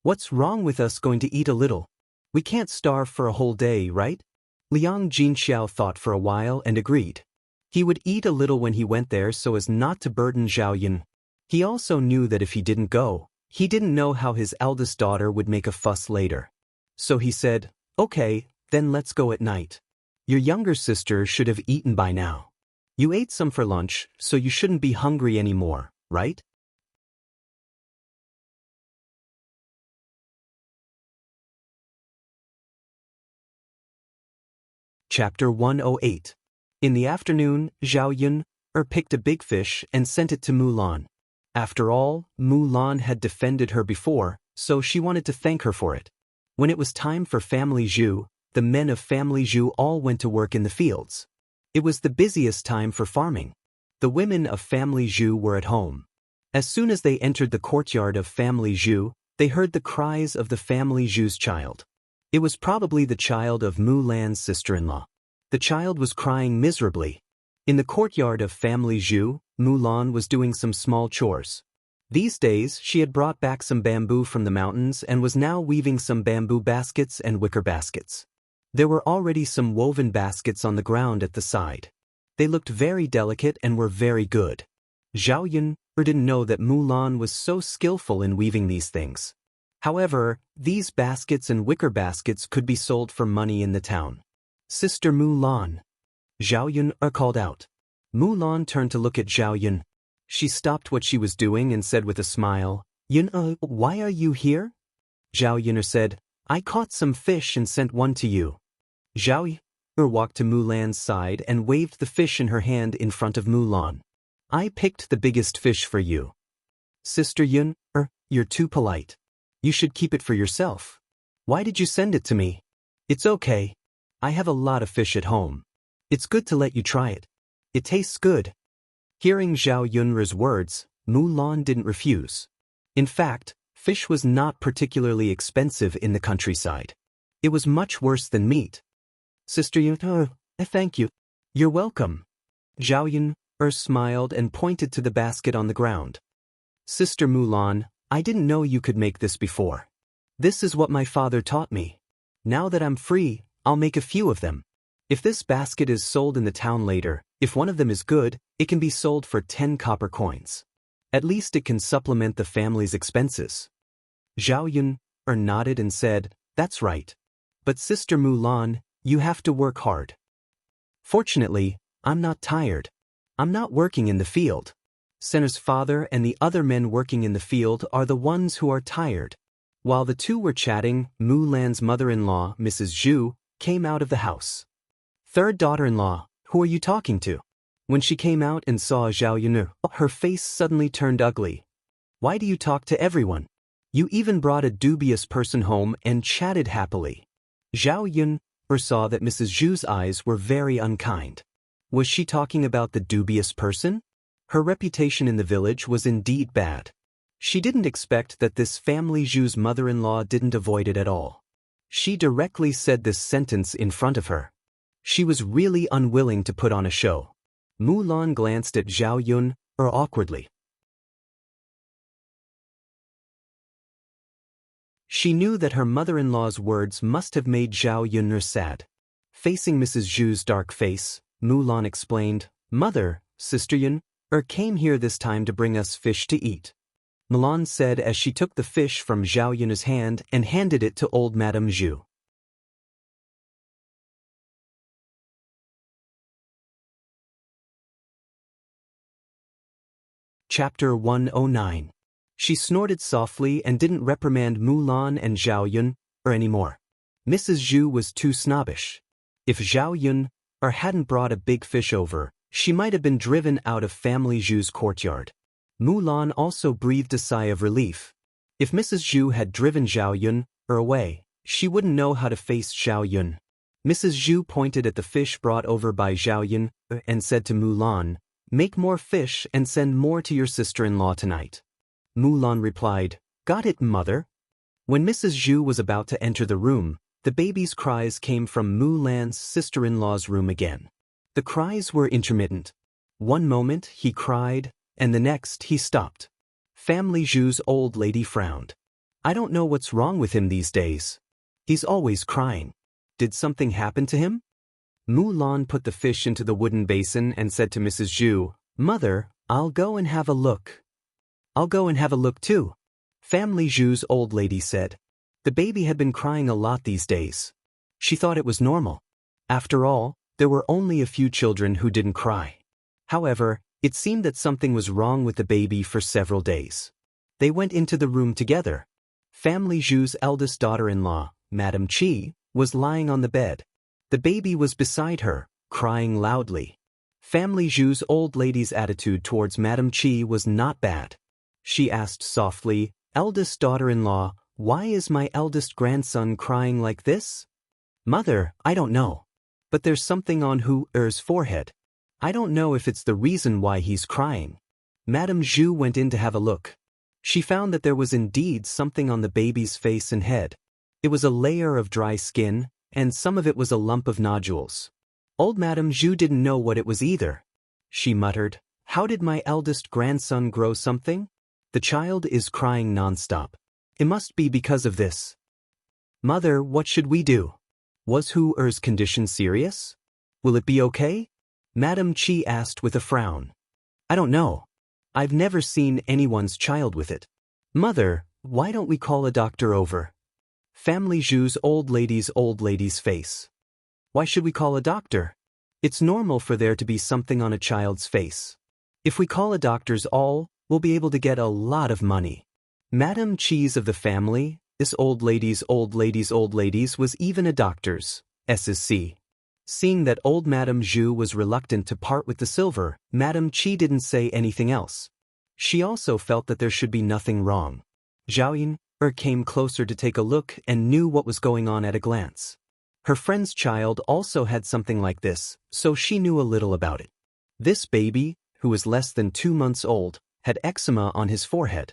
What's wrong with us going to eat a little? We can't starve for a whole day, right? Liang Jinxiao thought for a while and agreed. He would eat a little when he went there so as not to burden Zhao Yun. He also knew that if he didn't go, he didn't know how his eldest daughter would make a fuss later. So he said, Okay, then let's go at night. Your younger sister should have eaten by now. You ate some for lunch, so you shouldn't be hungry anymore, right? Chapter 108. In the afternoon, Zhao Yun picked a big fish and sent it to Mulan. After all, Mulan had defended her before, so she wanted to thank her for it. When it was time for Family Zhu, the men of Family Zhu all went to work in the fields. It was the busiest time for farming. The women of Family Zhu were at home. As soon as they entered the courtyard of Family Zhu, they heard the cries of the Family Zhu's child. It was probably the child of Mulan's sister-in-law. The child was crying miserably. In the courtyard of Family Zhu, Mulan was doing some small chores. These days, she had brought back some bamboo from the mountains and was now weaving some bamboo baskets and wicker baskets. There were already some woven baskets on the ground at the side. They looked very delicate and were very good. Zhao Yun didn't know that Mulan was so skillful in weaving these things. However, these baskets and wicker baskets could be sold for money in the town. Sister Mulan. Zhao Yun called out. Mulan turned to look at Zhao Yun. She stopped what she was doing and said with a smile, Yun, why are you here? Zhao Yun said, I caught some fish and sent one to you. Zhao Yun walked to Mulan's side and waved the fish in her hand in front of Mulan. I picked the biggest fish for you. Sister Yun, you're too polite. You should keep it for yourself. Why did you send it to me? It's okay. I have a lot of fish at home. It's good to let you try it. It tastes good. Hearing Zhao Yun's words, Mulan didn't refuse. In fact, fish was not particularly expensive in the countryside. It was much worse than meat. Sister Yun, thank you. You're welcome. Zhao Yun smiled and pointed to the basket on the ground. Sister Mulan, I didn't know you could make this before. This is what my father taught me. Now that I'm free, I'll make a few of them. If this basket is sold in the town later, if one of them is good, it can be sold for 10 copper coins. At least it can supplement the family's expenses. Zhao Yun nodded and said, That's right. But Sister Mulan, you have to work hard. Fortunately, I'm not tired. I'm not working in the field. Senna's father and the other men working in the field are the ones who are tired. While the two were chatting, Mulan's mother-in-law, Mrs. Zhu, came out of the house. Third daughter-in-law, who are you talking to? When she came out and saw Zhao Yun, her face suddenly turned ugly. Why do you talk to everyone? You even brought a dubious person home and chatted happily. Zhao Yun saw that Mrs. Zhu's eyes were very unkind. Was she talking about the dubious person? Her reputation in the village was indeed bad. She didn't expect that this Family Zhu's mother-in-law didn't avoid it at all. She directly said this sentence in front of her. She was really unwilling to put on a show. Mulan glanced at Zhao Yun awkwardly. She knew that her mother-in-law's words must have made Zhao Yun sad. Facing Mrs. Zhu's dark face, Mulan explained, Mother, Sister Yun came here this time to bring us fish to eat. Mulan said as she took the fish from Zhao Yun's hand and handed it to old Madame Zhu. Chapter 109. She snorted softly and didn't reprimand Mulan and Zhao Yun anymore. Mrs. Zhu was too snobbish. If Zhao Yun hadn't brought a big fish over, she might have been driven out of Family Zhu's courtyard. Mulan also breathed a sigh of relief. If Mrs. Zhu had driven Zhao Yun away, she wouldn't know how to face Zhao Yun. Mrs. Zhu pointed at the fish brought over by Zhao Yun and said to Mulan, Make more fish and send more to your sister-in-law tonight. Mulan replied, Got it, mother. When Mrs. Zhu was about to enter the room, the baby's cries came from Mulan's sister-in-law's room again. The cries were intermittent. One moment he cried, and the next he stopped. Family Zhu's old lady frowned. I don't know what's wrong with him these days. He's always crying. Did something happen to him? Mulan put the fish into the wooden basin and said to Mrs. Zhu, Mother, I'll go and have a look. I'll go and have a look too. Family Zhu's old lady said. The baby had been crying a lot these days. She thought it was normal. After all, there were only a few children who didn't cry. However, it seemed that something was wrong with the baby for several days. They went into the room together. Family Zhu's eldest daughter-in-law, Madame Qi, was lying on the bed. The baby was beside her, crying loudly. Family Zhu's old lady's attitude towards Madame Qi was not bad. She asked softly, "Eldest daughter-in-law, why is my eldest grandson crying like this?" "Mother, I don't know. But there's something on Hu-er's forehead. I don't know if it's the reason why he's crying." Madame Zhu went in to have a look. She found that there was indeed something on the baby's face and head. It was a layer of dry skin, and some of it was a lump of nodules. Old Madame Zhu didn't know what it was either. She muttered, "How did my eldest grandson grow something? The child is crying non-stop. It must be because of this. Mother, what should we do? Was Hu-er's condition serious? Will it be okay?" Madame Qi asked with a frown. "I don't know. I've never seen anyone's child with it." "Mother, why don't we call a doctor over?" Family Zhu's old lady's face. "Why should we call a doctor? It's normal for there to be something on a child's face. If we call a doctor's we'll be able to get a lot of money." Madame Qi's of the family, this old lady's was even a doctor's, SSC. Seeing that old Madame Zhu was reluctant to part with the silver, Madame Qi didn't say anything else. She also felt that there should be nothing wrong. Zhao Yun came closer to take a look and knew what was going on at a glance. Her friend's child also had something like this, so she knew a little about it. This baby, who was less than 2 months old, had eczema on his forehead.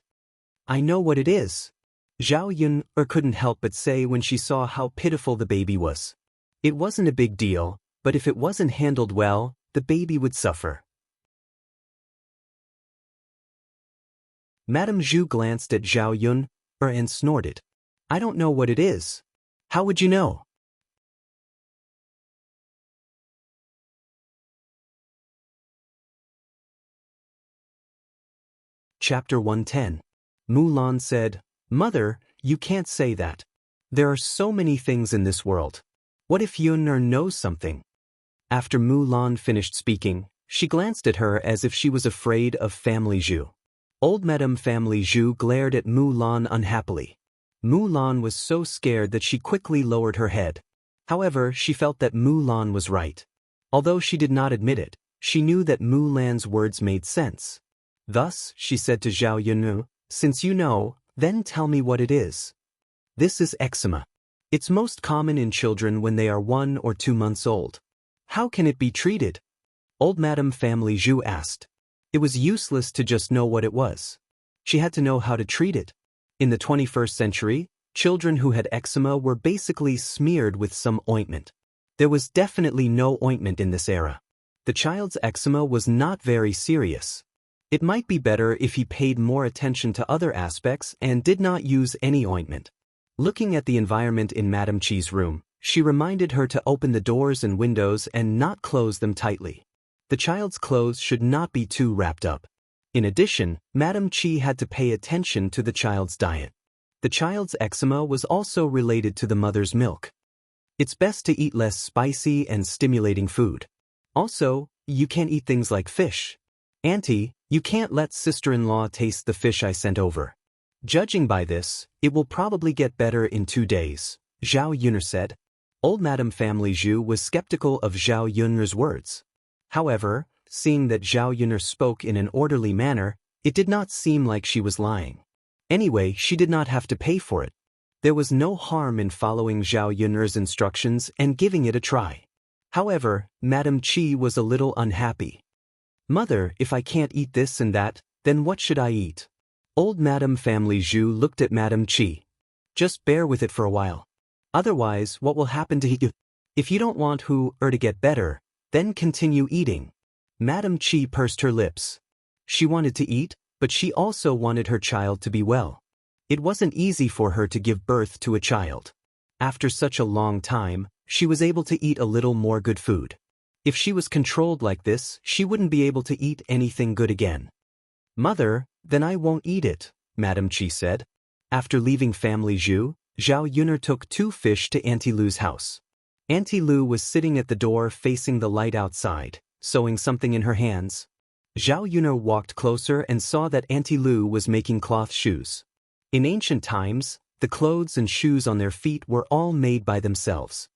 "I know what it is," Zhao Yun couldn't help but say when she saw how pitiful the baby was. It wasn't a big deal, but if it wasn't handled well, the baby would suffer. Madame Zhu glanced at Zhao Yun and snorted. "I don't know what it is. How would you know?" Chapter 110. Mulan said, "Mother, you can't say that. There are so many things in this world. What if Yun knows something?" After Mulan finished speaking, she glanced at her as if she was afraid of Family Zhu. Old Madame Family Zhu glared at Mulan unhappily. Mulan was so scared that she quickly lowered her head. However, she felt that Mulan was right. Although she did not admit it, she knew that Mulan's words made sense. Thus, she said to Zhao Yun, "Since you know, then tell me what it is." "This is eczema. It's most common in children when they are 1 or 2 months old." "How can it be treated?" Old Madame Family Zhu asked. It was useless to just know what it was. She had to know how to treat it. In the 21st century, children who had eczema were basically smeared with some ointment. There was definitely no ointment in this era. The child's eczema was not very serious. It might be better if he paid more attention to other aspects and did not use any ointment. Looking at the environment in Madame Qi's room, she reminded her to open the doors and windows and not close them tightly. The child's clothes should not be too wrapped up. In addition, Madame Qi had to pay attention to the child's diet. The child's eczema was also related to the mother's milk. It's best to eat less spicy and stimulating food. Also, you can't eat things like fish. "Auntie, you can't let sister-in-law taste the fish I sent over. Judging by this, it will probably get better in 2 days," Zhao Yun said. Old Madame Family Zhu was skeptical of Zhao Yun's words. However, seeing that Zhao Yun spoke in an orderly manner, it did not seem like she was lying. Anyway, she did not have to pay for it. There was no harm in following Zhao Yun's instructions and giving it a try. However, Madame Qi was a little unhappy. "Mother, if I can't eat this and that, then what should I eat?" Old Madame Family Zhu looked at Madame Qi. "Just bear with it for a while. Otherwise, what will happen to you? If you don't want to get better, then continue eating." Madame Qi pursed her lips. She wanted to eat, but she also wanted her child to be well. It wasn't easy for her to give birth to a child. After such a long time, she was able to eat a little more good food. If she was controlled like this, she wouldn't be able to eat anything good again. "Mother, then I won't eat it," Madame Qi said. After leaving Family Zhu, Zhao Yun took 2 fish to Auntie Lu's house. Auntie Lu was sitting at the door facing the light outside, sewing something in her hands. Zhao Yun walked closer and saw that Auntie Lu was making cloth shoes. In ancient times, the clothes and shoes on their feet were all made by themselves.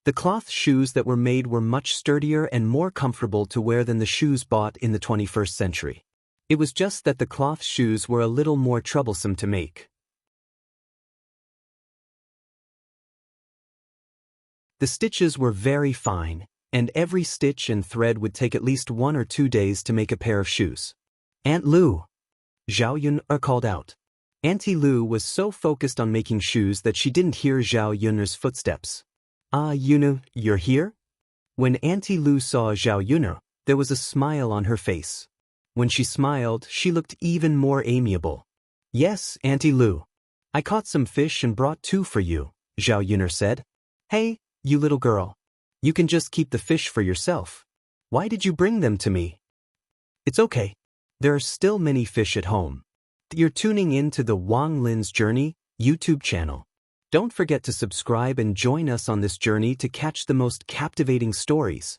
The cloth shoes that were made were much sturdier and more comfortable to wear than the shoes bought in the 21st century. It was just that the cloth shoes were a little more troublesome to make. The stitches were very fine, and every stitch and thread would take at least 1 or 2 days to make a pair of shoes. Aunt Lu! Zhao Yun called out. Auntie Lu was so focused on making shoes that she didn't hear Zhao Yun's footsteps. Ah, Yunu, you're here? When Auntie Lu saw Zhao Yun, there was a smile on her face. When she smiled, she looked even more amiable. Yes, Auntie Lu. I caught some fish and brought 2 for you, Zhao Yun said. Hey, you little girl. You can just keep the fish for yourself. Why did you bring them to me? It's okay. There are still many fish at home. You're tuning in to the Wang Lin's Journey YouTube channel. Don't forget to subscribe and join us on this journey to catch the most captivating stories.